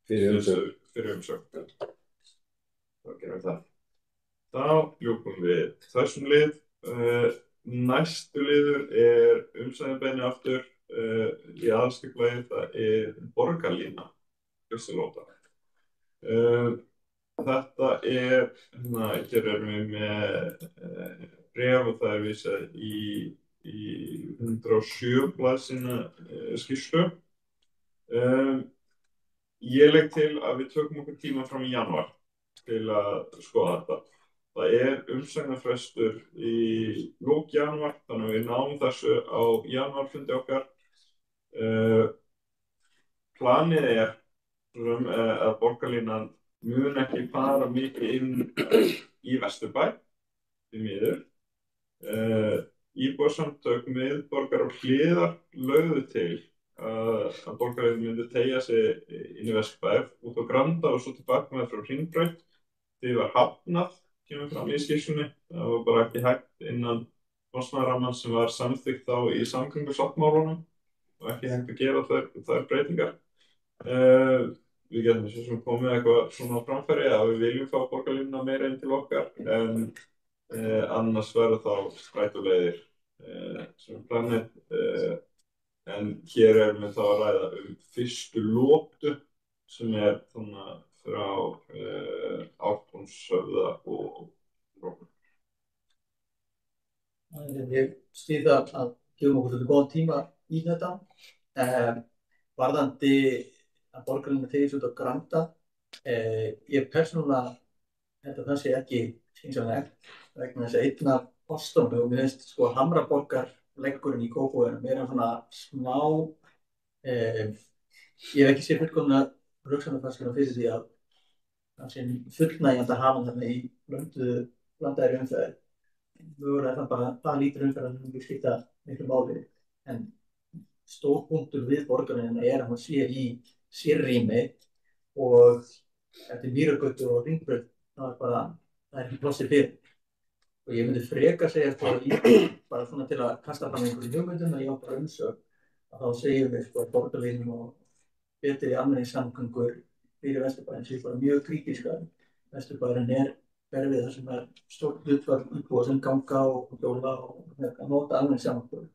fyrir umsögn. Þá gerum við það. Þá ljúkum við þessum lið. Næstu liður er umsækjarbeiðni aftur í aðalskipulagi, það er borgarlína, Kristalóta. Þetta er, hér erum við með bréf og það er vísað í 107 blaðsíðna skýrslu. Ég legg til að við tökum okkur tíma fram í janúar til að skoða þetta. Það er umsagnarfrestur í lok janúar, þannig að við náum þessu á janúarfundi okkar. Planið er að borgarlínan mun ekki fara mikið inn í Vesturbæ, því miður. Íbúasamtök miðborgar og hliðar lögðu til að borgarlínan myndi teygja sig inn í Vesturbæ út á Granda og svo tilbaka með frá Hringbraut. Því var hafnað, kemur fram í skýrslunni. Það var bara ekki hægt innan kostnaðarrammann sem var samþykkt þá í samgöngusáttmálunum og ekki hægt að gera þær breytingar. Við getum svo sem komið eitthvað svona á framfæri að við viljum fá borgarlínuna meira inn til okkar en annars verður þá strætóleiðir sem planið. En hér erum við þá að ræða fyrstu lótu sem er þannig frá Ártúnshöfða og Rókum. Ég stýð að gefum okkur svolítið góðan tíma í þetta. Varðandi að borgarlínan tegir sig út á Granda, ég persónulega held að það sé ekki skynsamlegt vegna þess að einn af kostunum og mér finnst sko Hamraborgarleggurinn í Kópavoginum er svona smá, ég hef ekki séð fullkomna röksemdafærsluna fyrir því að það sé fullnægjandi að hafa þarna í blandaðri umferð. Mögulega er það bara, það lítur umferðan sem ekki skipta miklu máli, en stór punktur við borgarlínuna er að hún sé í sérrými og eftir Mýrargötu og Hringbraut, það er ekki plássið fyrir. Og ég myndi frekar segja bara svona til að kasta fram einhverjum hugmyndum að ég á bara umsögn að þá segjum við sko að borgarlínum og betri almenningssamgöngur fyrir Vesturbæinn séu bara mjög krítískar. Vesturbæinn er hverfið þar sem er stórt hlutfall íbúa sem ganga og hjóla og nota almenningssamgöngur.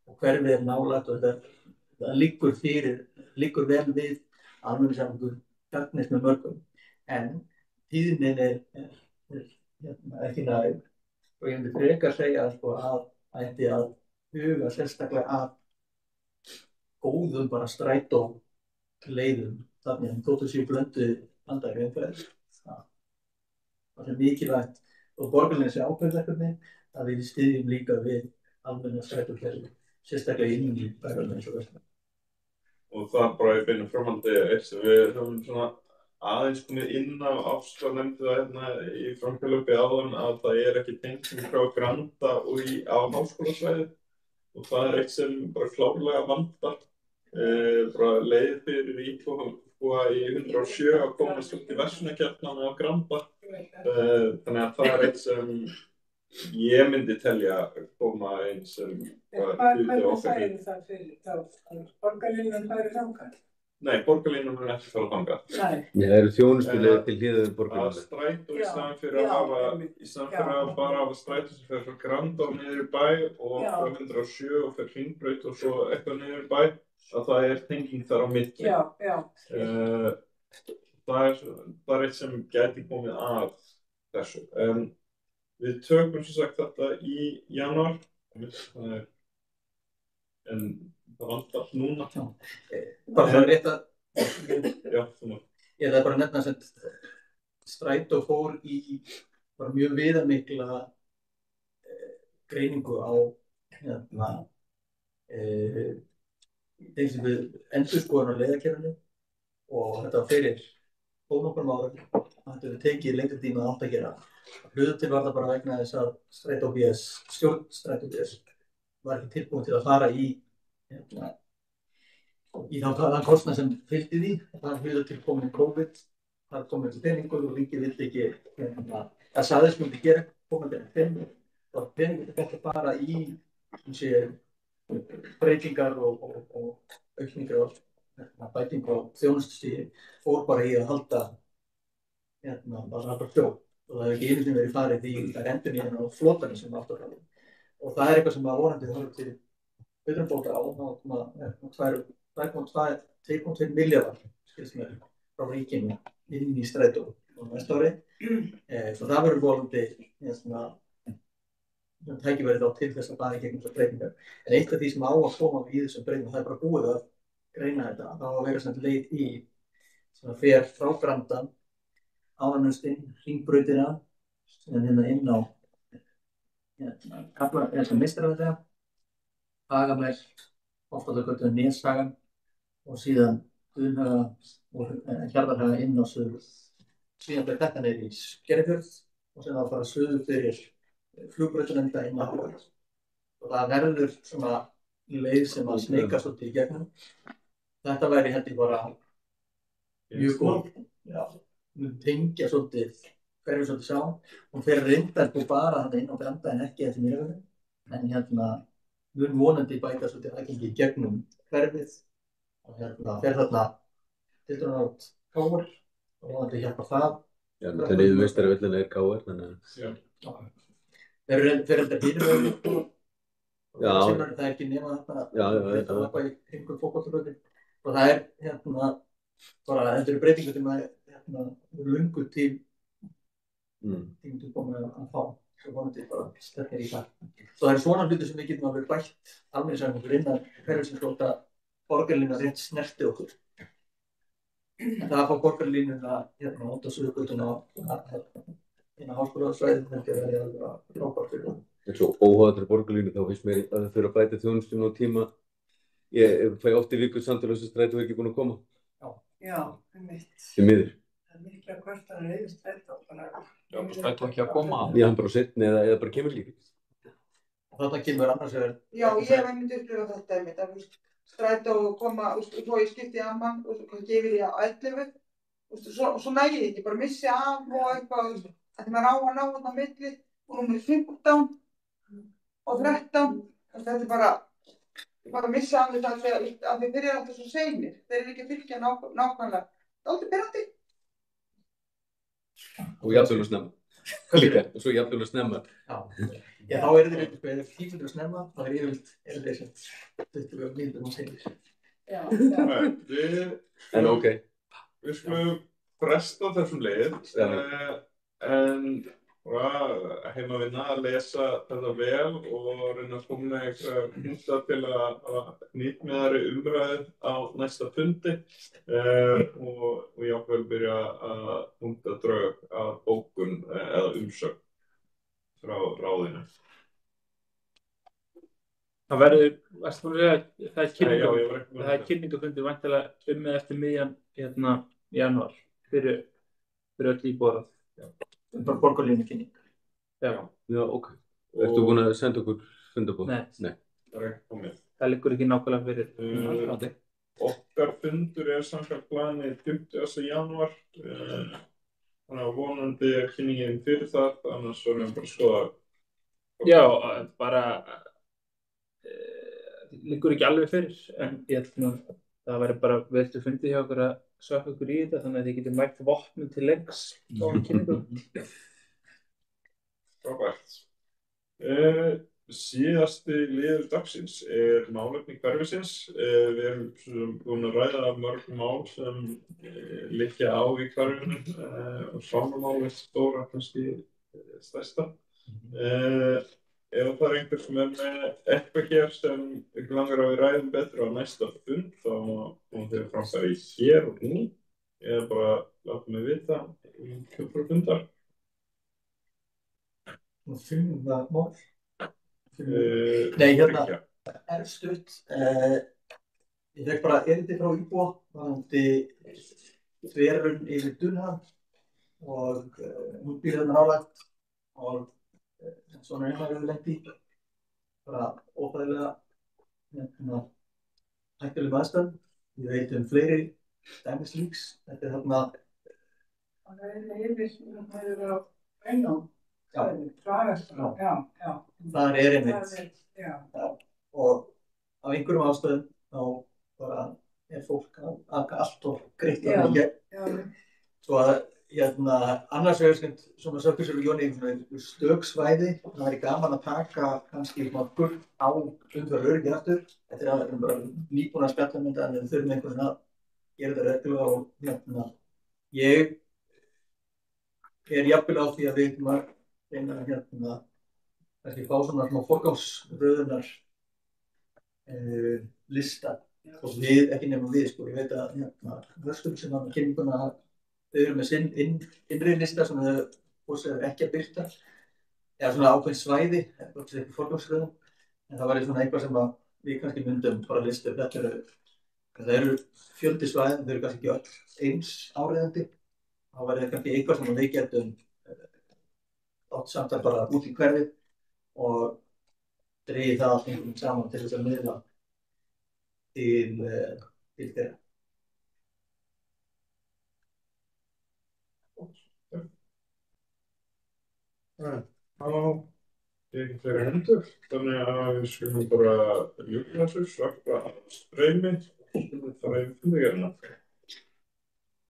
Og hverfið er nálægt og þetta liggur vel við almenningssamgöngur gagnist með mörgum. En tíðnin er ekki næg og ég myndi frekar segja sko, að ætti að huga sérstaklega að góðum bara strætóleiðum þannig að þóttu séu blönduð blandaðri umferð. Það er mikilvægt og borgarlínan sé ákveðverkefni að við styðjum líka við almenna strætókerfi, sérstaklega inn í bæjarnar eins og Vesturbæinn. Og það bara í beinu framhaldi sem við höfum svona aðeins komið inn á Ásta nefndi það hérna í framhjálpi áðan að það er ekki tenging frá Granda og á háskólasvæði og það er eitt sem bara klárlega vandar bara leið fyrir íbúa í 107 að komast upp í verslunarkjarnana á Granda þannig að það er eitt sem ég myndi telja koma eins sem Hvernig færi það fyrir þá? Borgarlínan færi þangað? Nei, borgarlínan mun ekki fara þangað. Nei. Það eru þjónustuleiðir til hliðar borgarlínu. Að strætó í staðinn fyrir að bara hafa strætó sem fer frá Granda og niður í bæ og frá 107 og fer Hringbraut og svo eitthvað niður í bæ að það er tenging þar á milli. Það er eitt sem gæti komið að þessu. Við tökum sem sagt þetta í janúar, en það vantar núna. Bara það er rétt að, ég ætlaði bara að nefna að strætó fór í bara mjög viðamikla greiningu á við endurskoðun á leiðakerfinu og þetta var fyrir nokkrum árum. Þetta hefur tekið lengri tíma að átt að gera. Hlutu til var það bara vegna þess að stjórn Strætó BS var ekki tilbúin til að fara í þann kostnað sem fylgdi því. Það hlutu til komin COVID, það komin til peningur og ríkið vildi ekki það sagðist myndi gera komandi peningur og peningur er ekki bara í breytingar og aukningar og bæting á þjónustustigi fór bara í að halda bara stjórn og það hefur ekki einu sinni verið farið í það endurnýjun á flotanum sem átt að ráða. Og það er eitthvað sem að vonandi þarf til utanbóta á 2,2 milljarðar skilst mér frá ríkinu inn í strætó á næsta ári. Svo það verður vonandi tækifæri þá til þess að fara í gegnum þessar breytingar. En eitt af því sem á að koma í þessum breytingum, það er bara búið að greina þetta, þá að vera sem leið í sem að fer frá Granda Ánanustinn, Hringbrautina, sem hérna inn á Meistaravelli, Hagamelk, Hofstallargötu, Neshaga og síðan Dunhaga og Hjarðarhaga inn á suður. Síðan fer þetta niður í Skerjafjörð og síðan að fara suður fyrir flugbrautarenda inn á Hagamelk. Og það verður svona leið sem að sneika svolítið í gegnum. Þetta væri held ég bara mjög góð. Tengja svolítið hverju svolítið sjá. Hún fer reyndar bara þarna inn á Granda en ekki eftir Mýrargötu. En mun vonandi bæta svolítið aðgengi í gegnum hverfið og fer þarna tiltölulega út KR og vonandi hjálpar það. Já, það niður Meistaravelli er KR, þannig að Fer þetta hinum það er ekki nema þarna það í kringum fótboltavöllinn og það er bara þetta eru breytingar sem að löngu tíma til komið að fá. svo vonandi bara stefnir í það. Svo það eru svona hlutir sem við getum alveg bætt almenningssamgöngur innan hverfisins þótt að borgarlínan rétt snerti okkur. En það að fá borgarlínuna hérna út á Suðurgötuna innan háskólasvæðið þetta er alveg frábært fyrir það. En svo óháðar borgarlínu þá finnst mér að það þurfa að bæta þjónustuna á tíma. Ég fæ oft í viku samtal og þessi strætó er ekki búin að koma. Já, einmitt. Því miður. Það er mikla kvartanir yfir strætó. Já, strætó ekki að koma. Já, hann bara seinni eða bara kemur líka. Þarna kemur annars vegar. Já, ég myndi upplifa þetta einmitt að strætó koma, svo ég skipti í amman og svo gefur ég á 11 og svo nægir ég ekki, bara missi af og eitthvað, að maður á að ná þarna á milli og númer 15 og 13, þetta er bara missa af þetta að þið byrjar alltaf svo seinir, þeir eru ekki að fylgja nákvæmlega, það er aldrei byrjandi. Og jafnvel að snemma. Og svo jafnvel að snemma. Já, þá eru þeir eitthvað, ef það tímur að snemma, þá er yfirvilt, þeir sem 20 mínútur og seinir. En ok. Við skulum fresta þessum leið, en heima vinna að lesa þetta vel og reyna að koma með eitthvað punkta til að nýtmiðari umræðu á næsta fundi og jáfnvel byrja að punkta drög að bókun eða umsögn frá ráðinu. Það verður, það er kynningafundur væntanlega eða eftir miðjan janúar fyrir öll íbúar. Bara borgarlínu kynning. Já, ok. Ertu búin að senda okkur fundabók? Nei. Það er ekki komið. Það liggur ekki nákvæmlega fyrir. Okkar fundur er samkvæmt plani 20. janúar. Þannig að vonandi er kynningin fyrir það, annars verðum við bara að skoða. Já, bara liggur ekki alveg fyrir, en það verður bara viltu fundið hjá okkur að sökka okkur í þetta, þannig að þið getum mætt vopnum til lengs á kynningum. Frábært. Síðasti liður dagsins er málefni hverfisins. Við erum búin að ræða mörg mál sem liggja á í hverfinu og sálmál er stóra, kannski stærsta. Ef það er einhver sem er með eitthvað hér sem ykkur langar að við ræðum betur á næsta fund, þá komum þeir framfæri hér og nú, eða bara láta mig vita í kjöldfra fundar. Og 5 mál. Nei, hérna er stutt. Ég fekk bara erindi frá íbúa varðandi þverun yfir Dunham og hún býr þarna nálægt og svona við lendi bara óþægilega hættulegum aðstæðum. Ég veit fleiri dæmislíks. Þetta er þarna það er yfir á Einum. Það er einmitt. Og af einhverjum ástæðum þá bara er fólk að aka allt og greitt að mikið. Svo að annars vegar svona sökkur sem við Jóni stöksvæði, það er gaman að taka kannski nokkur á öryggi aftur. Þetta er bara nýbúin að spjalla mynda en við þurfum einhvern að gera þetta reglulega og ég er jafnvel á því að við reyna að kannski fá svona smá forgangsröðunar lista og við, ekki nefnum við, ég veit að Höskuldur sem var með kynninguna, þau eru með sinn innri lista sem þau er ekki að birta eða svona ákveðin svæði, eitthvað forgangsröðun, en það væri svona eitthvað sem við kannski myndum bara listu. Það eru fjöldi svæðin, þau eru kannski ekki öll eins áreiðandi, þá væri kannski eitthvað sem við getum átt samtal bara út í hverfið og dregið það allt einhvern saman til þess að miðla til þeirra. Halló, ég ekki þeirra hendur, þannig að við skulum bara ljúka þessu svarta streymi og skulum fara yfir fundargerðina.